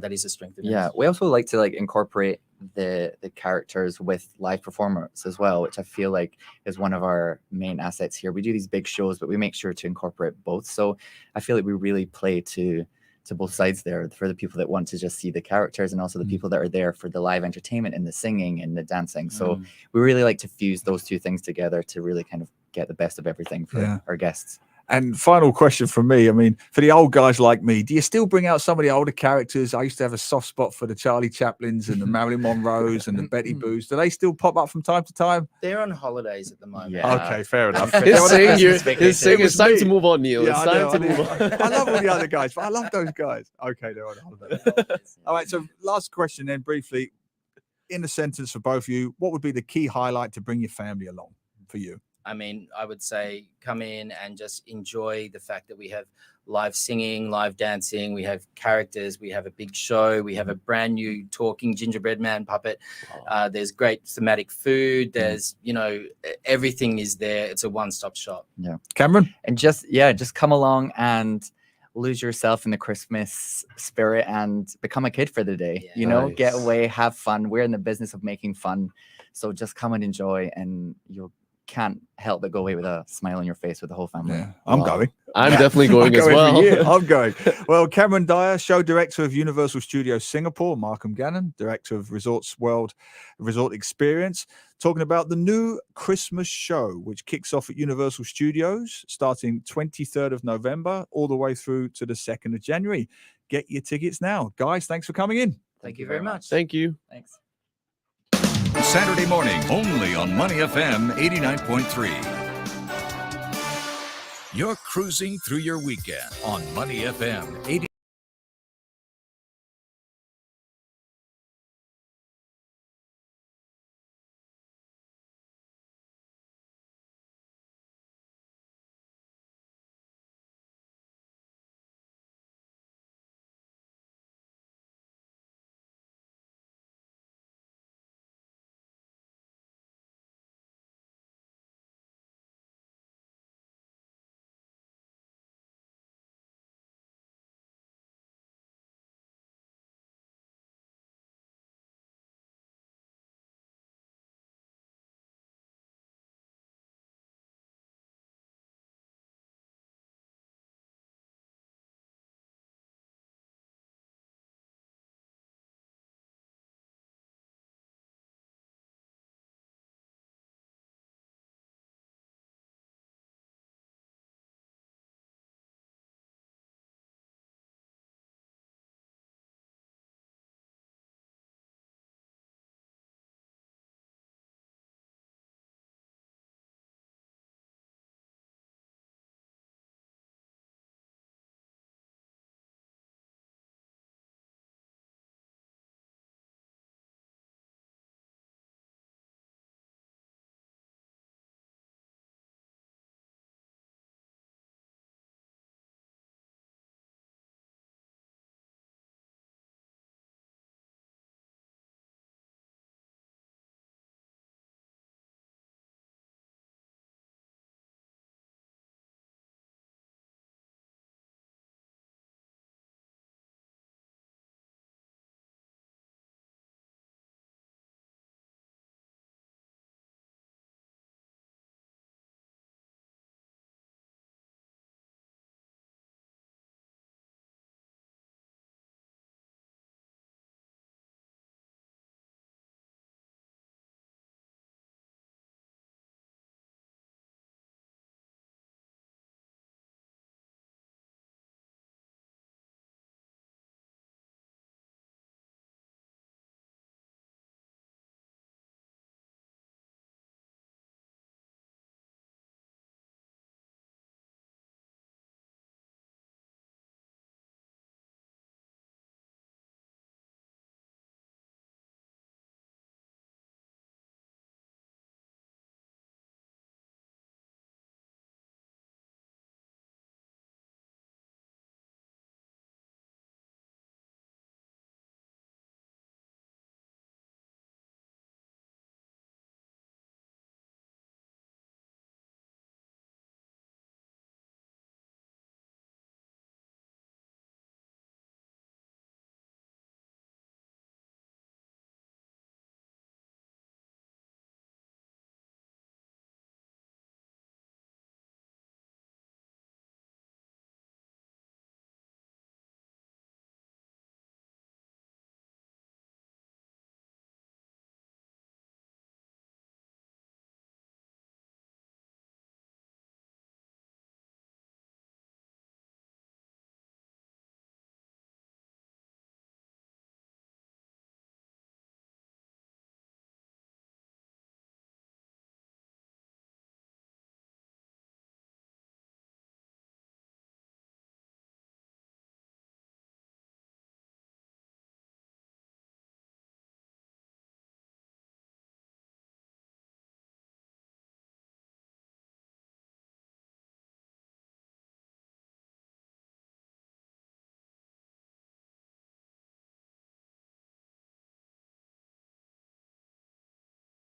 [SPEAKER 11] That is a strength of ours.
[SPEAKER 12] We also like to incorporate the characters with live performers as well, which I feel like is one of our main assets here. We do these big shows, but we make sure to incorporate both. So I feel like we really play to both sides there, for the people that want to just see the characters and also the people that are there for the live entertainment and the singing and the dancing. So we really like to fuse those two things together to really kind of get the best of everything for our guests.
[SPEAKER 4] And final question from me. I mean, for the old guys like me, do you still bring out some of the older characters? I used to have a soft spot for the Charlie Chaplins and the Marilyn Monroes and the Betty Boos. Do they still pop up from time to time?
[SPEAKER 11] They're on holidays at the moment.
[SPEAKER 4] Okay, fair enough.
[SPEAKER 3] He's saying it's time to move on, Neil. It's time to move on.
[SPEAKER 4] I love all the other guys, but I love those guys. Okay, they're on holiday. All right, so last question then, briefly. In a sentence for both of you, what would be the key highlight to bring your family along for you?
[SPEAKER 11] I mean, I would say come in and just enjoy the fact that we have live singing, live dancing, we have characters, we have a big show, we have a brand new talking gingerbread man puppet. There's great thematic food. There's, everything is there. It's a one-stop shop.
[SPEAKER 12] Yeah.
[SPEAKER 4] Cameron?
[SPEAKER 12] And just come along and lose yourself in the Christmas spirit and become a kid for the day. Get away, have fun. We're in the business of making fun. So just come and enjoy, and you can't help but go away with a smile on your face with the whole family.
[SPEAKER 4] Yeah, I'm going.
[SPEAKER 3] I'm definitely going as well.
[SPEAKER 4] I'm going. Well, Cameron Dyer, show director of Universal Studios Singapore, Markham Gannon, director of Resorts World Resort Experience, talking about the new Christmas show, which kicks off at Universal Studios starting 23rd of November all the way through to the 2nd of January. Get your tickets now. Guys, thanks for coming in.
[SPEAKER 11] Thank you very much.
[SPEAKER 3] Thank you.
[SPEAKER 11] Thanks.
[SPEAKER 1] Saturday morning, only on MoneyFM 89.3. You're cruising through your weekend on MoneyFM 89.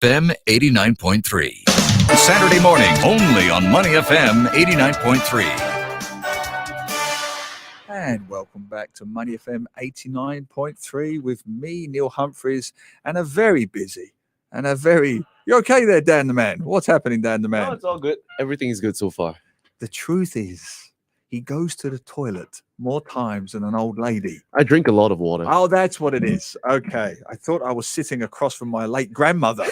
[SPEAKER 1] FM 89.3. Saturday morning, only on Money FM 89.3.
[SPEAKER 4] And welcome back to Money FM 89.3 with me, Neil Humphreys, and a very busy and a very... You okay there, Dan the Man? What's happening, Dan the Man?
[SPEAKER 3] No, it's all good. Everything is good so far.
[SPEAKER 4] The truth is, he goes to the toilet more times than an old lady.
[SPEAKER 3] I drink a lot of water.
[SPEAKER 4] Oh, that's what it is. Okay. I thought I was sitting across from my late grandmother.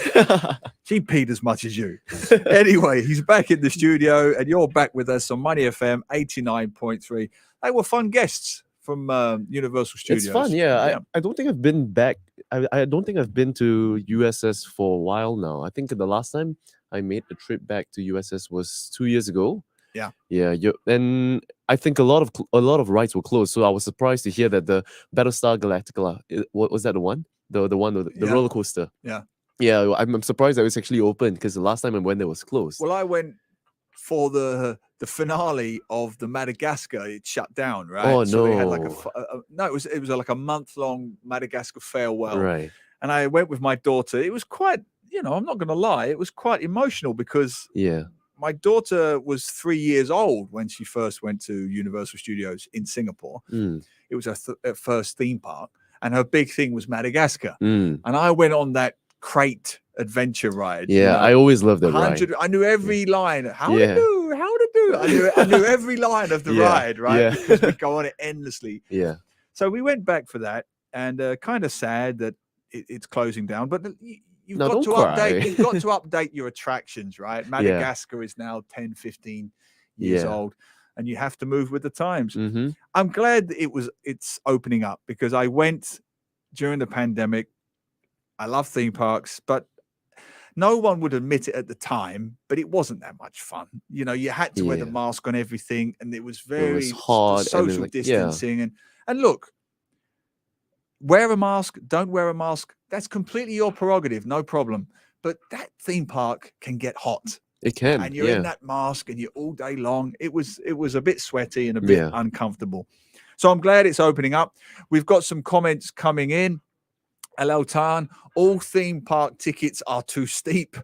[SPEAKER 4] She peed as much as you. Anyway, he's back in the studio and you're back with us on Money FM 89.3. They were fun guests from Universal Studios.
[SPEAKER 3] It's fun, yeah. I don't think I've been back. I don't think I've been to USS for a while now. I think the last time I made a trip back to USS was 2 years ago.
[SPEAKER 4] Yeah.
[SPEAKER 3] And I think a lot of rides were closed. So I was surprised to hear that the Battlestar Galactica, what was that the one? The roller coaster.
[SPEAKER 4] Yeah.
[SPEAKER 3] Yeah, I'm surprised that it was actually open because the last time I went there was closed.
[SPEAKER 4] Well, I went for the finale of the Madagascar. It shut down, right?
[SPEAKER 3] Oh,
[SPEAKER 4] so they had like
[SPEAKER 3] no.
[SPEAKER 4] it was like a month-long Madagascar farewell.
[SPEAKER 3] Right.
[SPEAKER 4] And I went with my daughter. It was quite, I'm not going to lie, it was quite emotional because my daughter was 3 years old when she first went to Universal Studios in Singapore. It was her first theme park, and her big thing was Madagascar. And I went on that crate adventure ride.
[SPEAKER 3] Yeah, I always loved that ride.
[SPEAKER 4] I knew every line. How to do. I knew every line of the ride, right?
[SPEAKER 3] Yeah.
[SPEAKER 4] Because we go on it endlessly.
[SPEAKER 3] Yeah.
[SPEAKER 4] So we went back for that, and kind of sad that it's closing down. But you've got to update your attractions, right? Madagascar is now 10, 15 years old, and you have to move with the times. I'm glad that it's opening up because I went during the pandemic. I love theme parks, but no one would admit it at the time, but it wasn't that much fun. You had to wear the mask on everything, and it was very
[SPEAKER 3] hard,
[SPEAKER 4] social distancing. And look, wear a mask, don't wear a mask. That's completely your prerogative, no problem. But that theme park can get hot.
[SPEAKER 3] It can.
[SPEAKER 4] And you're in that mask and you're all day long. It was a bit sweaty and a bit uncomfortable. So I'm glad it's opening up. We've got some comments coming in. Hello, Tan. All theme park tickets are too steep.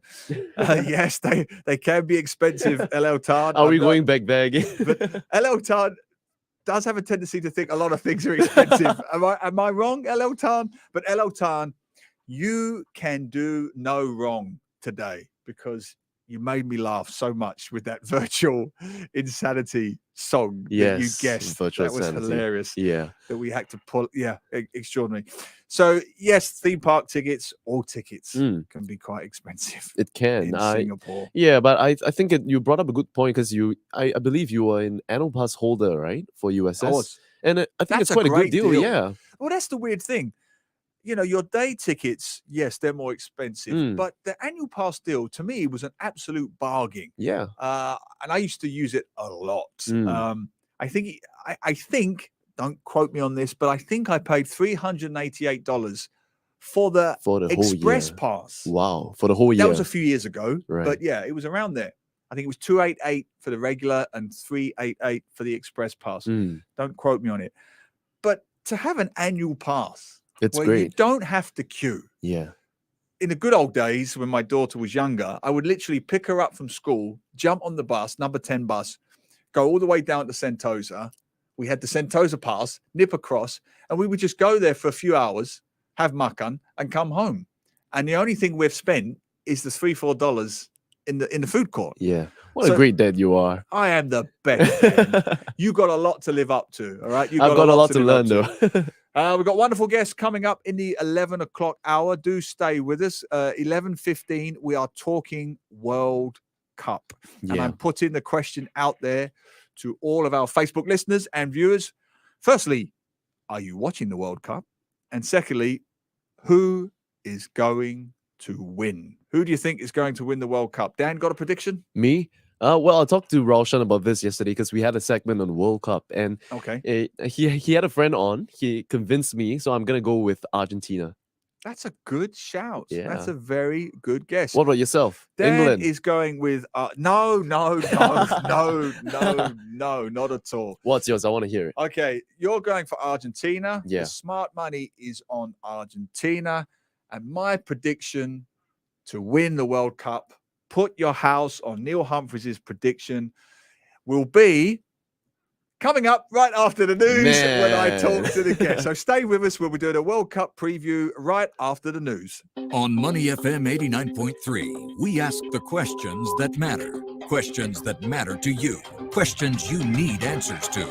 [SPEAKER 4] Yes, they can be expensive, Hello, Tan.
[SPEAKER 3] Are we going back there again?
[SPEAKER 4] But Hello, Tan does have a tendency to think a lot of things are expensive. Am I wrong, Hello, Tan? But Hello, Tan, you can do no wrong today because you made me laugh so much with that virtual insanity song that you guessed. That was hilarious.
[SPEAKER 3] Yeah.
[SPEAKER 4] That we had to pull. Yeah, extraordinary. So, yes, theme park tickets, all tickets can be quite expensive.
[SPEAKER 3] It can.
[SPEAKER 4] In Singapore.
[SPEAKER 3] Yeah, but I think you brought up a good point because I believe you were an annual pass holder, right, for USS?
[SPEAKER 4] I was.
[SPEAKER 3] And I think it's quite a good deal. Yeah.
[SPEAKER 4] Well, that's the weird thing. Your day tickets, yes, they're more expensive, but the annual pass deal to me was an absolute bargain.
[SPEAKER 3] Yeah.
[SPEAKER 4] And I used to use it a lot. I think, don't quote me on this, but I think I paid $388 for the express pass.
[SPEAKER 3] Wow. For the whole year.
[SPEAKER 4] That was a few years ago,
[SPEAKER 3] right.
[SPEAKER 4] But yeah, it was around there. I think it was $288 for the regular and $388 for the express pass. Don't quote me on it. But to have an annual pass,
[SPEAKER 3] it's
[SPEAKER 4] where
[SPEAKER 3] great.
[SPEAKER 4] You don't have to queue.
[SPEAKER 3] Yeah.
[SPEAKER 4] In the good old days when my daughter was younger, I would literally pick her up from school, jump on the bus, number 10 bus, go all the way down to Sentosa. We had the Sentosa pass, nip across, and we would just go there for a few hours, have makan, and come home. And the only thing we've spent is the $3-4 in the food court.
[SPEAKER 3] Yeah. What a great dad you are.
[SPEAKER 4] I am the best. You got a lot to live up to. All right.
[SPEAKER 3] I've got a lot to learn though.
[SPEAKER 4] We've got wonderful guests coming up in the 11 o'clock hour. Do stay with us. 11:15, we are talking World Cup.
[SPEAKER 3] Yeah.
[SPEAKER 4] And I'm putting the question out there to all of our Facebook listeners and viewers. Firstly, are you watching the World Cup? And secondly, who is going to win? Who do you think is going to win the World Cup? Dan, got a prediction?
[SPEAKER 3] Me? Well, I talked to Raushan about this yesterday because we had a segment on the World Cup, and he had a friend on. He convinced me, so I'm gonna go with Argentina.
[SPEAKER 4] That's a good shout.
[SPEAKER 3] Yeah.
[SPEAKER 4] That's a very good guess.
[SPEAKER 3] What about yourself?
[SPEAKER 4] Dan
[SPEAKER 3] England
[SPEAKER 4] is going with no, not at all.
[SPEAKER 3] What's yours? I want to hear it.
[SPEAKER 4] Okay, you're going for Argentina.
[SPEAKER 3] Yeah.
[SPEAKER 4] The smart money is on Argentina, and my prediction to win the World Cup, put your house on Neil Humphreys' prediction, will be coming up right after the news when I talk to the guests. So stay with us. We'll be doing a World Cup preview right after the news.
[SPEAKER 1] On Money FM 89.3, we ask the questions that matter. Questions that matter to you. Questions you need answers to.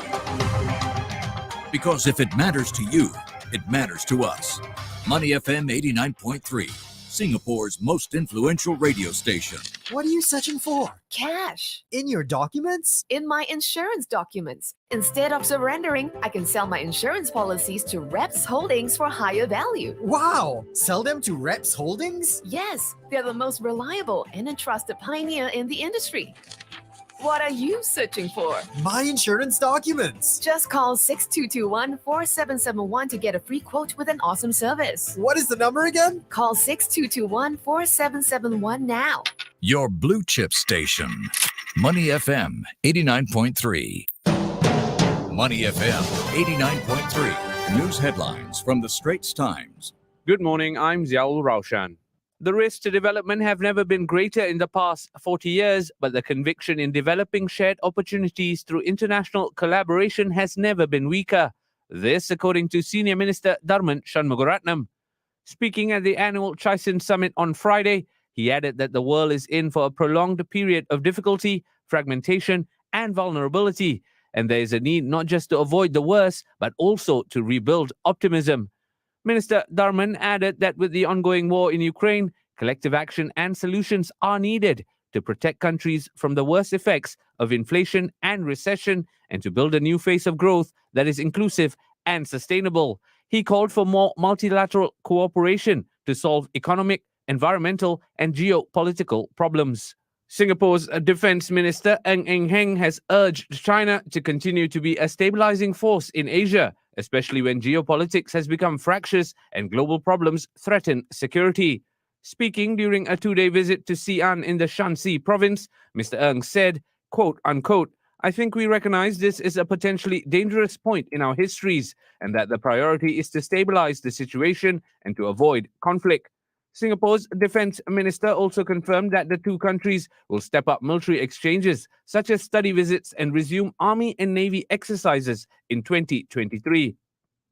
[SPEAKER 1] Because if it matters to you, it matters to us. Money FM 89.3, Singapore's most influential radio station.
[SPEAKER 13] What are you searching for?
[SPEAKER 14] Cash.
[SPEAKER 13] In your documents?
[SPEAKER 14] In my insurance documents. Instead of surrendering, I can sell my insurance policies to Reps Holdings for higher value.
[SPEAKER 13] Wow! Sell them to Reps Holdings?
[SPEAKER 14] Yes, they're the most reliable and a trusted pioneer in the industry. What are you searching for?
[SPEAKER 13] My insurance documents.
[SPEAKER 14] Just call 6221-4771 to get a free quote with an awesome service.
[SPEAKER 13] What is the number again?
[SPEAKER 14] Call 6221-4771 now.
[SPEAKER 1] Your blue chip station. Money FM 89.3. Money FM 89.3. News headlines from the Straits Times.
[SPEAKER 2] Good morning, I'm Ziaul Raushan. The risks to development have never been greater in the past 40 years, but the conviction in developing shared opportunities through international collaboration has never been weaker. This, according to Senior Minister Tharman Shanmugaratnam. Speaking at the annual Chaisin Summit on Friday, he added that the world is in for a prolonged period of difficulty, fragmentation, and vulnerability, and there is a need not just to avoid the worst, but also to rebuild optimism. Minister Tharman added that with the ongoing war in Ukraine, collective action and solutions are needed to protect countries from the worst effects of inflation and recession and to build a new phase of growth that is inclusive and sustainable. He called for more multilateral cooperation to solve economic, environmental, and geopolitical problems. Singapore's Defence Minister Ng Heng has urged China to continue to be a stabilizing force in Asia, especially when geopolitics has become fractious and global problems threaten security. Speaking during a two-day visit to Xi'an in the Shanxi province, Mr. Ng said, quote, unquote, I think we recognize this is a potentially dangerous point in our histories and that the priority is to stabilize the situation and to avoid conflict. Singapore's defense minister also confirmed that the two countries will step up military exchanges, such as study visits, and resume army and navy exercises in 2023.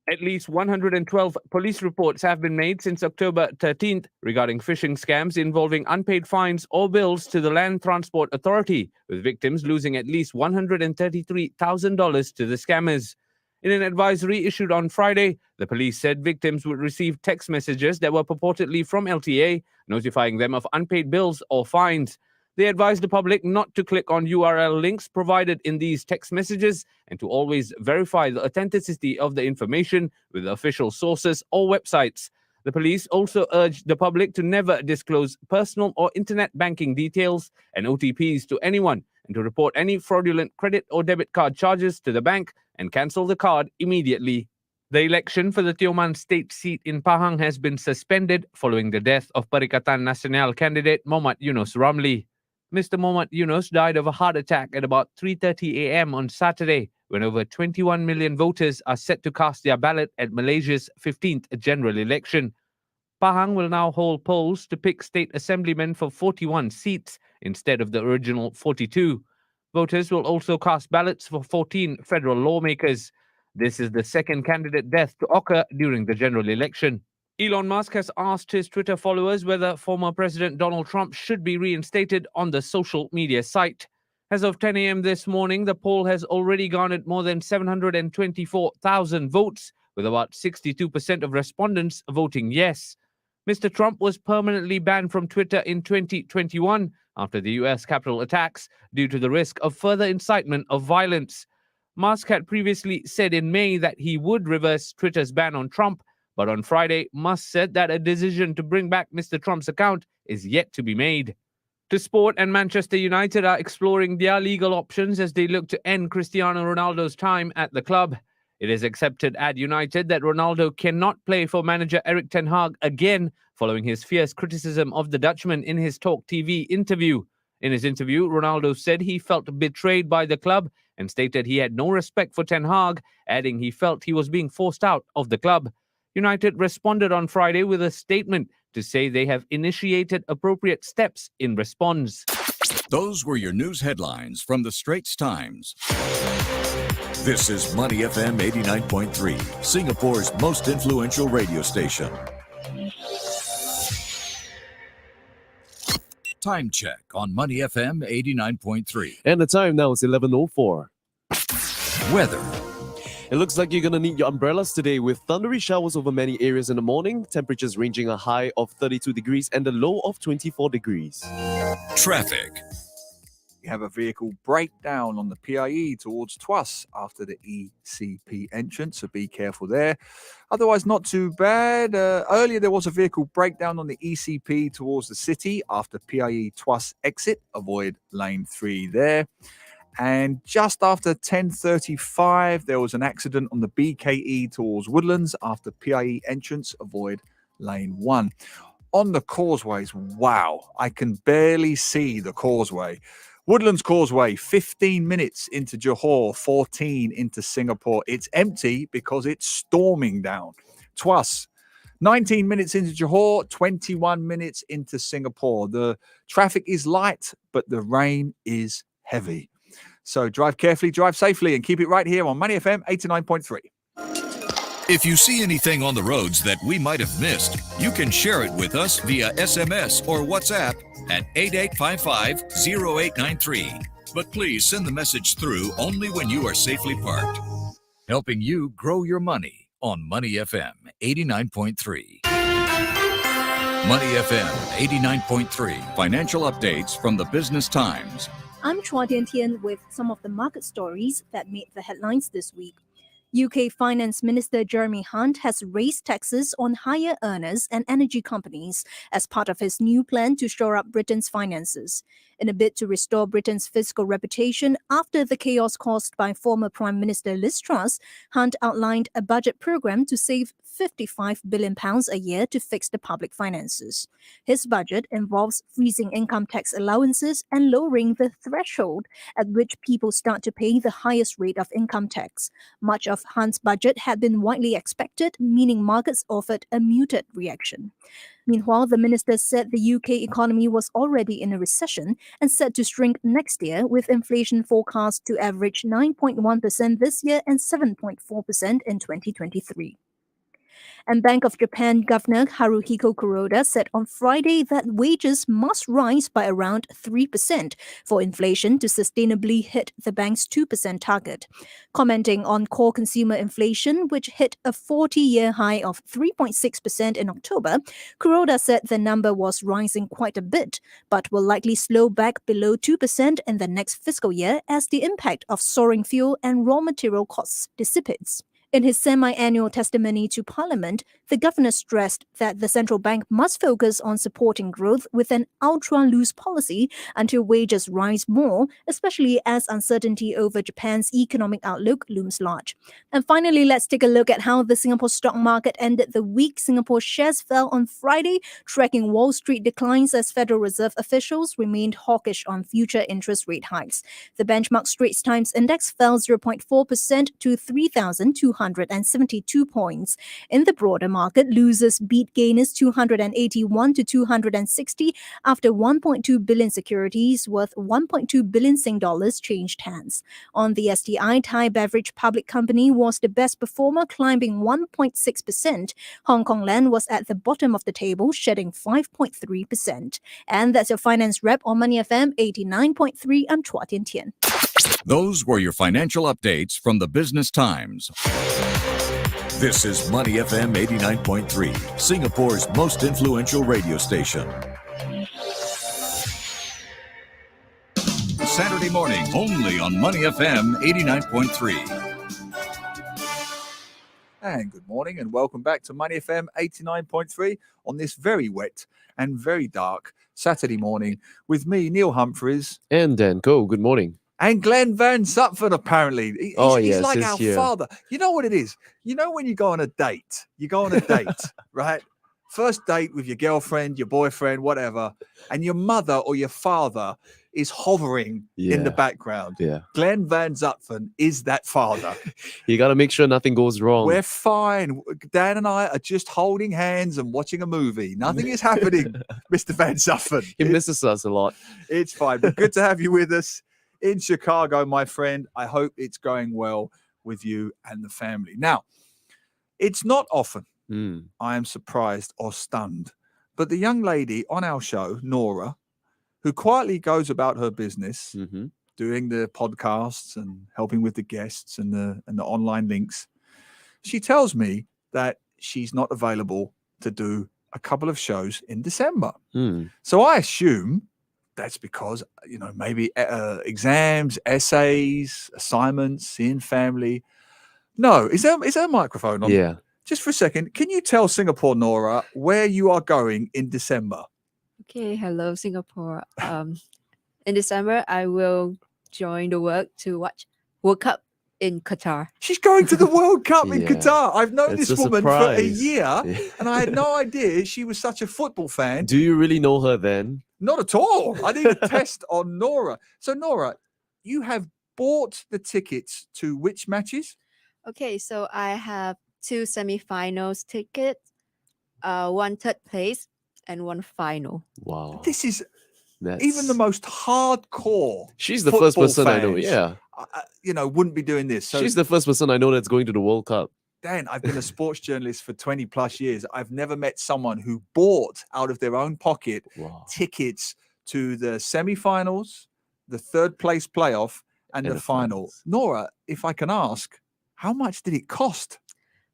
[SPEAKER 2] At least 112 police reports have been made since October 13th regarding phishing scams involving unpaid fines or bills to the Land Transport Authority, with victims losing at least $133,000 to the scammers. In an advisory issued on Friday, the police said victims would receive text messages that were purportedly from LTA, notifying them of unpaid bills or fines. They advised the public not to click on URL links provided in these text messages and to always verify the authenticity of the information with official sources or websites. The police also urged the public to never disclose personal or internet banking details and OTPs to anyone and to report any fraudulent credit or debit card charges to the bank and cancel the card immediately. The election for the Tioman state seat in Pahang has been suspended following the death of Perikatan Nasional candidate Muhammad Yunus Ramli. Mr. Muhammad Yunus died of a heart attack at about 3:30 a.m. on Saturday, when over 21 million voters are set to cast their ballot at Malaysia's 15th general election. Pahang will now hold polls to pick state assemblymen for 41 seats instead of the original 42. Voters will also cast ballots for 14 federal lawmakers. This is the second candidate death to occur during the general election. Elon Musk has asked his Twitter followers whether former President Donald Trump should be reinstated on the social media site. As of 10 a.m. this morning, the poll has already garnered more than 724,000 votes, with about 62% of respondents voting yes. Mr. Trump was permanently banned from Twitter in 2021 after the U.S. Capitol attacks due to the risk of further incitement of violence. Musk had previously said in May that he would reverse Twitter's ban on Trump, but on Friday, Musk said that a decision to bring back Mr. Trump's account is yet to be made. To sport, and Manchester United are exploring their legal options as they look to end Cristiano Ronaldo's time at the club. It is accepted at United that Ronaldo cannot play for manager Erik ten Hag again following his fierce criticism of the Dutchman in his Talk TV interview. In his interview, Ronaldo said he felt betrayed by the club and stated he had no respect for ten Hag, adding he felt he was being forced out of the club. United responded on Friday with a statement to say they have initiated appropriate steps in response.
[SPEAKER 1] Those were your news headlines from the Straits Times. This is Money FM 89.3, Singapore's most influential radio station. Time check on Money FM 89.3.
[SPEAKER 3] And the time now is 11:04.
[SPEAKER 1] Weather.
[SPEAKER 3] It looks like you're going to need your umbrellas today with thundery showers over many areas in the morning, temperatures ranging a high of 32 degrees and a low of 24 degrees.
[SPEAKER 1] Traffic.
[SPEAKER 4] We have a vehicle breakdown on the PIE towards Tuas after the ECP entrance, so be careful there. Otherwise, not too bad. Earlier, there was a vehicle breakdown on the ECP towards the city after PIE Tuas exit. Avoid lane 3 there. And just after 10:35, there was an accident on the BKE towards Woodlands after PIE entrance. Avoid lane 1. On the causeways, wow, I can barely see the causeway. Woodlands Causeway, 15 minutes into Johor, 14 into Singapore. It's empty because it's storming down. Tuas, 19 minutes into Johor, 21 minutes into Singapore. The traffic is light, but the rain is heavy. So drive carefully, drive safely, and keep it right here on Money FM 89.3.
[SPEAKER 1] If you see anything on the roads that we might have missed, you can share it with us via SMS or WhatsApp at 8855-0893. But please send the message through only when you are safely parked. Helping you grow your money on Money FM 89.3. Money FM 89.3. Financial updates from the Business Times.
[SPEAKER 5] I'm Chua Tian with some of the market stories that made the headlines this week. UK Finance Minister Jeremy Hunt has raised taxes on higher earners and energy companies as part of his new plan to shore up Britain's finances. In a bid to restore Britain's fiscal reputation after the chaos caused by former Prime Minister Liz Truss, Hunt outlined a budget program to save £55 billion a year to fix the public finances. His budget involves freezing income tax allowances and lowering the threshold at which people start to pay the highest rate of income tax. Much of Hunt's budget had been widely expected, meaning markets offered a muted reaction. Meanwhile, the minister said the UK economy was already in a recession and set to shrink next year, with inflation forecast to average 9.1% this year and 7.4% in 2023. And Bank of Japan Governor Haruhiko Kuroda said on Friday that wages must rise by around 3% for inflation to sustainably hit the bank's 2% target. Commenting on core consumer inflation, which hit a 40-year high of 3.6% in October, Kuroda said the number was rising quite a bit, but will likely slow back below 2% in the next fiscal year as the impact of soaring fuel and raw material costs dissipates. In his semi-annual testimony to Parliament, the governor stressed that the central bank must focus on supporting growth with an ultra-loose policy until wages rise more, especially as uncertainty over Japan's economic outlook looms large. And finally, let's take a look at how the Singapore stock market ended the week. Singapore shares fell on Friday, tracking Wall Street declines as Federal Reserve officials remained hawkish on future interest rate hikes. The benchmark Straits Times Index fell 0.4% to 3,272 points. In the broader market, losers beat gainers 281 to 260 after 1.2 billion securities worth 1.2 billion Sing dollars changed hands. On the STI, Thai Beverage Public Company was the best performer, climbing 1.6%. Hong Kong Land was at the bottom of the table, shedding 5.3%. And that's your finance rep on Money FM 89.3. I'm Chua Tian Tian.
[SPEAKER 1] Those were your financial updates from the Business Times. This is Money FM 89.3, Singapore's most influential radio station. Saturday morning, only on Money FM 89.3.
[SPEAKER 4] And good morning and welcome back to Money FM 89.3 on this very wet and very dark Saturday morning with me, Neil Humphreys.
[SPEAKER 3] And Dan Go, good morning.
[SPEAKER 4] And Glenn Van Zutphen, apparently. He's
[SPEAKER 3] yes,
[SPEAKER 4] like
[SPEAKER 3] he's
[SPEAKER 4] our
[SPEAKER 3] here.
[SPEAKER 4] father. You know what it is? You know when you go on a date, right? first date with your girlfriend, your boyfriend, whatever, and your mother or your father is hovering in the
[SPEAKER 3] Yeah.
[SPEAKER 4] background.
[SPEAKER 3] Yeah.
[SPEAKER 4] Glenn Van Zutphen is that father.
[SPEAKER 3] You got to make sure nothing goes wrong.
[SPEAKER 4] We're fine. Dan and I are just holding hands and watching a movie. Nothing is happening, Mr. Van Zutphen.
[SPEAKER 3] He misses us a lot.
[SPEAKER 4] It's fine. But good to have you with us in Chicago, my friend. I hope it's going well with you and the family. Now, it's not often I am surprised or stunned, but the young lady on our show, Nora, who quietly goes about her business, doing the podcasts and helping with the guests and the online links, she tells me that she's not available to do a couple of shows in December. So I assume that's because, maybe exams, essays, assignments, seeing family. No, is there a microphone on?
[SPEAKER 3] Yeah.
[SPEAKER 4] Just for a second, can you tell Singapore, Nora, where you are going in December?
[SPEAKER 15] Okay, hello Singapore. In December, I will join the work to watch World Cup in Qatar.
[SPEAKER 4] She's going to the World Cup in
[SPEAKER 3] Yeah.
[SPEAKER 4] Qatar. I've known
[SPEAKER 3] It's
[SPEAKER 4] this
[SPEAKER 3] a
[SPEAKER 4] woman for a
[SPEAKER 3] surprise.
[SPEAKER 4] year,
[SPEAKER 3] Yeah.
[SPEAKER 4] and I had no idea she was such a football fan.
[SPEAKER 3] Do you really know her then?
[SPEAKER 4] Not at all. I need a test on Nora. So, Nora, you have bought the tickets to which matches?
[SPEAKER 15] Okay, so I have 2 semi-finals tickets, 1 third place, and 1 final.
[SPEAKER 3] Wow.
[SPEAKER 4] This is
[SPEAKER 3] That's...
[SPEAKER 4] even the most hardcore.
[SPEAKER 3] She's the first
[SPEAKER 4] football
[SPEAKER 3] person I know.
[SPEAKER 4] fans,
[SPEAKER 3] Yeah.
[SPEAKER 4] wouldn't be doing this. So,
[SPEAKER 3] She's the first person I know that's going to the World Cup.
[SPEAKER 4] Dan, I've been a sports journalist for 20 plus years. I've never met someone who bought out of their own pocket tickets to the semi-finals, the third place playoff, and the final. Nora, if I can ask, how much did it cost?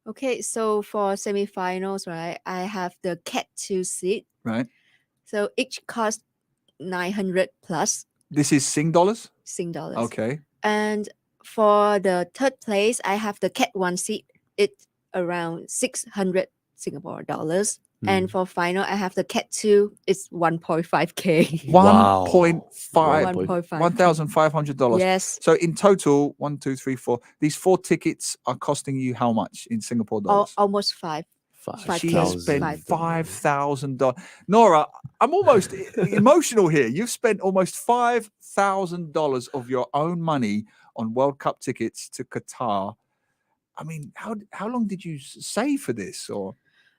[SPEAKER 15] Okay, so for semi-finals, right, I have the Cat 2 seat.
[SPEAKER 4] Right.
[SPEAKER 15] So each cost 900 plus
[SPEAKER 4] This is Sing dollars?
[SPEAKER 15] Sing dollars.
[SPEAKER 4] Okay.
[SPEAKER 15] And for the third place, I have the Cat 1 seat. It's around 600 Singapore dollars. And for final, I have the Cat 2. It's 1.5K.
[SPEAKER 4] 1.5. $1,500.
[SPEAKER 15] Yes.
[SPEAKER 4] So in total, 1, 2, 3, 4. These 4 tickets are costing you how much in Singapore dollars?
[SPEAKER 15] Almost 5.
[SPEAKER 4] She has spent $5,000. Nora, I'm almost emotional here. You've spent almost $5,000 of your own money on World Cup tickets to Qatar. I mean, how long did you save for this? Or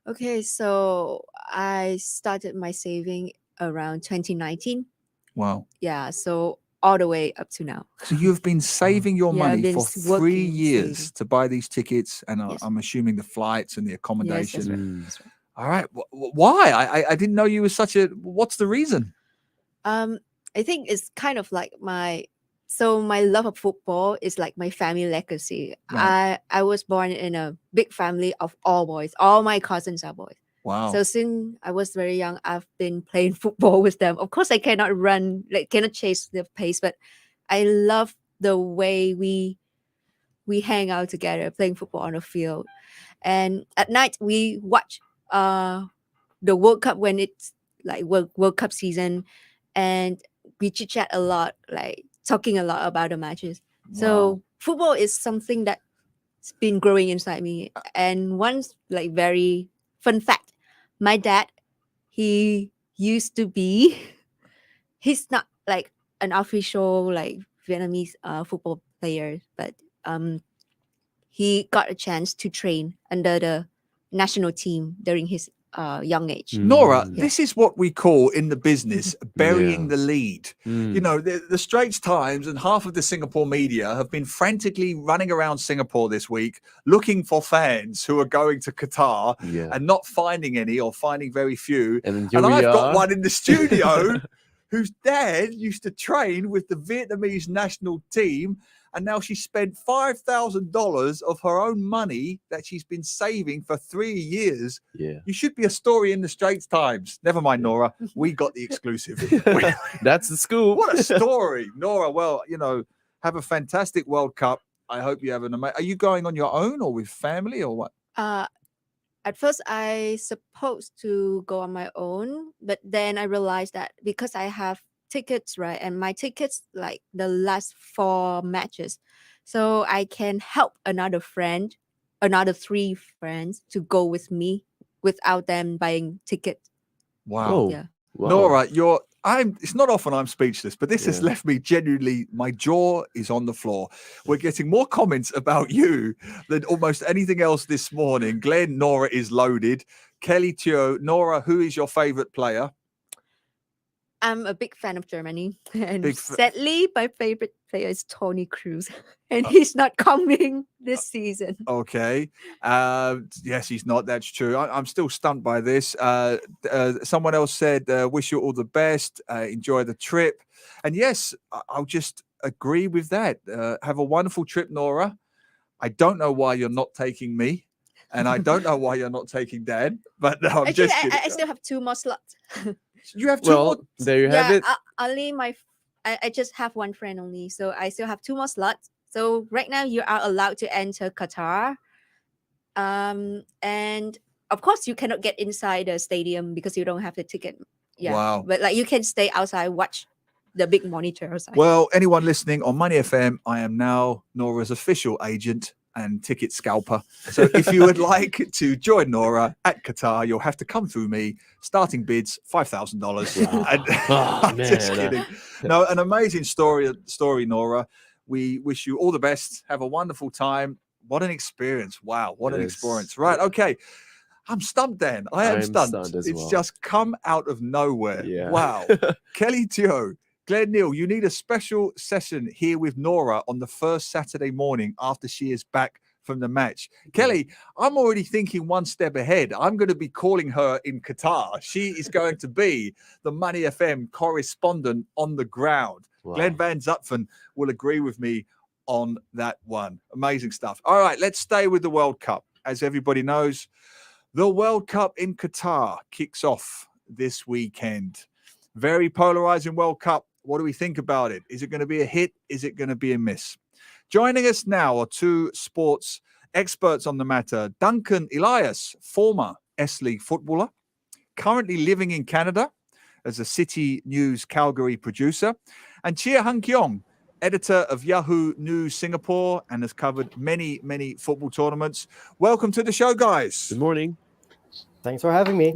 [SPEAKER 15] Okay, so I started my saving around 2019.
[SPEAKER 4] wow.
[SPEAKER 15] Yeah, so all the way up to now.
[SPEAKER 4] So you've been saving your
[SPEAKER 15] Yeah, I've
[SPEAKER 4] money
[SPEAKER 15] been
[SPEAKER 4] for 3
[SPEAKER 15] working,
[SPEAKER 4] years
[SPEAKER 15] saving.
[SPEAKER 4] to buy these tickets, and
[SPEAKER 15] Yes.
[SPEAKER 4] I'm assuming the flights and the accommodation.
[SPEAKER 15] Yes, that's right. That's right.
[SPEAKER 4] All right. Why? I didn't know you were such a. What's the reason?
[SPEAKER 15] I think it's kind of like my love of football is like my family legacy.
[SPEAKER 4] Right.
[SPEAKER 15] I was born in a big family of all boys. All my cousins are boys.
[SPEAKER 4] Wow.
[SPEAKER 15] So since I was very young, I've been playing football with them. Of course, I cannot run, cannot chase the pace, but I love the way we hang out together, playing football on the field. And at night we watch the World Cup when it's like World Cup season, and we chit chat a lot, like talking a lot about the matches. So football is something that's been growing inside me. And once, like, very fun fact, my dad, he used to be, he's not like an official like Vietnamese football player, but he got a chance to train under the national team during his young age.
[SPEAKER 4] Nora,
[SPEAKER 15] Yeah.
[SPEAKER 4] this is what we call in the business burying the lead.
[SPEAKER 3] Mm.
[SPEAKER 4] You know, the Straits Times and half of the Singapore media have been frantically running around Singapore this week looking for fans who are going to Qatar and not finding any or finding very few.
[SPEAKER 3] And
[SPEAKER 4] I've got one in the studio whose dad used to train with the Vietnamese national team. And now she spent $5,000 of her own money that she's been saving for 3 years.
[SPEAKER 3] Yeah.
[SPEAKER 4] You should be a story in the Straits Times. Never mind, Nora. We got the exclusive.
[SPEAKER 3] That's the scoop.
[SPEAKER 4] What a story, Nora. Well, you know, have a fantastic World Cup. I hope you have an amazing. Are you going on your own or with family or what?
[SPEAKER 15] At first, I supposed to go on my own, but then I realized that because I have tickets, right, and my tickets like the last 4 matches, so I can help another 3 friends to go with me without them buying tickets.
[SPEAKER 4] Wow.
[SPEAKER 15] Yeah.
[SPEAKER 3] Wow.
[SPEAKER 4] Nora, it's not often I'm speechless, but this has left me genuinely, my jaw is on the floor. We're getting more comments about you than almost anything else this morning. Glenn, Nora is loaded. Kelly, Teo, Nora, who is your favorite player?
[SPEAKER 15] I'm a big fan of Germany, and
[SPEAKER 4] Big
[SPEAKER 15] sadly, my favorite player is Tony Cruz, and he's not coming this season.
[SPEAKER 4] Okay. Yes, he's not. That's true. I'm still stunned by this. Someone else said, wish you all the best. Enjoy the trip. And yes, I'll just agree with that. Have a wonderful trip, Nora. I don't know why you're not taking me. And I don't know why you're not taking Dan. But no, I'm
[SPEAKER 15] Actually,
[SPEAKER 4] just kidding.
[SPEAKER 15] I still have 2 more slots.
[SPEAKER 4] You have 2 more?
[SPEAKER 3] There you have it.
[SPEAKER 15] Only I just have 1 friend only, so I still have 2 more slots. So right now you are allowed to enter Qatar, and of course you cannot get inside the stadium because you don't have the ticket. Yeah,
[SPEAKER 4] Wow.
[SPEAKER 15] but like you can stay outside, watch the big monitor outside.
[SPEAKER 4] Well, anyone listening on Money FM, I am now Nora's official agent and ticket scalper. So if you would like to join Nora at Qatar, you'll have to come through me. Starting bids $5,000. I'm just kidding. No, an amazing story, Nora. We wish you all the best. Have a wonderful time. What an experience. Wow, what an experience. Right, okay. I'm stumped, Dan. I'm stunned. It's just come out of nowhere.
[SPEAKER 3] Yeah.
[SPEAKER 4] Wow. Kelly Teo, Glenn Neal, you need a special session here with Nora on the first Saturday morning after she is back from the match. Kelly, I'm already thinking one step ahead. I'm going to be calling her in Qatar. She is going to be the Money FM correspondent on the ground.
[SPEAKER 3] Wow.
[SPEAKER 4] Glenn Van Zutphen will agree with me on that one. Amazing stuff. All right, let's stay with the World Cup. As everybody knows, the World Cup in Qatar kicks off this weekend. Very polarizing World Cup. What do we think about it? Is it going to be a hit? Is it going to be a miss? Joining us now are 2 sports experts on the matter. Duncan Elias, former S.League footballer, currently living in Canada as a City News Calgary producer, and Chia Keong, editor of Yahoo News Singapore, and has covered many, many football tournaments. Welcome to the show, guys.
[SPEAKER 3] Good morning.
[SPEAKER 16] Thanks for having me.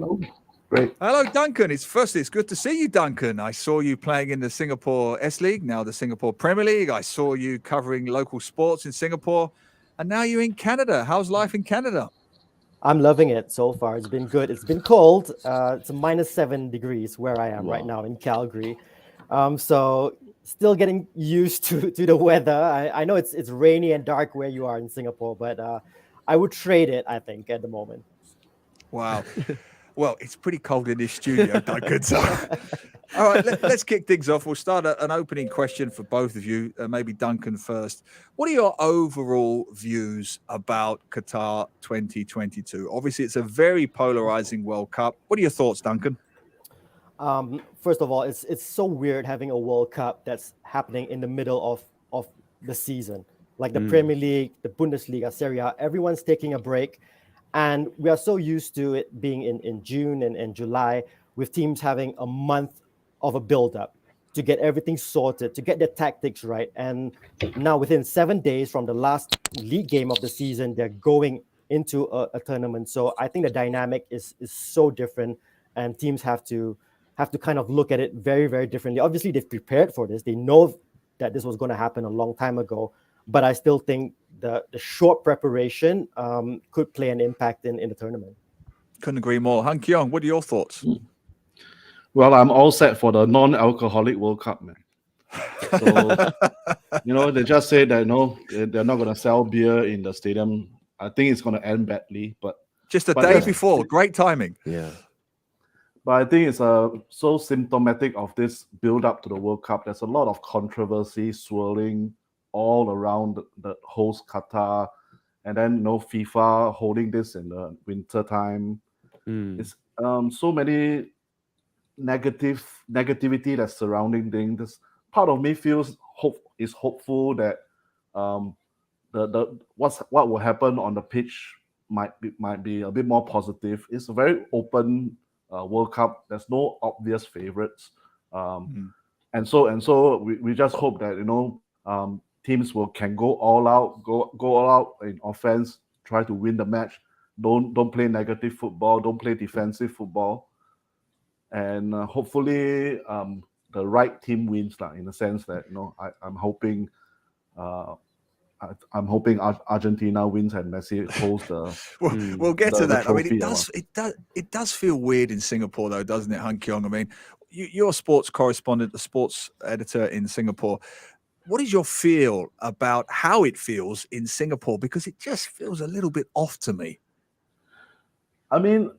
[SPEAKER 3] Great.
[SPEAKER 4] Hello, Duncan. It's good to see you, Duncan. I saw you playing in the Singapore S.League, now the Singapore Premier League. I saw you covering local sports in Singapore, and now you're in Canada. How's life in Canada?
[SPEAKER 16] I'm loving it so far. It's been good. It's been cold. It's -7 degrees where I am right now in Calgary. So still getting used to the weather. I know it's rainy and dark where you are in Singapore, but I would trade it, I think, at the moment.
[SPEAKER 4] Wow. Well, it's pretty cold in this studio, Duncan. So, all right, let's kick things off. We'll start an opening question for both of you. Maybe Duncan first. What are your overall views about Qatar 2022? Obviously, it's a very polarizing World Cup. What are your thoughts, Duncan?
[SPEAKER 16] First of all, it's so weird having a World Cup that's happening in the middle of the season. Like the Premier League, the Bundesliga, Serie A, everyone's taking a break. And we are so used to it being in June and July, with teams having a month of a build-up to get everything sorted, to get their tactics right. And now within 7 days from the last league game of the season, they're going into a tournament. So I think the dynamic is so different, and teams have to kind of look at it very, very differently. Obviously, they've prepared for this. They know that this was going to happen a long time ago. But I still think the short preparation could play an impact in the tournament.
[SPEAKER 4] Couldn't agree more. Keong, what are your thoughts?
[SPEAKER 17] Well, I'm all set for the non-alcoholic World Cup, man. So, they just say that, they're not going to sell beer in the stadium. I think it's going to end badly. But
[SPEAKER 4] just a day before. Great timing.
[SPEAKER 3] Yeah.
[SPEAKER 17] But I think it's so symptomatic of this build-up to the World Cup. There's a lot of controversy swirling all around the host Qatar, and then FIFA holding this in the winter time. It's so many negativity that's surrounding things. This part of me feels hopeful that what will happen on the pitch might be a bit more positive. It's a very open World Cup. There's no obvious favorites, and so we just hope that teams can go all out in offense, try to win the match. don't play negative football, don't play defensive football, and hopefully the right team wins, in the sense that I'm hoping. I'm hoping Argentina wins and Messi holds the.
[SPEAKER 4] We'll get to that. I mean,
[SPEAKER 17] trophy.
[SPEAKER 4] it does feel weird in Singapore, though, doesn't it, Keong? I mean, you're a sports correspondent, a sports editor in Singapore. What is your feel about how it feels in Singapore? Because it just feels a little bit off to me.
[SPEAKER 17] I mean,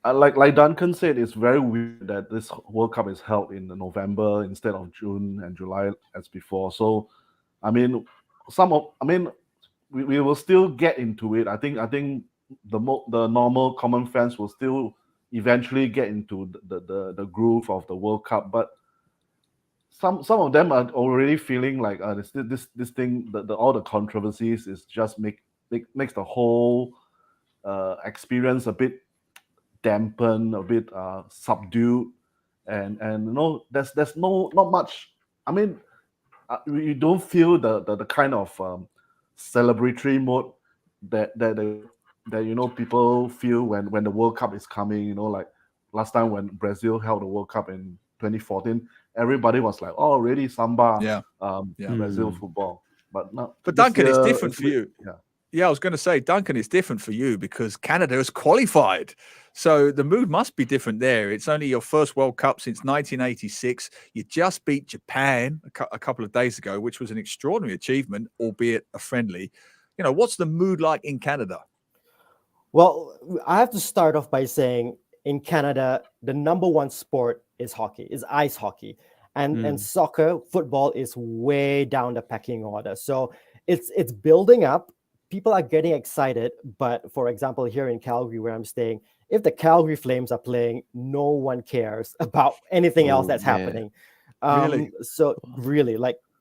[SPEAKER 17] like Duncan said, it's very weird that this World Cup is held in November instead of June and July as before. So, I mean, we will still get into it. I think the normal common fans will still eventually get into the groove of the World Cup, but some of them are already feeling like this thing, all the controversies is just makes the whole experience a bit dampened, a bit subdued, and there's not much. I mean, you don't feel the kind of celebratory mode that people feel when the World Cup is coming. Like last time when Brazil held the World Cup in 2014, everybody was like, "Oh, really samba, Brazil football." But
[SPEAKER 4] Duncan, it's different for you. Yeah, I was going to say, Duncan, it's different for you because Canada has qualified. So the mood must be different there. It's only your first World Cup since 1986. You just beat Japan a couple of days ago, which was an extraordinary achievement, albeit a friendly. What's the mood like in Canada?
[SPEAKER 16] Well, I have to start off by saying in Canada, the number one sport is hockey, is ice hockey. And soccer, football is way down the pecking order. So it's building up. People are getting excited, but for example, here in Calgary, where I'm staying, if the Calgary Flames are playing, no one cares about anything else that's happening.
[SPEAKER 4] Really?
[SPEAKER 16] So really,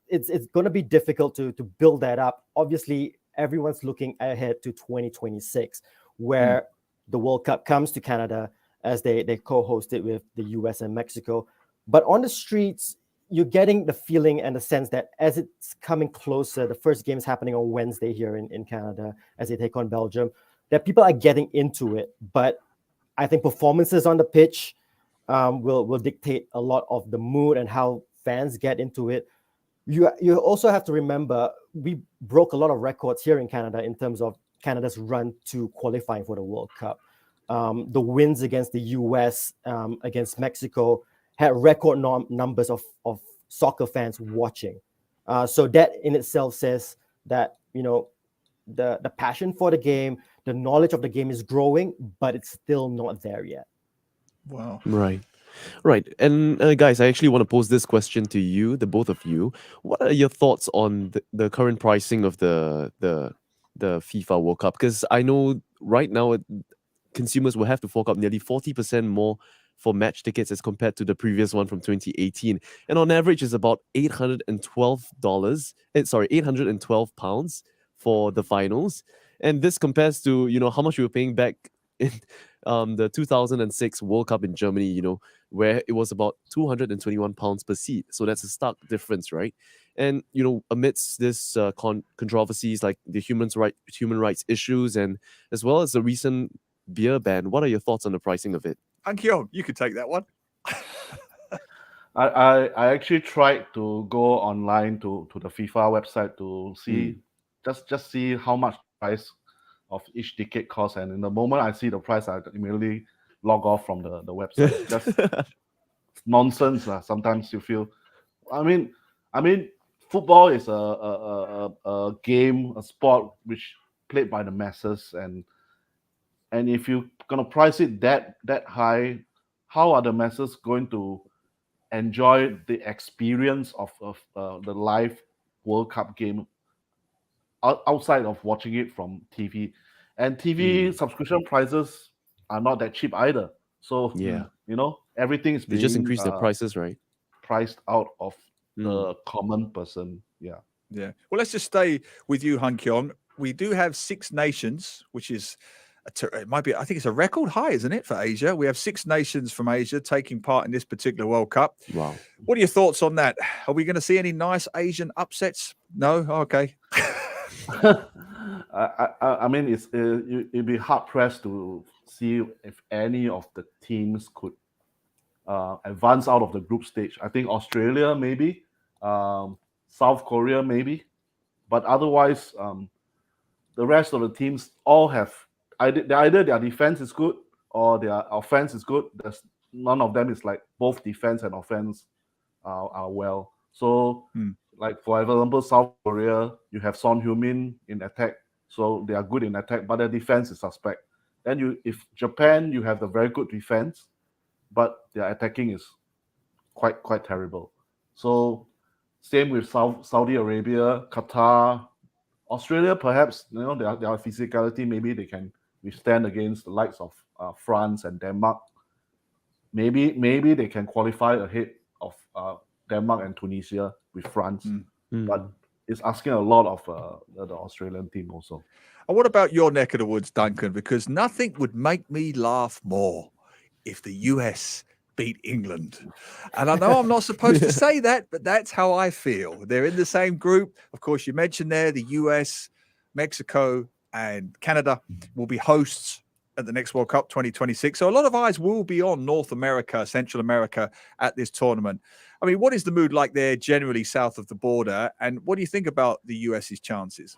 [SPEAKER 16] it's going to be difficult to build that up. Obviously, everyone's looking ahead to 2026, where the World Cup comes to Canada as they co-host it with the US and Mexico. But on the streets, you're getting the feeling and the sense that as it's coming closer, the first game is happening on Wednesday here in Canada as they take on Belgium, that people are getting into it. But I think performances on the pitch will dictate a lot of the mood and how fans get into it. You also have to remember, we broke a lot of records here in Canada in terms of Canada's run to qualifying for the World Cup. The wins against the US, against Mexico, had record numbers of soccer fans watching. So that in itself says that, the passion for the game, the knowledge of the game is growing, but it's still not there yet.
[SPEAKER 4] Wow.
[SPEAKER 3] Right. And guys, I actually want to pose this question to you, the both of you. What are your thoughts on the current pricing of the FIFA World Cup? Because I know right now consumers will have to fork out nearly 40% more for match tickets as compared to the previous one from 2018. And on average is about £812 for the finals. And this compares to, how much we were paying back in the 2006 World Cup in Germany, where it was about £221 per seat. So that's a stark difference, right? And, amidst this controversies like the human rights issues and as well as the recent beer ban, what are your thoughts on the pricing of it?
[SPEAKER 4] Keong, you could take that one.
[SPEAKER 17] I actually tried to go online to the FIFA website to see just see how much price of each ticket costs, and in the moment I see the price, I immediately log off from the website. Just nonsense. Sometimes you feel, I mean, football is a game, a sport which played by the masses, and if you're gonna price it that high, how are the masses going to enjoy the experience of the live World Cup game outside of watching it from TV? And TV subscription prices are not that cheap either. So everything is
[SPEAKER 3] they just increase the prices, right?
[SPEAKER 17] Priced out of the common person. Yeah.
[SPEAKER 4] Well, let's just stay with you, Keong. We do have 6 nations, which is it might be, I think it's a record high, isn't it, for Asia? We have 6 nations from Asia taking part in this particular World Cup.
[SPEAKER 3] Wow.
[SPEAKER 4] What are your thoughts on that? Are we going to see any nice Asian upsets? No? Okay.
[SPEAKER 17] I mean, it'd be hard pressed to see if any of the teams could advance out of the group stage. I think Australia maybe, South Korea maybe, but otherwise, the rest of the teams all have either their defense is good or their offense is good. There's none of them is like both defense and offense are well. So, like for example, South Korea, you have Son Heung-min in attack, so they are good in attack, but their defense is suspect. Then if Japan, you have the very good defense, but their attacking is quite terrible. So, same with Saudi Arabia, Qatar, Australia. Perhaps their physicality, maybe they can withstand against the likes of France and Denmark. Maybe they can qualify ahead of Denmark and Tunisia with France, but it's asking a lot of the Australian team also.
[SPEAKER 4] And what about your neck of the woods, Duncan? Because nothing would make me laugh more if the US beat England. And I know I'm not supposed to say that, but that's how I feel. They're in the same group. Of course, you mentioned there the US, Mexico, and Canada will be hosts at the next World Cup 2026. So a lot of eyes will be on North America, Central America at this tournament. I mean, what is the mood like there generally south of the border? And what do you think about the US's chances?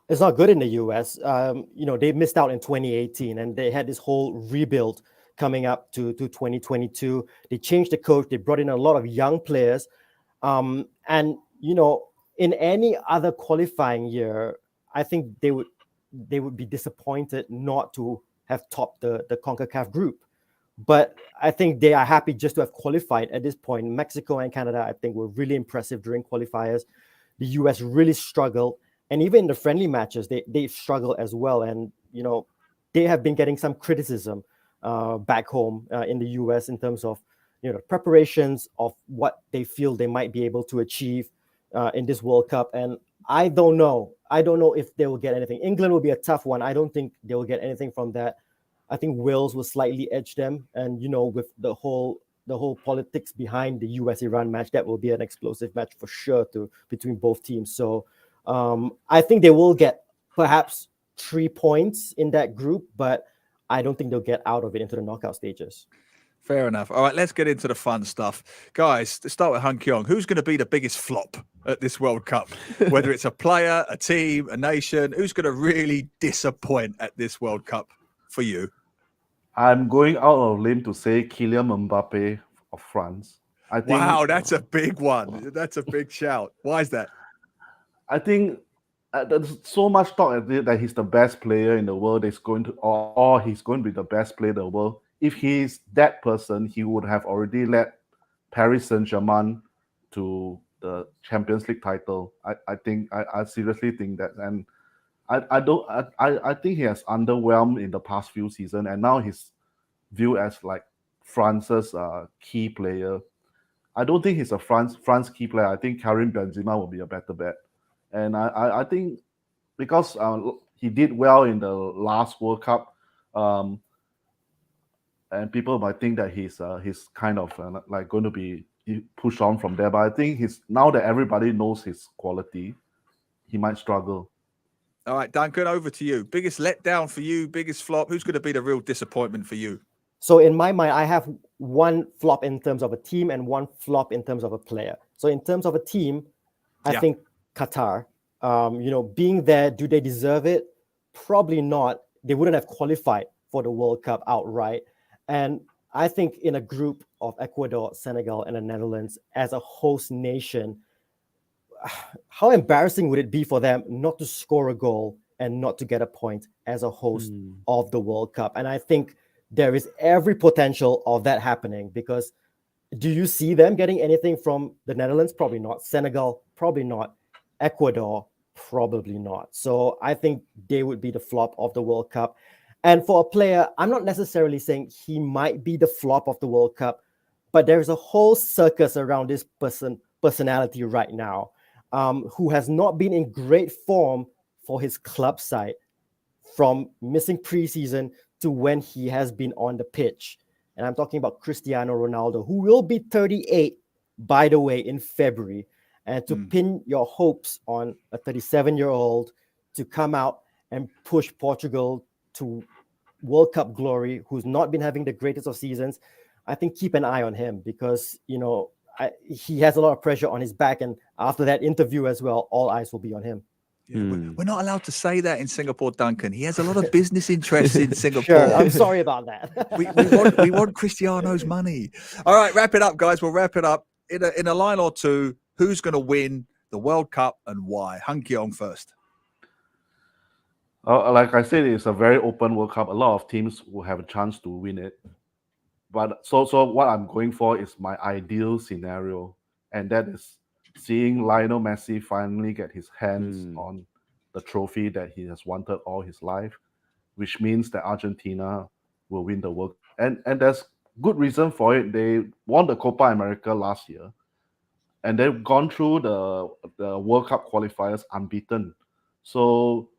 [SPEAKER 16] It's not good in the US. They missed out in 2018 and they had this whole rebuild coming up to 2022. They changed the coach. They brought in a lot of young players. In any other qualifying year, I think they would be disappointed not to have topped the CONCACAF group. But I think they are happy just to have qualified at this point. Mexico and Canada, I think, were really impressive during qualifiers. The US really struggled. And even in the friendly matches, they struggle as well. And, they have been getting some criticism back home in the US in terms of, preparations of what they feel they might be able to achieve in this World Cup. And I don't know. I don't know if they will get anything. England will be a tough one. I don't think they will get anything from that. I think Wales will slightly edge them. And, with the whole politics behind the US-Iran match, that will be an explosive match for sure between both teams. So I think they will get perhaps 3 points in that group, but I don't think they'll get out of it into the knockout stages.
[SPEAKER 4] Fair enough. All right, let's get into the fun stuff. Guys, to start with Keong, who's going to be the biggest flop at this World Cup? Whether it's a player, a team, a nation, who's going to really disappoint at this World Cup for you?
[SPEAKER 17] I'm going out of limb to say Kylian Mbappe of France. I think,
[SPEAKER 4] wow, that's a big one. That's a big shout. Why is that?
[SPEAKER 17] I think there's so much talk that he's the best player in the world. He's going to, or he's going to be the best player in the world. If he's that person, he would have already led Paris Saint-Germain to the Champions League title. I seriously think that, and I think he has underwhelmed in the past few seasons, and now he's viewed as like France's key player. I don't think he's a France key player. I think Karim Benzema will be a better bet. And I think because he did well in the last World Cup, and people might think that he's kind of like going to be pushed on from there. But I think now that everybody knows his quality, he might struggle.
[SPEAKER 4] All right, Duncan, over to you. Biggest letdown for you, biggest flop. Who's going to be the real disappointment for you?
[SPEAKER 16] So in my mind, I have one flop in terms of a team and one flop in terms of a player. So in terms of a team, I think Qatar, being there, do they deserve it? Probably not. They wouldn't have qualified for the World Cup outright. And I think in a group of Ecuador, Senegal, and the Netherlands as a host nation, how embarrassing would it be for them not to score a goal and not to get a point as a host of the World Cup? And I think there is every potential of that happening, because do you see them getting anything from the Netherlands? Probably not. Senegal? Probably not. Ecuador? Probably not. So I think they would be the flop of the World Cup. And for a player, I'm not necessarily saying he might be the flop of the World Cup, but there's a whole circus around this personality right now, who has not been in great form for his club side, from missing preseason to when he has been on the pitch. And I'm talking about Cristiano Ronaldo, who will be 38, by the way, in February. And to pin your hopes on a 37-year-old to come out and push Portugal to World Cup glory, who's not been having the greatest of seasons, I think keep an eye on him because, he has a lot of pressure on his back. And after that interview as well, all eyes will be on him.
[SPEAKER 4] Yeah, we're not allowed to say that in Singapore, Duncan. He has a lot of business interests in Singapore.
[SPEAKER 16] Sure, I'm sorry about that.
[SPEAKER 4] we want Cristiano's money. All right, wrap it up, guys. We'll wrap it up in a line or two. Who's going to win the World Cup and why? Keong first.
[SPEAKER 17] Like I said, it's a very open World Cup. A lot of teams will have a chance to win it. But so what I'm going for is my ideal scenario, and that is seeing Lionel Messi finally get his hands on the trophy that he has wanted all his life, which means that Argentina will win the World Cup. And there's good reason for it. They won the Copa America last year, and they've gone through the World Cup qualifiers unbeaten. So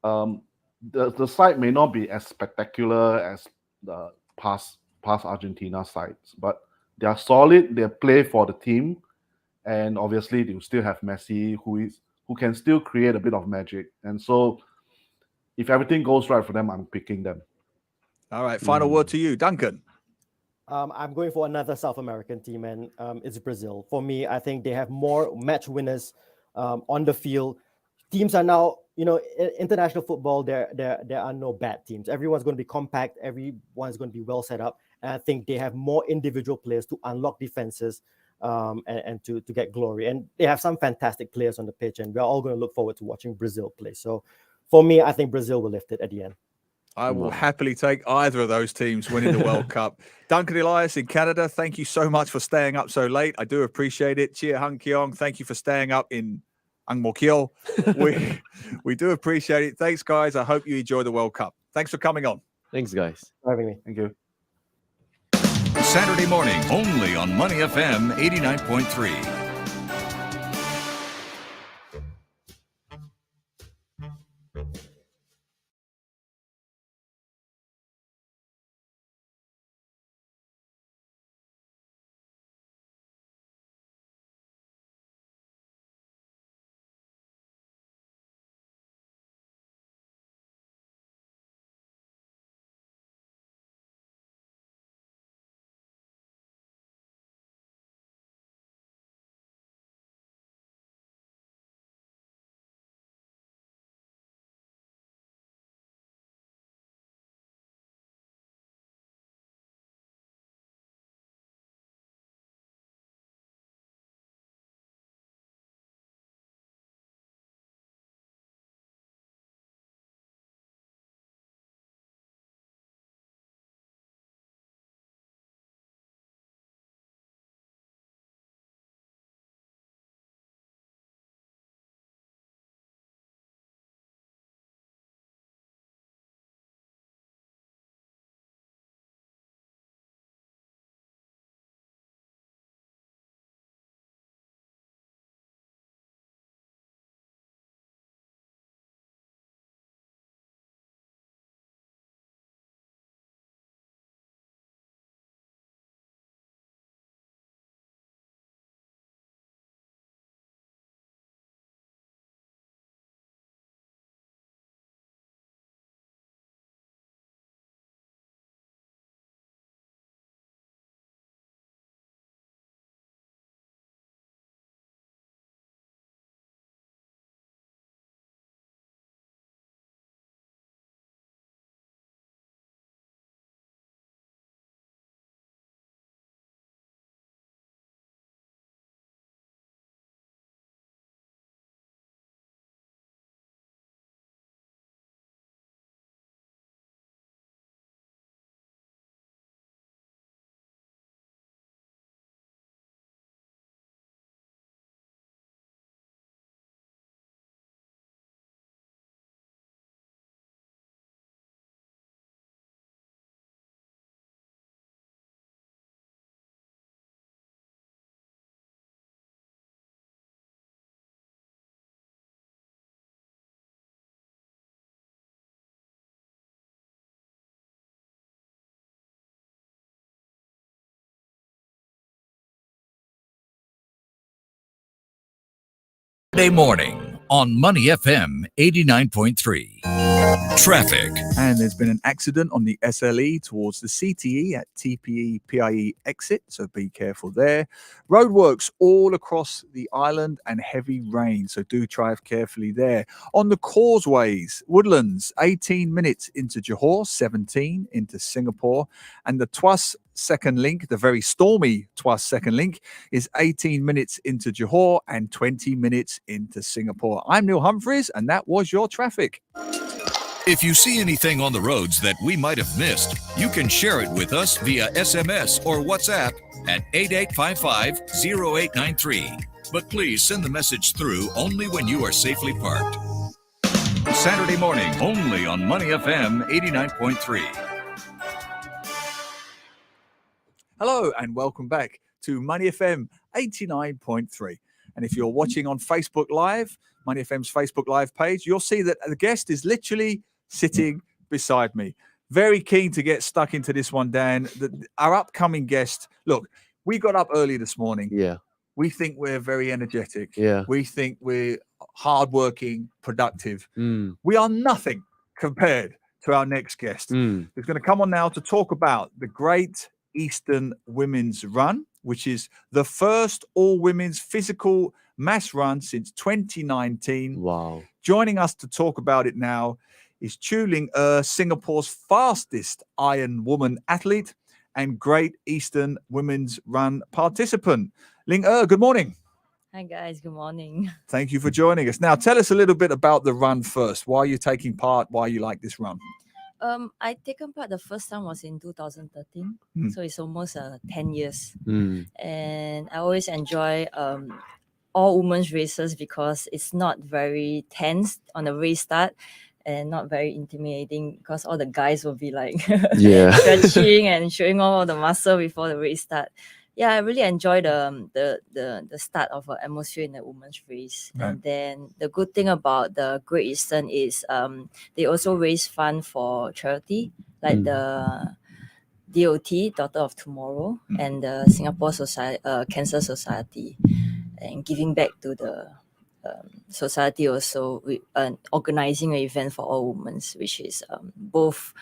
[SPEAKER 17] the side may not be as spectacular as the past Argentina sides, but they are solid. They play for the team, and obviously they will still have Messi, who can still create a bit of magic. And so, if everything goes right for them, I'm picking them.
[SPEAKER 4] All right, final word to you, Duncan.
[SPEAKER 16] I'm going for another South American team, and it's Brazil. For me, I think they have more match winners on the field. Teams are now, international football, there are no bad teams. Everyone's going to be compact. Everyone's going to be well set up. And I think they have more individual players to unlock defenses and to get glory. And they have some fantastic players on the pitch, and we're all going to look forward to watching Brazil play. So for me, I think Brazil will lift it at the end.
[SPEAKER 4] I will happily take either of those teams winning the World Cup. Duncan Elias in Canada, thank you so much for staying up so late. I do appreciate it. Chia Keong, thank you for staying up in Ang Mo Kio. We do appreciate it. Thanks, guys. I hope you enjoy the World Cup. Thanks for coming on.
[SPEAKER 3] Thanks, guys.
[SPEAKER 16] For having me.
[SPEAKER 17] Thank you.
[SPEAKER 1] Saturday morning, only on Money FM 89.3. Saturday morning, on Money FM 89.3. Traffic.
[SPEAKER 4] And there's been an accident on the S.League towards the CTE at TPE PIE exit, so be careful there. Roadworks all across the island and heavy rain, so do drive carefully there. On the causeways, Woodlands, 18 minutes into Johor, 17 into Singapore, and the Tuas second link, the very stormy Tuas second link, is 18 minutes into Johor and 20 minutes into Singapore. I'm Neil Humphreys, and that was your traffic.
[SPEAKER 1] If you see anything on the roads that we might have missed, you can share it with us via SMS or WhatsApp at 8855-0893. But please send the message through only when you are safely parked. Saturday morning, only on Money FM 89.3.
[SPEAKER 4] Hello and welcome back to Money FM 89.3. And if you're watching on Facebook Live, Money FM's Facebook Live page, you'll see that the guest is literally sitting beside me. Very keen to get stuck into this one, Dan. Our upcoming guest, look, we got up early this morning.
[SPEAKER 3] Yeah.
[SPEAKER 4] We think we're very energetic.
[SPEAKER 3] Yeah.
[SPEAKER 4] We think we're hardworking, productive.
[SPEAKER 3] Mm.
[SPEAKER 4] We are nothing compared to our next guest, who's going to come on now to talk about the Great Eastern Women's Run, which is the first all-women's physical mass run since 2019.
[SPEAKER 3] Wow.
[SPEAKER 4] Joining us to talk about it now is Choo Ling Er, Singapore's fastest Iron woman athlete and Great Eastern Women's Run participant. Ling Er, good morning.
[SPEAKER 18] Hi guys, good morning.
[SPEAKER 4] Thank you for joining us. Now, tell us a little bit about the run first. Why are you taking part? Why you like this run?
[SPEAKER 18] I taken part the first time was in 2013, so it's almost 10 years. And I always enjoy all women's races because it's not very tense on the race start and not very intimidating because all the guys will be like stretching and showing all the muscle before the race start. Yeah, I really enjoy the start of an atmosphere in the women's race.
[SPEAKER 4] Right.
[SPEAKER 18] And then the good thing about the Great Eastern is they also raise fund for charity, like the DOT, Daughter of Tomorrow, and the Singapore Cancer Society, and giving back to the society also with organizing an event for all women, which is both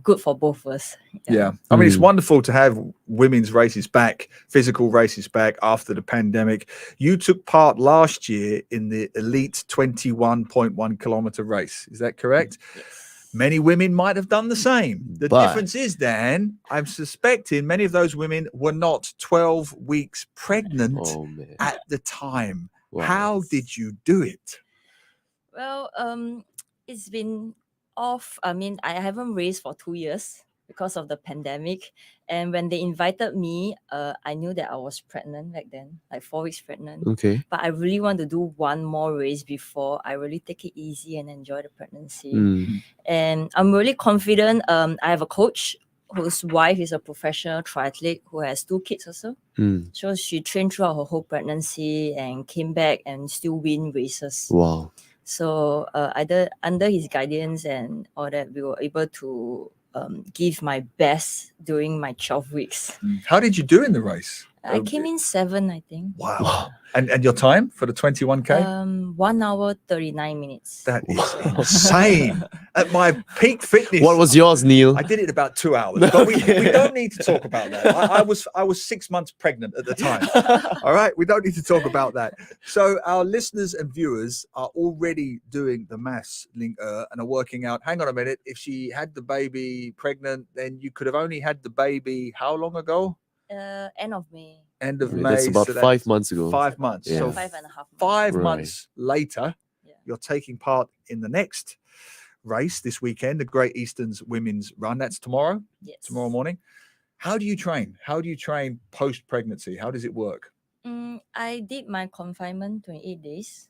[SPEAKER 18] good for both of us.
[SPEAKER 4] Yeah. I mean, it's wonderful to have women's races back, physical races back after the pandemic. You took part last year in the elite 21.1 kilometer race. Is that correct?
[SPEAKER 18] Yes.
[SPEAKER 4] Many women might have done the same. The difference is, Dan, I'm suspecting many of those women were not 12 weeks pregnant at the time.
[SPEAKER 3] Wow.
[SPEAKER 4] How did you do it?
[SPEAKER 18] Well, it's been off. I mean, I haven't raced for 2 years because of the pandemic. And when they invited me, I knew that I was pregnant back then, like 4 weeks pregnant.
[SPEAKER 3] Okay.
[SPEAKER 18] But I really want to do one more race before I really take it easy and enjoy the pregnancy. And I'm really confident. I have a coach whose wife is a professional triathlete who has 2 kids also. So she trained throughout her whole pregnancy and came back and still win races.
[SPEAKER 3] Wow.
[SPEAKER 18] So under his guidance and all that, we were able to give my best during my 12 weeks.
[SPEAKER 4] How did you do in the race?
[SPEAKER 18] I came in 7, I think.
[SPEAKER 4] Wow. And your time for the 21K?
[SPEAKER 18] 1 hour, 39 minutes.
[SPEAKER 4] That is insane. At my peak fitness.
[SPEAKER 3] What was yours, Neil?
[SPEAKER 4] I did it in about 2 hours, but we don't need to talk about that. I was 6 months pregnant at the time. All right, we don't need to talk about that. So our listeners and viewers are already doing the maths, Ling Er, and are working out, hang on a minute, if she had the baby pregnant, then you could have only had the baby how long ago?
[SPEAKER 18] End of May.
[SPEAKER 4] End of May.
[SPEAKER 3] That's about 5 months ago.
[SPEAKER 4] 5 months.
[SPEAKER 3] Yeah.
[SPEAKER 4] So
[SPEAKER 18] 5.5 months.
[SPEAKER 4] 5
[SPEAKER 3] Right.
[SPEAKER 4] months later, you're taking part in the next race this weekend, the Great Eastern's Women's Run. That's tomorrow.
[SPEAKER 18] Yes.
[SPEAKER 4] Tomorrow morning. How do you train? How do you train post-pregnancy? How does it work?
[SPEAKER 18] I did my confinement 28 days,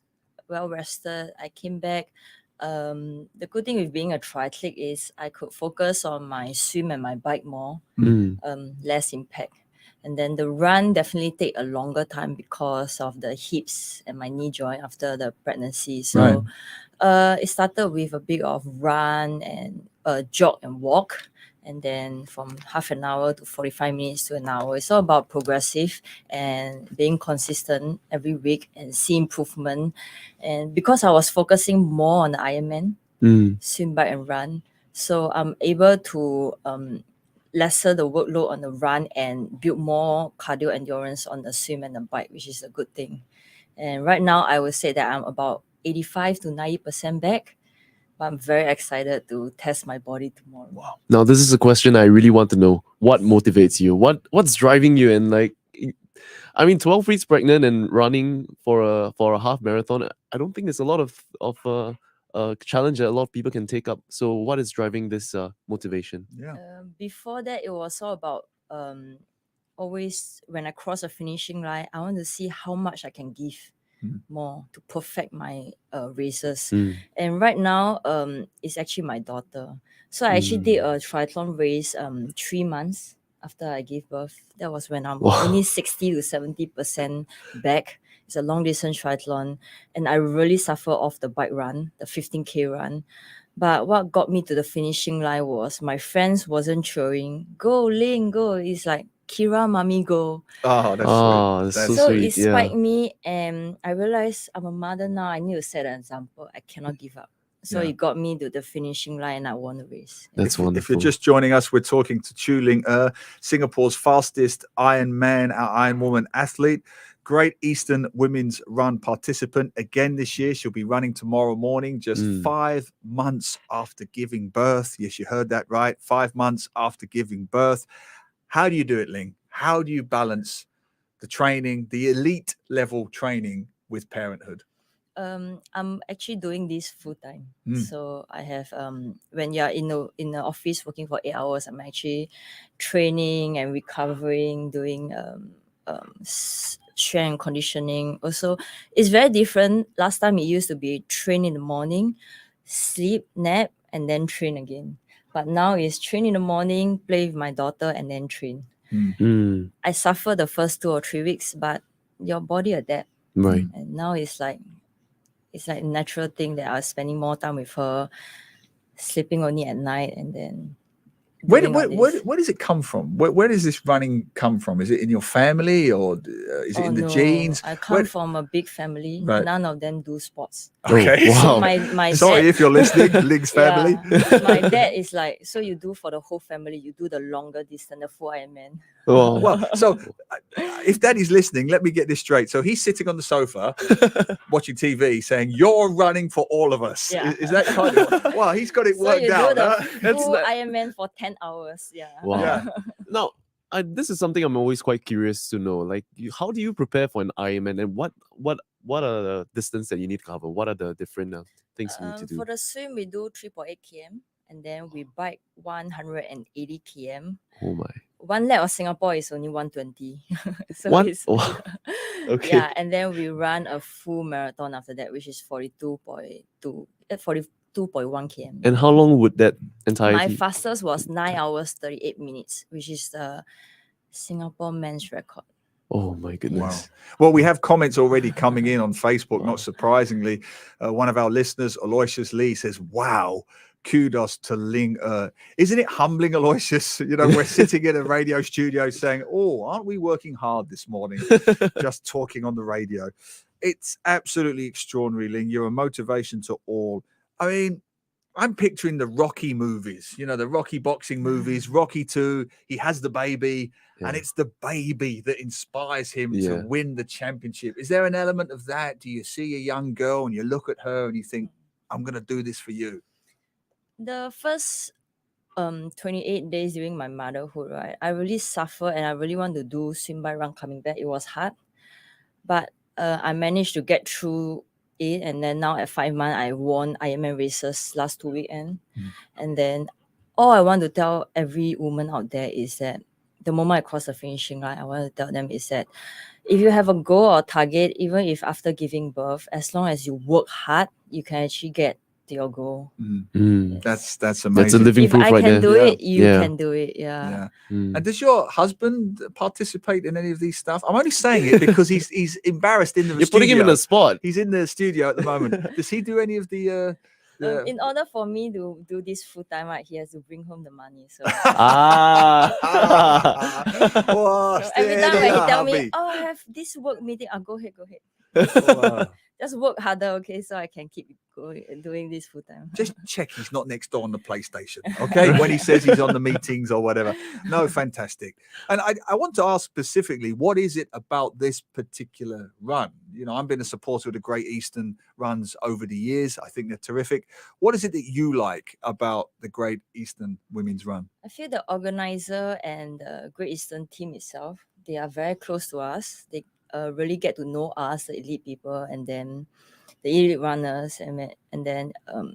[SPEAKER 18] well rested. I came back. The good thing with being a triathlete is I could focus on my swim and my bike more, less impact. And then the run definitely take a longer time because of the hips and my knee joint after the pregnancy. So it started with a bit of run and jog and walk. and then from half an hour to 45 minutes to an hour. It's all about progressive and being consistent every week and see improvement. And because I was focusing more on the Ironman, swim, bike, and run, so I'm able to lesser the workload on the run and build more cardio endurance on the swim and the bike, which is a good thing. And right now, I would say that I'm about 85 to 90% back. But I'm very excited to test my body tomorrow. Wow.
[SPEAKER 3] Now, this is a question I really want to know. What motivates you? What's driving you? And like, I mean, 12 weeks pregnant and running for a half marathon. I don't think there's a lot of challenge that a lot of people can take up. So, what is driving this motivation?
[SPEAKER 4] Yeah.
[SPEAKER 18] Before that, it was all about always when I cross a finishing line, I want to see how much I can give more to perfect my races. And right now, it's actually my daughter. So I actually did a triathlon race 3 months after I gave birth. That was when I'm only 60 to 70% back. It's a long distance triathlon, and I really suffer off the bike run, the 15K run. But what got me to the finishing line was my friends wasn't cheering, "Go, Ling, go." It's like, "Kira, mommy, go."
[SPEAKER 4] Oh, that's
[SPEAKER 3] sweet.
[SPEAKER 4] That's
[SPEAKER 18] so
[SPEAKER 3] sweet.
[SPEAKER 18] it spiked me, and I realized I'm a mother now. I need to set an example. I cannot give up. So it got me to the finishing line, and I won the race.
[SPEAKER 3] That's wonderful.
[SPEAKER 4] If you're just joining us, we're talking to Choo Ling Er, Singapore's fastest Ironman, our Ironwoman athlete. Great Eastern Women's Run participant. Again this year, she'll be running tomorrow morning, just 5 months after giving birth. Yes, you heard that right. 5 months after giving birth. How do you do it, Ling? How do you balance the training, the elite level training with parenthood?
[SPEAKER 18] I'm actually doing this full time. So I have when you're in the office working for 8 hours, I'm actually training and recovering, doing strength and conditioning. Also, it's very different. Last time it used to be train in the morning, sleep, nap, and then train again. But now it's train in the morning, play with my daughter, and then train. I suffer the first 2 or 3 weeks, but your body adapt.
[SPEAKER 3] Right.
[SPEAKER 18] And now it's like a natural thing that I was spending more time with her, sleeping only at night, and then.
[SPEAKER 4] Where does it come from? Where does this running come from? Is it in your family, or is it in the genes?
[SPEAKER 18] I come from a big family.
[SPEAKER 4] Right.
[SPEAKER 18] None of them do sports.
[SPEAKER 4] Okay.
[SPEAKER 18] So my
[SPEAKER 4] Sorry
[SPEAKER 18] dad,
[SPEAKER 4] if you're listening, Ling's family.
[SPEAKER 18] My dad is like, so you do for the whole family, you do the longer distance, the full Ironman.
[SPEAKER 3] Oh.
[SPEAKER 4] Well, so if Daddy's listening, let me get this straight. So he's sitting on the sofa watching TV saying, "You're running for all of us."
[SPEAKER 18] Yeah.
[SPEAKER 4] Is that kind of, well, he's got it
[SPEAKER 18] So
[SPEAKER 4] worked
[SPEAKER 18] you
[SPEAKER 4] out.
[SPEAKER 18] do
[SPEAKER 4] Huh?
[SPEAKER 18] the full Ironman for 10 hours. Yeah.
[SPEAKER 3] Wow.
[SPEAKER 4] Yeah.
[SPEAKER 3] Now, this is something I'm always quite curious to know. Like, how do you prepare for an Ironman, and what are the distance that you need to cover? What are the different things you need to do?
[SPEAKER 18] For the swim, we do 3.8 km, and then we bike 180 km.
[SPEAKER 3] Oh my.
[SPEAKER 18] One lap of Singapore is only 120. So
[SPEAKER 3] What?
[SPEAKER 18] it's
[SPEAKER 3] Okay.
[SPEAKER 18] yeah, and then we run a full marathon after that, which is 42.1 km.
[SPEAKER 3] And how long would that entire?
[SPEAKER 18] My fastest was 9 hours 38 minutes, which is the Singapore men's record.
[SPEAKER 3] Oh my goodness.
[SPEAKER 4] Well, we have comments already coming in on Facebook, not surprisingly. One of our listeners, Aloysius Lee, says, "Wow, kudos to Ling Er." Isn't it humbling, Aloysius? You know, we're sitting in a radio studio saying, "Oh, aren't we working hard this morning?" Just talking on the radio. It's absolutely extraordinary, Ling. You're a motivation to all. I mean, I'm picturing the Rocky movies, you know, the Rocky boxing movies, Rocky 2, he has the baby, and it's the baby that inspires him to win the championship. Is there an element of that? Do you see a young girl and you look at her and you think, "I'm going to do this for you"?
[SPEAKER 18] The first 28 days during my motherhood, right, I really suffered and I really want to do swim, bike, run coming back. It was hard, but I managed to get through it, and then now at 5 months I won Ironman races last 2 weekends. And then all I want to tell every woman out there is that the moment I cross the finishing line, I want to tell them is that if you have a goal or target, even if after giving birth, as long as you work hard, you can actually get to your goal.
[SPEAKER 4] That's amazing.
[SPEAKER 3] That's a living
[SPEAKER 18] If
[SPEAKER 3] proof
[SPEAKER 18] I
[SPEAKER 3] right
[SPEAKER 18] can
[SPEAKER 3] there.
[SPEAKER 18] do it, you can do it. Yeah.
[SPEAKER 4] And does your husband participate in any of these stuff? I'm only saying it because he's embarrassed in the
[SPEAKER 3] You're
[SPEAKER 4] studio.
[SPEAKER 3] putting him in the spot.
[SPEAKER 4] He's in the studio at the moment. Does he do any of the
[SPEAKER 18] In order for me to do this full time, right, he has to bring home the money. So
[SPEAKER 4] Wow,
[SPEAKER 18] so every time when he tell me,
[SPEAKER 4] hubby.
[SPEAKER 18] "Oh, I have this work meeting," I'll go ahead.
[SPEAKER 4] Wow.
[SPEAKER 18] Just work harder, okay, so I can keep going doing this full time.
[SPEAKER 4] Just check he's not next door on the PlayStation, okay? When he says he's on the meetings or whatever. No, fantastic. And I want to ask specifically, what is it about this particular run? You know, I've been a supporter of the Great Eastern runs over the years. I think they're terrific. What is it that you like about the Great Eastern Women's Run?
[SPEAKER 18] I feel the organizer and the Great Eastern team itself, they are very close to us. They really get to know us, the elite people, and then the elite runners, and then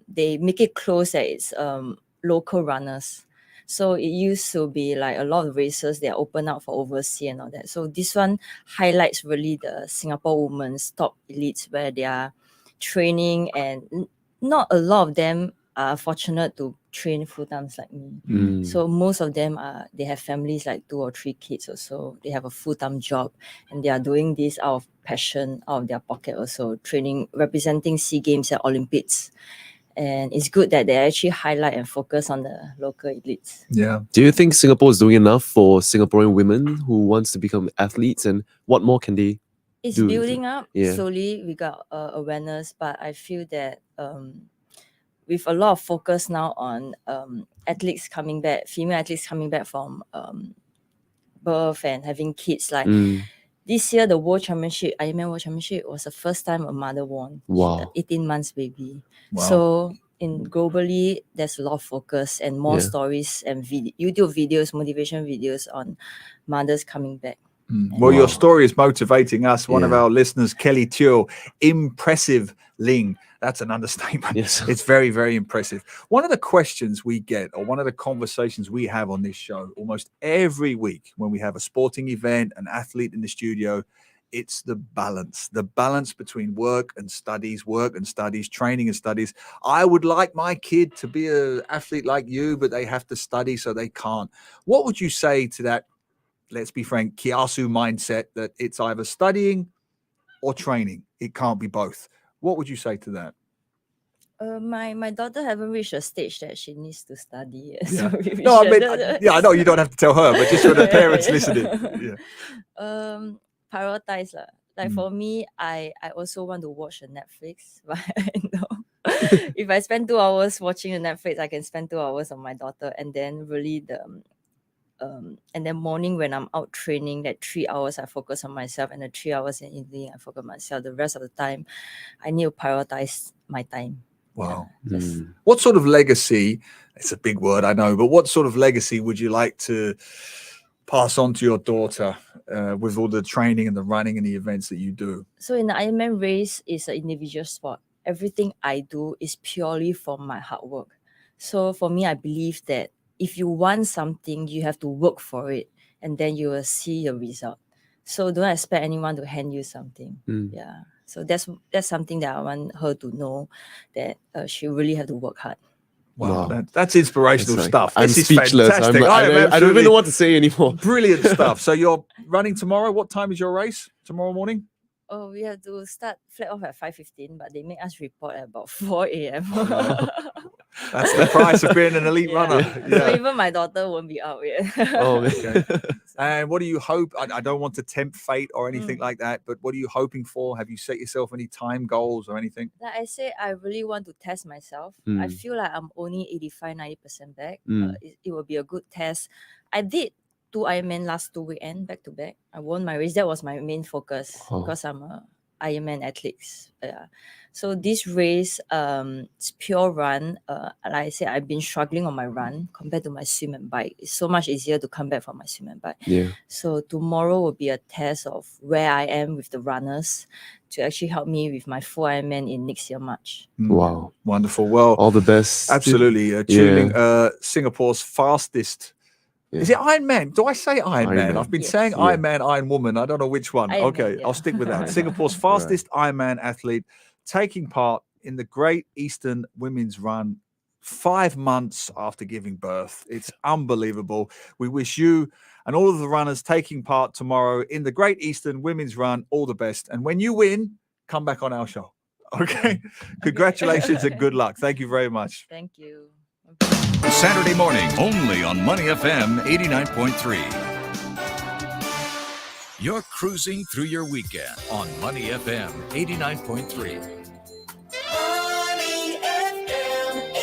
[SPEAKER 18] they make it close that it's local runners. So it used to be like a lot of races they are open up for overseas and all that. So this one highlights really the Singapore women's top elites where they are training, and not a lot of them are fortunate to train full times like me. So most of them they have families like 2 or 3 kids or so. They have a full-time job and they are doing this out of passion, out of their pocket also, training, representing SEA Games and Olympics. And it's good that they actually highlight and focus on the local elites.
[SPEAKER 4] Yeah.
[SPEAKER 3] Do you think Singapore is doing enough for Singaporean women who wants to become athletes, and what more can they
[SPEAKER 18] It's
[SPEAKER 3] do?
[SPEAKER 18] building up
[SPEAKER 3] Yeah.
[SPEAKER 18] slowly. We got awareness, but I feel that with a lot of focus now on athletes coming back, female athletes coming back from birth and having kids, like this year, the World Championship, Ironman World Championship, was the first time a mother won.
[SPEAKER 3] Wow.
[SPEAKER 18] 18 months baby.
[SPEAKER 3] Wow.
[SPEAKER 18] So globally, there's a lot of focus and more
[SPEAKER 3] Yeah.
[SPEAKER 18] stories and YouTube videos, motivation videos on mothers coming back.
[SPEAKER 4] Well, your story is motivating us. One of our listeners, Kelly Teo, impressive Ling. That's an understatement.
[SPEAKER 3] Yes.
[SPEAKER 4] It's very, very impressive. One of the questions we get, or one of the conversations we have on this show almost every week when we have a sporting event, an athlete in the studio, it's the balance between work and studies, training and studies. I would like my kid to be an athlete like you, but they have to study, so they can't. What would you say to that? Let's be frank, Kiasu mindset that it's either studying or training. It can't be both. What would you say to that?
[SPEAKER 18] My daughter haven't reached a stage that she needs to study yet.
[SPEAKER 4] Yeah.
[SPEAKER 18] So we
[SPEAKER 4] No, I mean,
[SPEAKER 18] shouldn't-
[SPEAKER 4] I know you don't have to tell her, but just for the parents listening. Yeah.
[SPEAKER 18] Prioritize lah. Like for me, I also want to watch the Netflix, but I know if I spend 2 hours watching the Netflix, I can spend 2 hours on my daughter, and then really and then morning when I'm out training, that 3 hours I focus on myself, and the 3 hours in evening I focus on myself. The rest of the time, I need to prioritize my time.
[SPEAKER 4] Wow.
[SPEAKER 18] Just
[SPEAKER 4] What sort of legacy, it's a big word, I know, but what sort of legacy would you like to pass on to your daughter with all the training and the running and the events that you do?
[SPEAKER 18] So in the Ironman race, it's an individual sport. Everything I do is purely from my hard work. So for me, I believe that if you want something, you have to work for it, and then you will see your result. So don't expect anyone to hand you something. Yeah. So that's something that I want her to know, that she really have to work hard.
[SPEAKER 4] Wow, that's inspirational stuff.
[SPEAKER 3] I'm
[SPEAKER 4] This is
[SPEAKER 3] speechless.
[SPEAKER 4] fantastic.
[SPEAKER 3] I don't even
[SPEAKER 4] absolutely-
[SPEAKER 3] know what to say anymore.
[SPEAKER 4] Brilliant stuff. So you're running tomorrow. What time is your race tomorrow morning?
[SPEAKER 18] Oh, we have to start flat off at 5:15, but they make us report at about 4 a.m.
[SPEAKER 4] That's the price of being an elite runner.
[SPEAKER 18] So even my daughter won't be out yet.
[SPEAKER 3] Oh, man.
[SPEAKER 4] Okay. And what do you hope? I don't want to tempt fate or anything like that, but what are you hoping for? Have you set yourself any time goals or anything?
[SPEAKER 18] Like I said, I really want to test myself. I feel like I'm only 85-90% back. It will be a good test. I did 2 Ironman last 2 weekends back to back. I won my race. That was my main focus because I'm a Ironman athlete. So this race, it's pure run. Like I said, I've been struggling on my run compared to my swim and bike. It's so much easier to come back from my swim and bike.
[SPEAKER 3] Yeah.
[SPEAKER 18] So tomorrow will be a test of where I am with the runners to actually help me with my full Ironman in next year March.
[SPEAKER 3] Wow.
[SPEAKER 4] Wonderful. Well,
[SPEAKER 3] all the best.
[SPEAKER 4] Absolutely. Choo Ling Er, Singapore's fastest. Is it Ironman? Do I say Ironman?
[SPEAKER 3] Ironman.
[SPEAKER 4] I've been saying Ironman, Iron Woman. I don't know which one.
[SPEAKER 18] Ironman,
[SPEAKER 4] Okay, I'll stick with that. Singapore's fastest Ironman athlete taking part in the Great Eastern Women's Run 5 months after giving birth. It's unbelievable. We wish you and all of the runners taking part tomorrow in the Great Eastern Women's Run all the best. And when you win, come back on our show. Okay. Congratulations and good luck. Thank you very much.
[SPEAKER 18] Thank you.
[SPEAKER 1] Saturday morning, only on Money FM 89.3. You're cruising through your weekend on Money FM 89.3.
[SPEAKER 19] Money FM 89.3.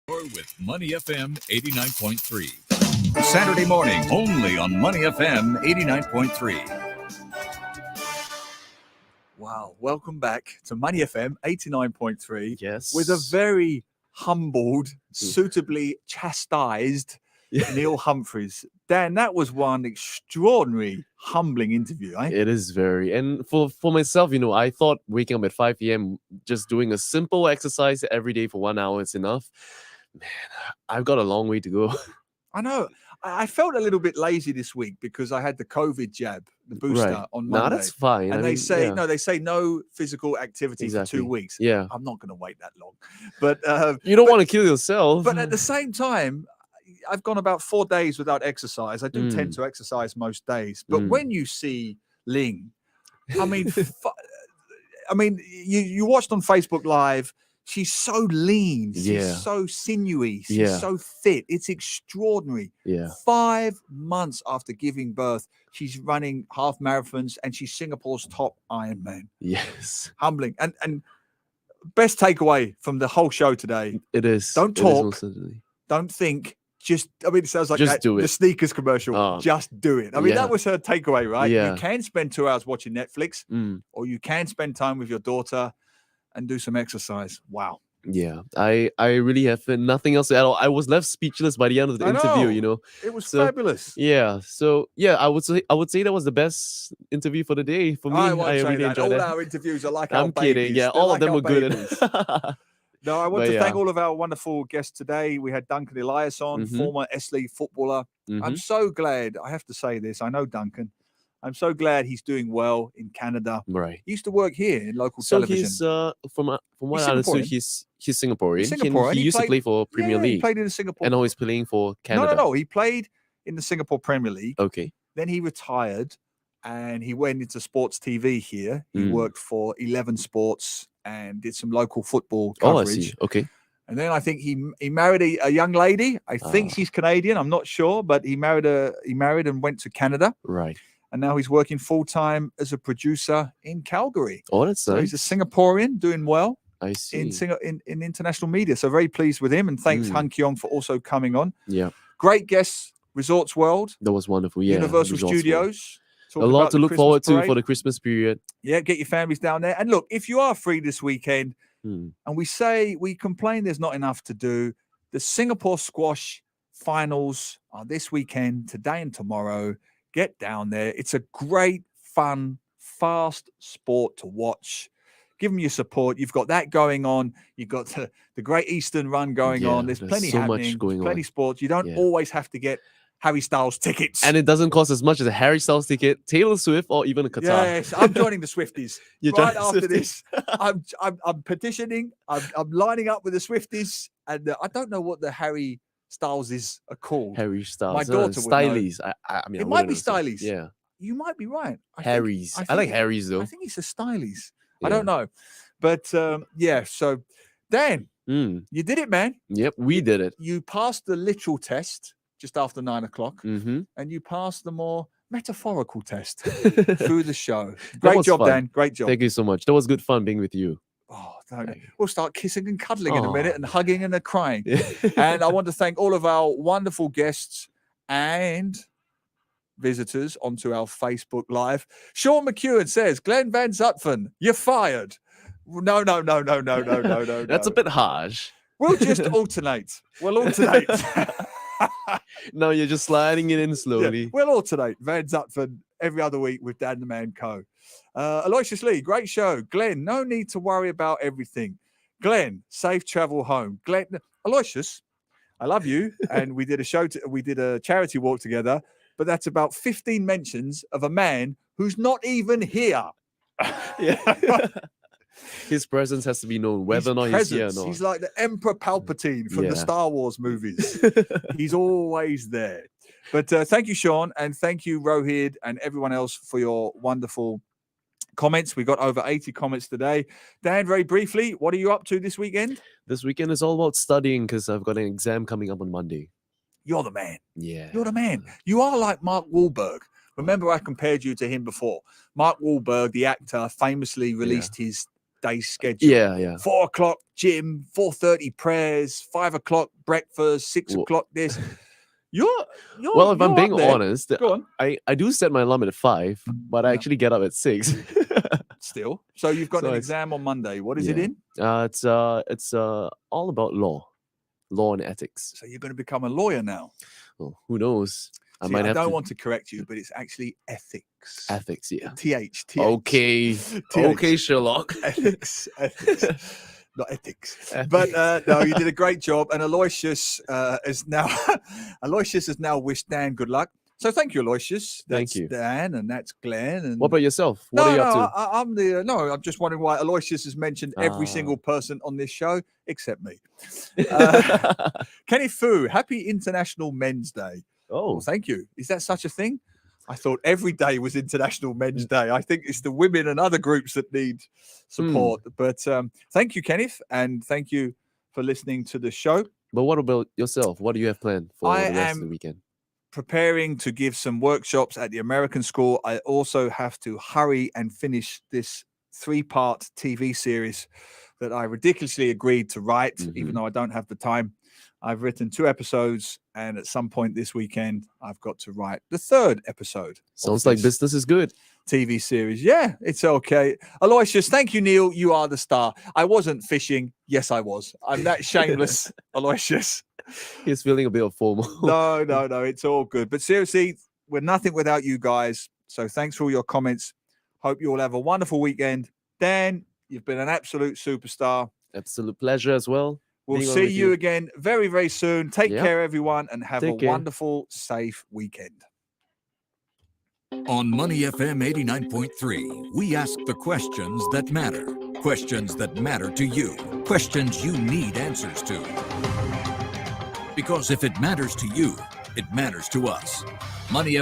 [SPEAKER 1] You're with Money FM 89.3. Saturday morning, only on Money FM 89.3.
[SPEAKER 4] Wow. Welcome back to Money FM 89.3.
[SPEAKER 3] Yes.
[SPEAKER 4] With a very humbled, suitably chastised Neil Humphreys. Dan, that was one extraordinary, humbling interview, eh?
[SPEAKER 3] It is very. And for myself, I thought waking up at 5 p.m., just doing a simple exercise every day for 1 hour is enough. Man, I've got a long way to go.
[SPEAKER 4] I know. I felt a little bit lazy this week because I had the COVID jab, the booster on Monday.
[SPEAKER 3] No, that's fine.
[SPEAKER 4] And
[SPEAKER 3] I mean,
[SPEAKER 4] they say no physical activity for 2 weeks.
[SPEAKER 3] Yeah.
[SPEAKER 4] I'm not going to wait that long. But
[SPEAKER 3] you don't want to kill yourself.
[SPEAKER 4] But at the same time, I've gone about 4 days without exercise. I do tend to exercise most days. But when you see Ling, I mean, you watched on Facebook Live. She's so lean. She's so sinewy. She's so fit. It's extraordinary.
[SPEAKER 3] Yeah.
[SPEAKER 4] 5 months after giving birth, she's running half marathons and she's Singapore's top Ironman.
[SPEAKER 3] Yes.
[SPEAKER 4] Humbling. And best takeaway from the whole show today.
[SPEAKER 3] It is.
[SPEAKER 4] Don't talk. Don't think. It sounds like the sneakers commercial. Just do it. That was her takeaway, right?
[SPEAKER 3] Yeah.
[SPEAKER 4] You can spend 2 hours watching Netflix or you can spend time with your daughter and do some exercise. Wow.
[SPEAKER 3] Yeah, I really have nothing else to add. I was left speechless by the end of the interview.
[SPEAKER 4] It was fabulous.
[SPEAKER 3] Yeah. So yeah, I would say that was the best interview for the day for me.
[SPEAKER 4] I won't say
[SPEAKER 3] really
[SPEAKER 4] that.
[SPEAKER 3] enjoyed
[SPEAKER 4] All
[SPEAKER 3] that.
[SPEAKER 4] our interviews are like
[SPEAKER 3] I'm
[SPEAKER 4] our
[SPEAKER 3] kidding.
[SPEAKER 4] babies.
[SPEAKER 3] Yeah,
[SPEAKER 4] They're
[SPEAKER 3] all
[SPEAKER 4] like
[SPEAKER 3] of them
[SPEAKER 4] our
[SPEAKER 3] were good.
[SPEAKER 4] babies. No, I want to thank all of our wonderful guests today. We had Duncan Elias on, former S.League footballer. I'm so glad. I have to say this. I know Duncan. I'm so glad he's doing well in Canada.
[SPEAKER 3] Right.
[SPEAKER 4] He used to work here in local
[SPEAKER 3] So
[SPEAKER 4] television.
[SPEAKER 3] he's from what
[SPEAKER 4] He's
[SPEAKER 3] I understood,
[SPEAKER 4] Singaporean.
[SPEAKER 3] he's Singaporean.
[SPEAKER 4] He's Singaporean.
[SPEAKER 3] He used to play for Premier
[SPEAKER 4] He
[SPEAKER 3] League.
[SPEAKER 4] played in the Singapore.
[SPEAKER 3] And now he's playing for Canada.
[SPEAKER 4] No. He played in the Singapore Premier League.
[SPEAKER 3] Okay.
[SPEAKER 4] Then he retired and he went into sports TV here. He worked for 11 Sports and did some local football coverage.
[SPEAKER 3] Oh, I see. Okay.
[SPEAKER 4] And then I think he married a young lady. I think she's Canadian. I'm not sure, but he married and went to Canada.
[SPEAKER 3] Right.
[SPEAKER 4] And now he's working full time as a producer in Calgary.
[SPEAKER 3] Oh, that's
[SPEAKER 4] so
[SPEAKER 3] nice.
[SPEAKER 4] He's a Singaporean doing well.
[SPEAKER 3] I see.
[SPEAKER 4] In international media. So very pleased with him. And thanks Keong for also coming on.
[SPEAKER 3] Yeah.
[SPEAKER 4] Great guests, Resorts World.
[SPEAKER 3] That was wonderful. Yeah.
[SPEAKER 4] Universal
[SPEAKER 3] Resorts World.
[SPEAKER 4] Studios.
[SPEAKER 3] A lot to look forward to for the Christmas period.
[SPEAKER 4] Yeah, get your families down there. And look, if you are free this weekend, and we complain there's not enough to do, the Singapore squash finals are this weekend, today and tomorrow. Get down there. It's a great, fun, fast sport to watch. Give them your support. You've got that going on. You've got the Great Eastern Run going on. There's plenty
[SPEAKER 3] so
[SPEAKER 4] happening.
[SPEAKER 3] much going
[SPEAKER 4] plenty
[SPEAKER 3] on.
[SPEAKER 4] Sports. You don't always have to get Harry Styles tickets.
[SPEAKER 3] And it doesn't cost as much as a Harry Styles ticket, Taylor Swift, or even a Qatar.
[SPEAKER 4] Yes, I'm joining the Swifties.
[SPEAKER 3] You're
[SPEAKER 4] right
[SPEAKER 3] joining the
[SPEAKER 4] after this, I'm petitioning. I'm lining up with the Swifties, and I don't know what the Harry Styles are called.
[SPEAKER 3] Harry Styles.
[SPEAKER 4] My daughter would know.
[SPEAKER 3] Stylies. I mean,
[SPEAKER 4] It
[SPEAKER 3] I
[SPEAKER 4] might be
[SPEAKER 3] wouldn't know.
[SPEAKER 4] Stylies.
[SPEAKER 3] Yeah.
[SPEAKER 4] You might be right.
[SPEAKER 3] Harry's. I like Harry's though.
[SPEAKER 4] I think it's a Stylies. I don't know, but yeah. So, Dan, you did it, man.
[SPEAKER 3] Yep, we did it.
[SPEAKER 4] You passed the literal test just after 9 o'clock,
[SPEAKER 3] Mm-hmm.
[SPEAKER 4] and you passed the more metaphorical test through the show. Great job,
[SPEAKER 3] fun.
[SPEAKER 4] Dan. Great job.
[SPEAKER 3] Thank you so much. That was good fun being with you.
[SPEAKER 4] Oh, we'll start kissing and cuddling in a minute and hugging and crying. And I want to thank all of our wonderful guests and visitors onto our Facebook Live. Sean McEwen says, Glenn Van Zutphen, you're fired. No.
[SPEAKER 3] That's a bit harsh.
[SPEAKER 4] We'll just alternate. We'll alternate.
[SPEAKER 3] No, you're just sliding it in slowly.
[SPEAKER 4] Yeah, we'll alternate. Van Zutphen every other week with Dan the Man Co. Elias Lee, great show. Glenn, no need to worry about everything. Glenn, safe travel home. Glenn, Aloysius, I love you. And we did a charity walk together, but that's about 15 mentions of a man who's not even here.
[SPEAKER 3] Yeah. His presence has to be known, whether or not he's here or not.
[SPEAKER 4] He's like the Emperor Palpatine from the Star Wars movies. He's always there. But thank you, Sean, and thank you, Rohit, and everyone else for your wonderful comments. We got over 80 comments today. Dan, very briefly, what are you up to this weekend?
[SPEAKER 3] This weekend is all about studying because I've got an exam coming up on Monday.
[SPEAKER 4] You're the man.
[SPEAKER 3] Yeah.
[SPEAKER 4] You're the man. You are like Mark Wahlberg. Remember, I compared you to him before. Mark Wahlberg, the actor, famously released his day's schedule.
[SPEAKER 3] Yeah.
[SPEAKER 4] 4 o'clock gym, 4:30 prayers, 5 o'clock breakfast, 6 o'clock this.
[SPEAKER 3] Well, if I'm being honest,
[SPEAKER 4] Go on.
[SPEAKER 3] I do set my alarm at 5, but I actually get up at 6.
[SPEAKER 4] Still. So you've got an exam on Monday. What is it in?
[SPEAKER 3] It's all about law and ethics.
[SPEAKER 4] So you're going to become a lawyer now.
[SPEAKER 3] Well, who knows?
[SPEAKER 4] I don't want to correct you, but it's actually ethics.
[SPEAKER 3] Ethics, yeah.
[SPEAKER 4] TH.
[SPEAKER 3] Okay. Okay, Sherlock.
[SPEAKER 4] Ethics. Not ethics. But no, you did a great job. And Aloysius has now wished Dan good luck. So thank you, Aloysius. That's
[SPEAKER 3] Thank you.
[SPEAKER 4] Dan, and that's Glenn. And
[SPEAKER 3] What about yourself? What are you up to?
[SPEAKER 4] I'm just wondering why Aloysius has mentioned every single person on this show except me. Kenny Fu, happy International Men's Day.
[SPEAKER 3] Oh,
[SPEAKER 4] well, thank you. Is that such a thing? I thought every day was International Men's Day. I think it's the women and other groups that need support. But thank you, Kenneth, and thank you for listening to the show.
[SPEAKER 3] But what about yourself? What do you have planned for the rest of the weekend?
[SPEAKER 4] Preparing to give some workshops at the American School. I also have to hurry and finish this 3-part TV series that I ridiculously agreed to write, even though I don't have the time. I've written 2 episodes, and at some point this weekend, I've got to write the 3rd episode.
[SPEAKER 3] Sounds like business is good.
[SPEAKER 4] TV series. Yeah, it's okay. Aloysius, thank you, Neil. You are the star. I wasn't fishing. Yes, I was. I'm that shameless, Aloysius.
[SPEAKER 3] He's feeling a bit of FOMO.
[SPEAKER 4] No. It's all good. But seriously, we're nothing without you guys. So thanks for all your comments. Hope you all have a wonderful weekend. Dan, you've been an absolute superstar.
[SPEAKER 3] Absolute pleasure as well.
[SPEAKER 4] We'll see you again very, very soon. Take care, everyone, and have a wonderful, safe weekend.
[SPEAKER 1] On Money FM 89.3, we ask the questions that matter. Questions that matter to you. Questions you need answers to. Because if it matters to you, it matters to us. Money